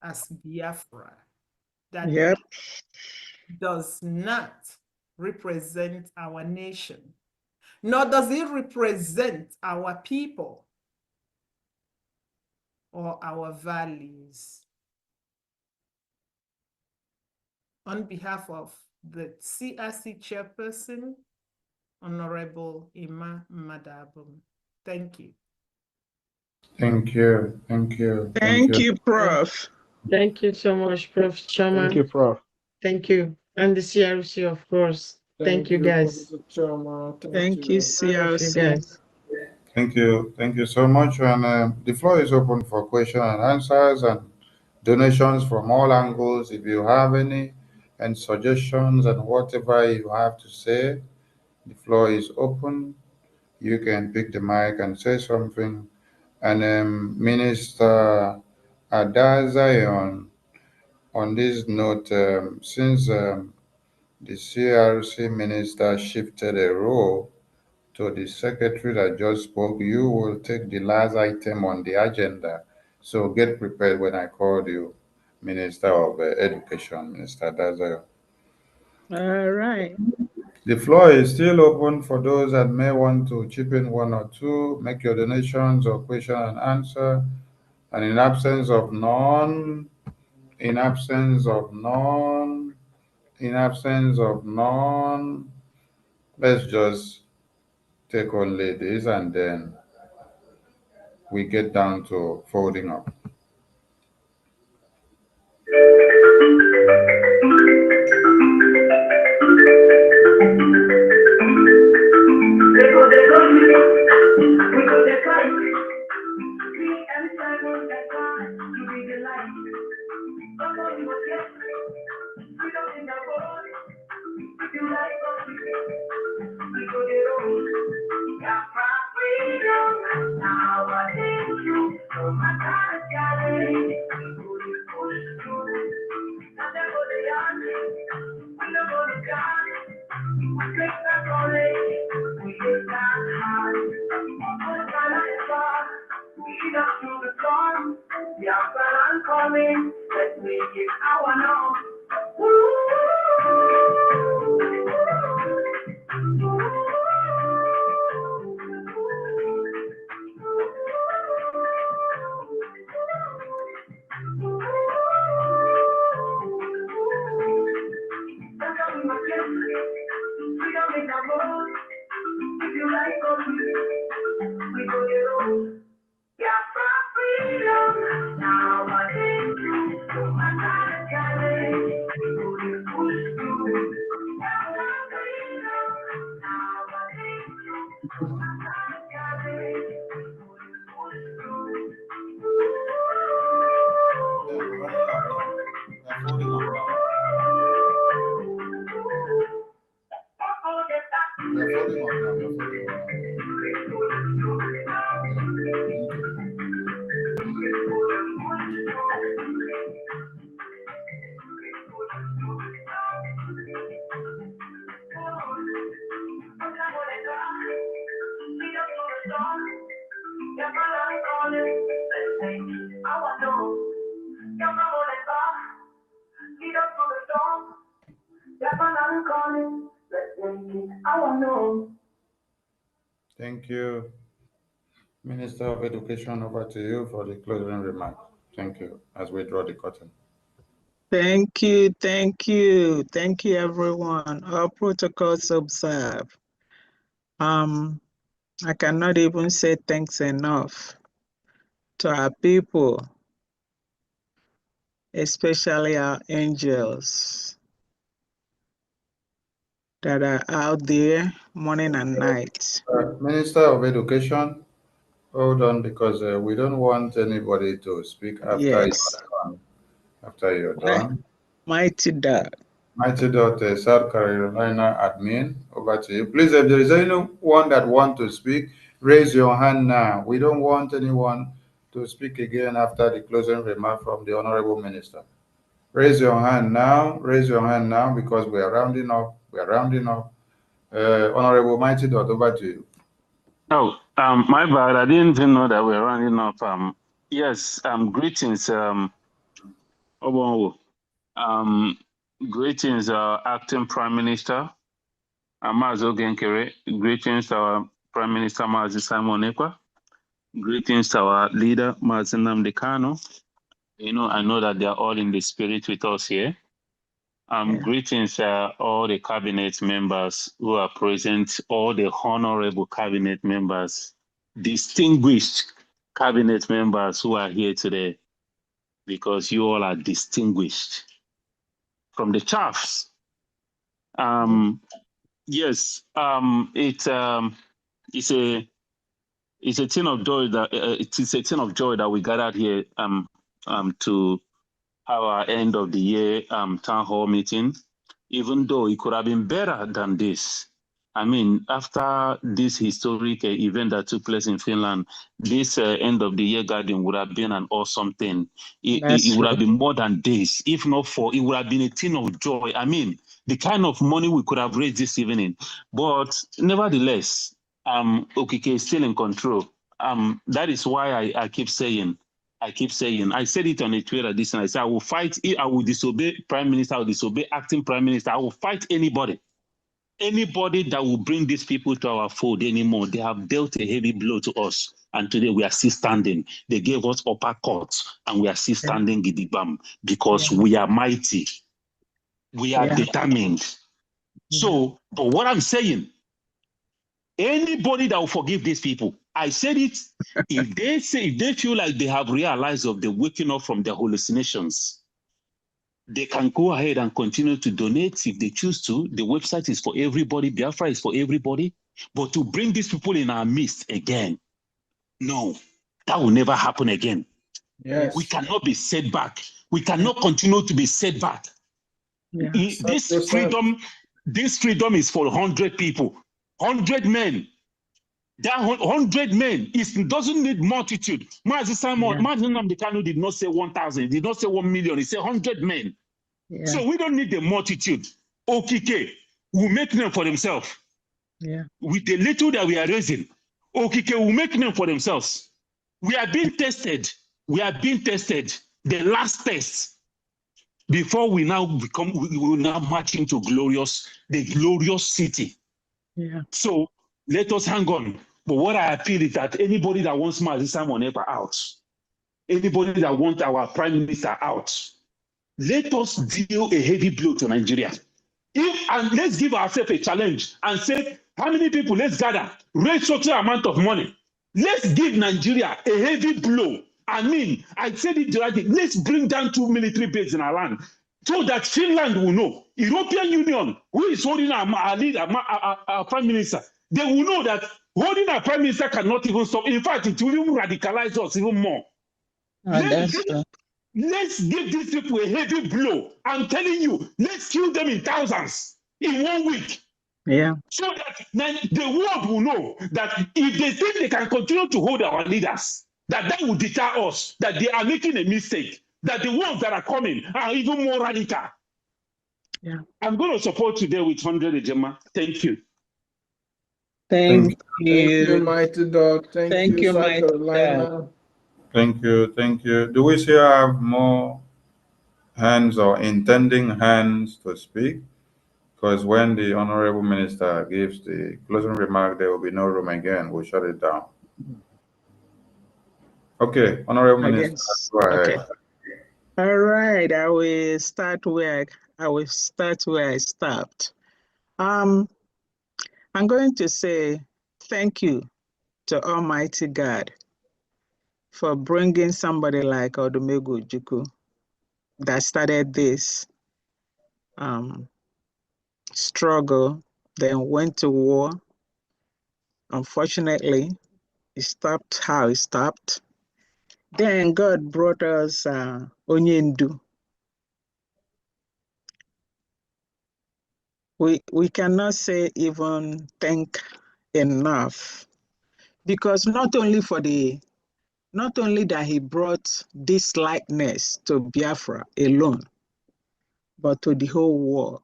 as Biafra, that does not represent our nation, nor does it represent our people or our values. On behalf of the CRC chairperson, Honorable Ima Madabum, thank you. Thank you. Thank you. Thank you, Prof. Thank you so much, Prof. Chama. Thank you, Prof. Thank you. And the CRC, of course. Thank you, guys. Thank you, CRC. Thank you. Thank you so much. And the floor is open for questions and answers and donations from all angles. If you have any and suggestions and whatever you have to say, the floor is open. You can pick the mic and say something. And Minister Adazion, on this note, since the CRC minister shifted a role to the secretary that just spoke, you will take the last item on the agenda. So get prepared when I call you Minister of Education, Minister Adazion. All right. The floor is still open for those that may want to chip in one or two, make your donations or question and answer. And in absence of none, let's just take only this and then we get down to folding up. Thank you. Minister of Education, over to you for the closing remarks. Thank you, as we draw the curtain. Thank you, thank you, thank you, everyone. All protocols observed. I cannot even say thanks enough to our people, especially our angels that are out there morning and night. Minister of Education, hold on, because we don't want anybody to speak after Yes. you're done. After you're done. Mighty dog. Mighty dot South Carolina admin, over to you. Please, if there is anyone that wants to speak, raise your hand now. We don't want anyone to speak again after the closing remark from the Honorable Minister. Raise your hand now. Raise your hand now, because we are rounding up. We are rounding up. Honorable Mighty dot, over to you. Oh, my bad. I didn't even know that we're running up. Yes. Greetings. Obonwo. Greetings, Acting Prime Minister Mazo Genkere. Greetings, our Prime Minister Mazi Simon Ekwa. Greetings to our leader Mazi Nnamdi Kanu. I know that they are all in the spirit with us here. Greetings, all the cabinet members who are present, all the honorable cabinet members, distinguished cabinet members who are here today, because you all are distinguished. From the chaffs, yes, it's a thing of joy that it is a thing of joy that we gathered here to our end of the year town hall meeting, even though it could have been better than this. I mean, after this historic event that took place in Finland, this end of the year gathering would have been an awesome thing. It would have been more than this. If not for, it would have been a thing of joy. I mean, the kind of money we could have raised this evening. But nevertheless, Okike is still in control. That is why I keep saying, I said it on a Twitter this, and I said, I will fight, I will disobey Prime Minister, I will disobey Acting Prime Minister, I will fight anybody that will bring these people to our fold anymore. They have dealt a heavy blow to us, and today we are still standing. They gave us uppercuts, and we are still standing gidigam, because we are mighty. We are determined. So, but what I'm saying, anybody that will forgive these people, I said it, if they feel like they have realized of the waking up from their hallucinations, they can go ahead and continue to donate if they choose to. The website is for everybody. Biafra is for everybody. But to bring these people in our midst again, no, that will never happen again. Yes. We cannot be set back. We cannot continue to be set back. This freedom is for 100 people, 100 men. That 100 men doesn't need multitude. Mazi Nnamdi Kanu did not say 1,000, he did not say 1 million, he said 100 men. So we don't need the multitude. Okike will make them for themselves. With the little that we are raising, Okike will make them for themselves. We are being tested. We are being tested. The last test before we now will now march into the glorious city. So let us hang on. But what I appeal is that anybody that wants Mazi Simon Ekpa out, anybody that wants our Prime Minister out, let us deal a heavy blow to Nigeria. And let's give ourselves a challenge and say, how many people, let's gather, raise such an amount of money. Let's give Nigeria a heavy blow. I mean, I said it already, let's bring down 2 military bases in our land so that Finland will know. European Union, who is holding our leader, our Prime Minister, they will know that holding our Prime Minister cannot even stop. In fact, it will even radicalize us even more. Let's give these people a heavy blow. I'm telling you, let's kill them in thousands in 1 week. So that the world will know that if they think they can continue to hold our leaders, that will deter us, that they are making a mistake, that the ones that are coming are even more radical. I'm going to support today with 100 Ejema. Thank you. Thank Thank you, you. Mighty Dog. Thank you, South Mighty God. Carolina. Thank you. Thank you. Do we still have more hands or intending hands to speak? Because when the Honorable Minister gives the closing remark, there will be no room again. We'll shut it down. Okay, Honorable I Minister, guess. go ahead. Okay. All right. I will start where I stopped. I'm going to say thank you to Almighty God for bringing somebody like Odumegwu Ojukwu that started this struggle, then went to war. Unfortunately, it stopped how it stopped. Then God brought us Onyendu. We cannot say even thank enough, because not only that he brought this likeness to Biafra alone, but to the whole world.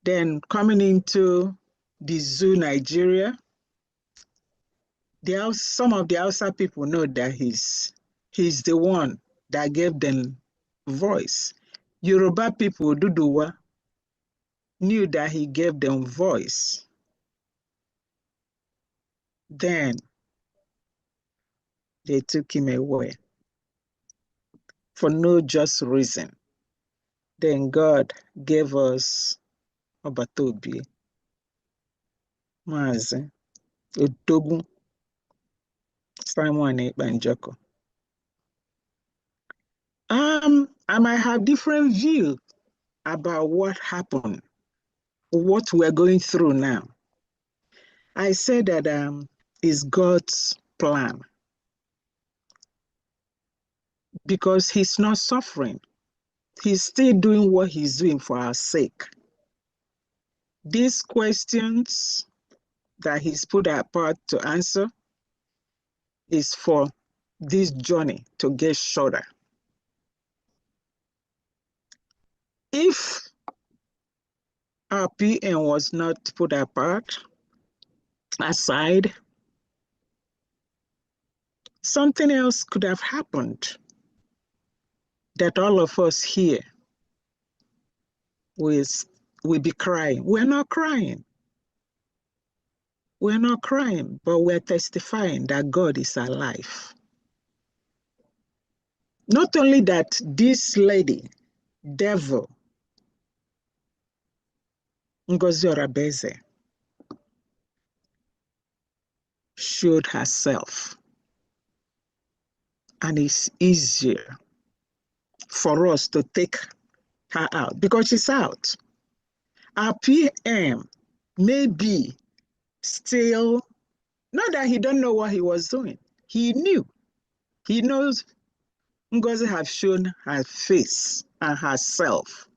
Then coming into the zoo, Nigeria, some of the Hausa people know that he's the one that gave them voice. Yoruba people, Duduwa, knew that he gave them voice. Then they took him away for no just reason. Then God gave us Obatobi, Mazi, Otogun, Simon Ekpanjoko. I might have different view about what happened, what we're going through now. I say that is God's plan, because he's not suffering. He's still doing what he's doing for our sake. These questions that he's put apart to answer is for this journey to get shorter. If our PM was not put apart, aside, something else could have happened that all of us here will be crying. We're not crying. We're not crying, but we're testifying that God is alive. Not only that, this lady, devil, Ngozi Orabeze, showed herself. And it's easier for us to take her out because she's out. Our PM may be still, not that he don't know what he was doing. He knew. He knows Ngozi have shown her face and herself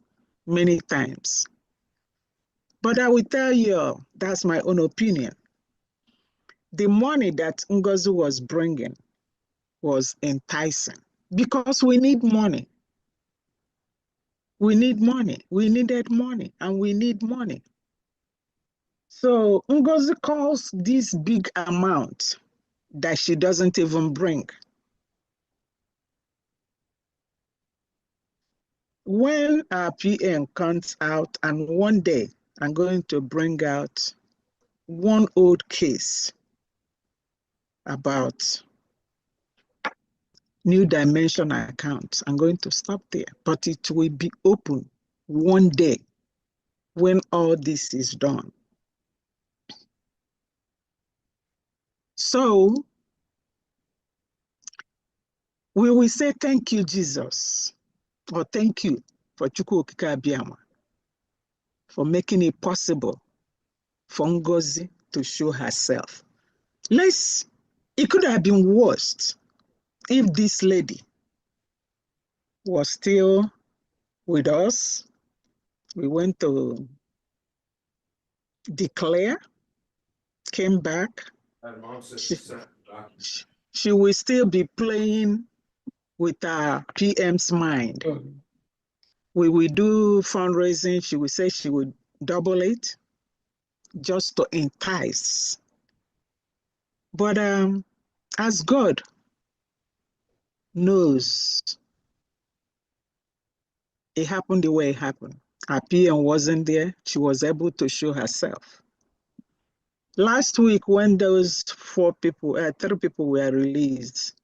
many times. But I will tell you, that's my own opinion. The money that Ngozi was bringing was enticing because we need money. We need money. We needed money and we need money. So Ngozi calls this big amount that she doesn't even bring. When our PM comes out and one day I'm going to bring out one old case about New Dimension accounts, I'm going to stop there, but it will be open one day when all this is done. So we will say thank you, Jesus, or thank you for Chukwu Okike Abiyama for making it possible for Ngozi to show herself. It could have been worse if this lady was still with us. We went to declare, came back. She will still be playing with our PM's mind. We will do fundraising. She will say she would double it. just to entice. But as God knows, it happened the way it happened. Our PM wasn't there. She was able to show herself. Last week, when those 3 people were released,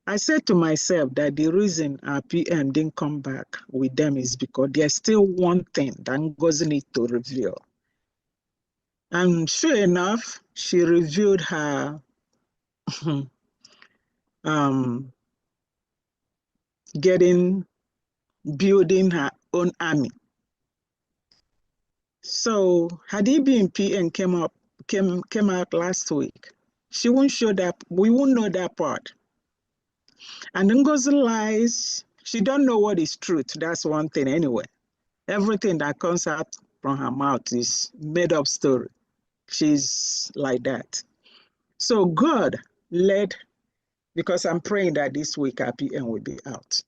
I said to myself that the reason our PM didn't come back with them is because there's still one thing that Ngozi needs to reveal. And sure enough, she revealed her building her own army. So had he been PM came out last week, she won't show that, we won't know that part. And Ngozi lies, she don't know what is truth. That's one thing anyway. Everything that comes out from her mouth is made up story. She's like that. So God led, because I'm praying that this week our PM will be out.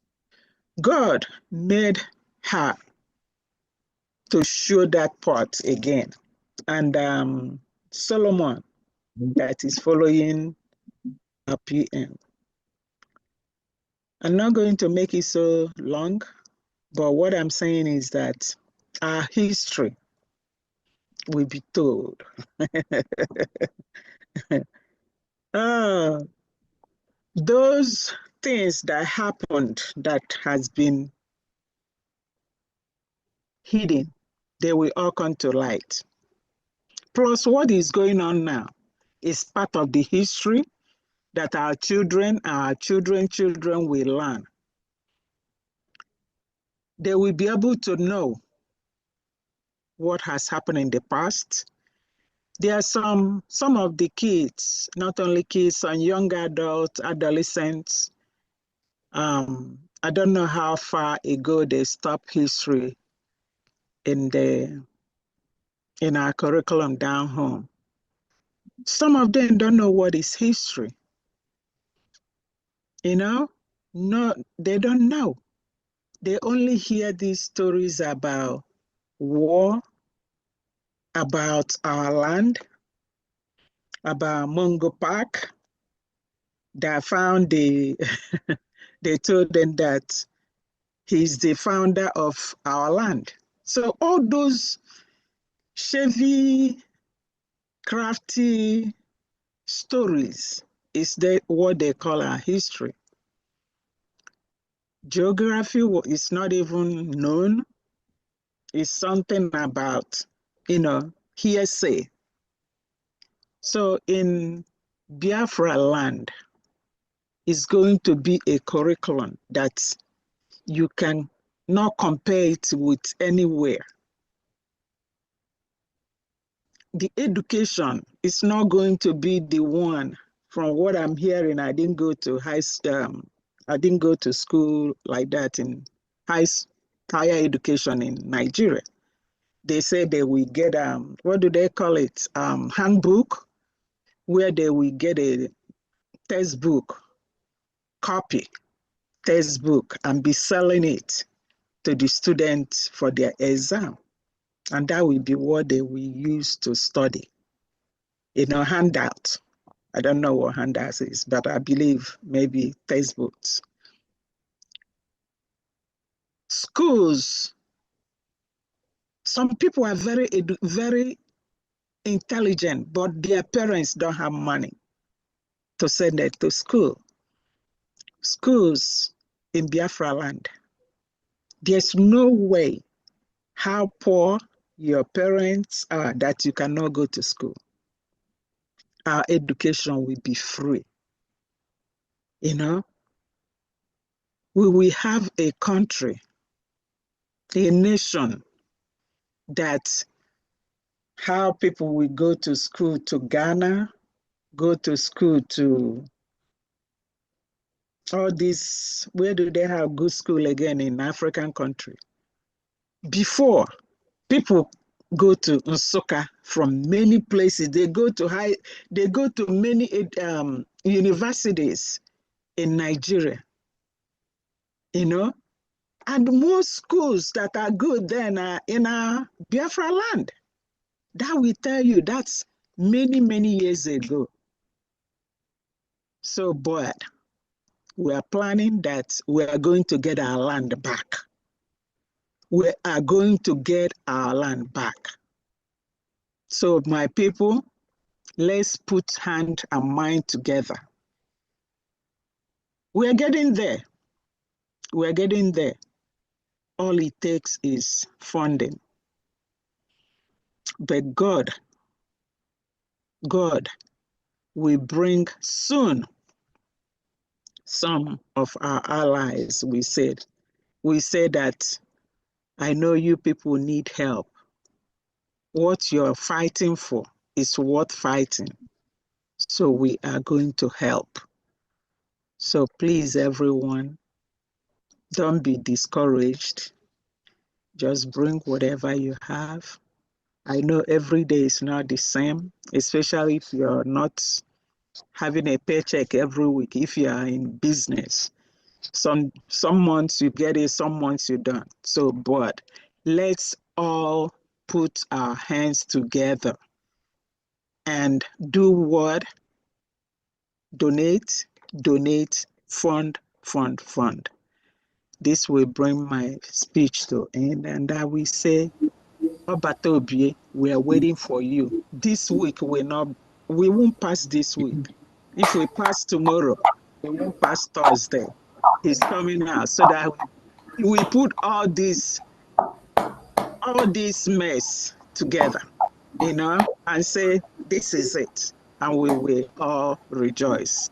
God made her to show that part again. And Solomon, that is following our PM. I'm not going to make it so long, but what I'm saying is that our history will be told. Those things that happened that has been hidden, they will all come to light. Plus, what is going on now is part of the history that our children will learn. They will be able to know what has happened in the past. There are some of the kids, not only kids, some young adults, adolescents. I don't know how far ago they stopped history in our curriculum down home. Some of them don't know what is history. No, they don't know. They only hear these stories about war, about our land, about Mungo Park, that found they told them that he's the founder of our land. So all those Chevy, crafty stories is what they call our history. Geography is not even known. It's something about, hearsay. So in Biafra land, it's going to be a curriculum that you can not compare it with anywhere. The education is not going to be the one. From what I'm hearing, I didn't go to school like that in higher education in Nigeria. They say they will get what do they call it? Handbook, where they will get a textbook, copy textbook, and be selling it to the students for their exam. And that will be what they will use to study. Handout. I don't know what handouts is, but I believe maybe textbooks. Schools. Some people are very intelligent, but their parents don't have money to send them to school. Schools in Biafra land, there's no way how poor your parents are that you cannot go to school. Our education will be free. We will have a country, a nation that how people will go to school to Ghana, go to school to all these, where do they have good school again in African country? Before, people go to Nsukka from many places. They go to many universities in Nigeria, and most schools that are good then are in our Biafra land. That will tell you that's many, many years ago. So, but we are planning that we are going to get our land back. We are going to get our land back. So, my people, let's put hand and mind together. We are getting there. We are getting there. All it takes is funding. But God will bring soon some of our allies. We said that I know you people need help. What you're fighting for is worth fighting. So we are going to help. So please, everyone, don't be discouraged. Just bring whatever you have. I know every day is not the same, especially if you're not having a paycheck every week, if you are in business. Some months you get it, some months you don't. So, but let's all put our hands together and do what? Donate, fund. This will bring my speech to end, and I will say, Obatobie, we are waiting for you. This week we won't pass this week. If we pass tomorrow, we won't pass Thursday. He's coming out so that we put all this mess together, and say, this is it. And we will all rejoice.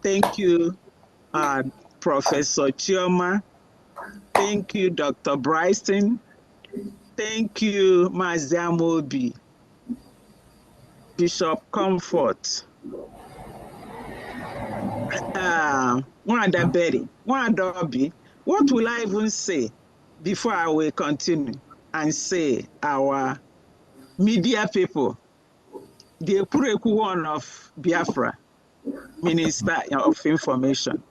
Thank you, Professor Chioma. Thank you, Dr. Bryson. Thank you, Maziamobi, Bishop Comfort, Wanda Betty, Wanda Obi. What will I even say before I will continue and say our media people, the Ekureku one of Biafra, Minister of Information.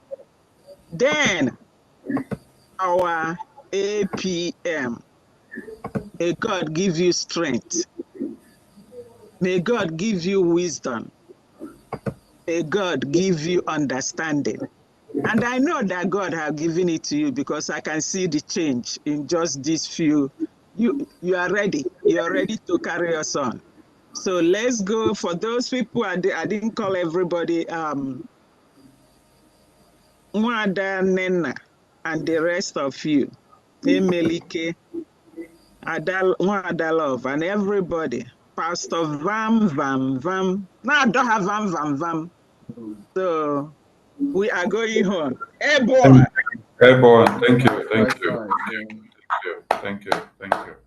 Then our APM, may God give you strength. May God give you wisdom. May God give you understanding. And I know that God has given it to you because I can see the change in just these few. You are ready. You are ready to carry us on. So let's go. For those people, I didn't call everybody, Mwada Nena and the rest of you, Emelike, Adalov, and everybody. Pastor Vam. No, I don't have Vam. So we are going home. Hey, boy. Airborne, thank you.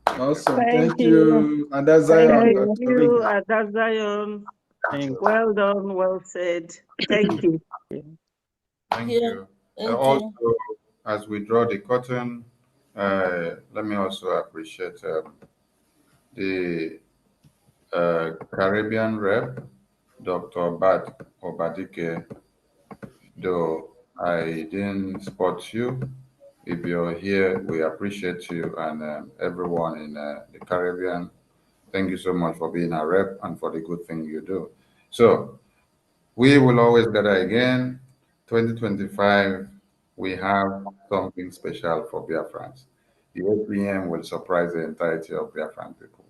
Awesome. Thank you, Adazion. Thank you, Adazion. Well done, well said. Thank you. Thank you. Also, as we draw the curtain, let me also appreciate the Caribbean rep, Dr. Bad Obadike. Though I didn't spot you, if you're here, we appreciate you and everyone in the Caribbean. Thank you so much for being a rep and for the good thing you do. So we will always gather again. 2025, we have something special for Biafrans. The APM will surprise the entirety of Biafran people.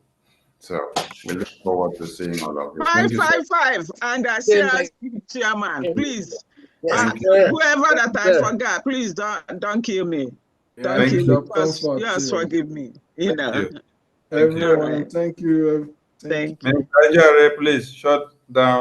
So we look forward to seeing all of you. Thank you, sir. 555 and CS chairman, please. Whoever that I forgot, please don't kill me. Don't kill me. Just forgive me. Thank you. Everyone, thank you. Thank you. Please shut down.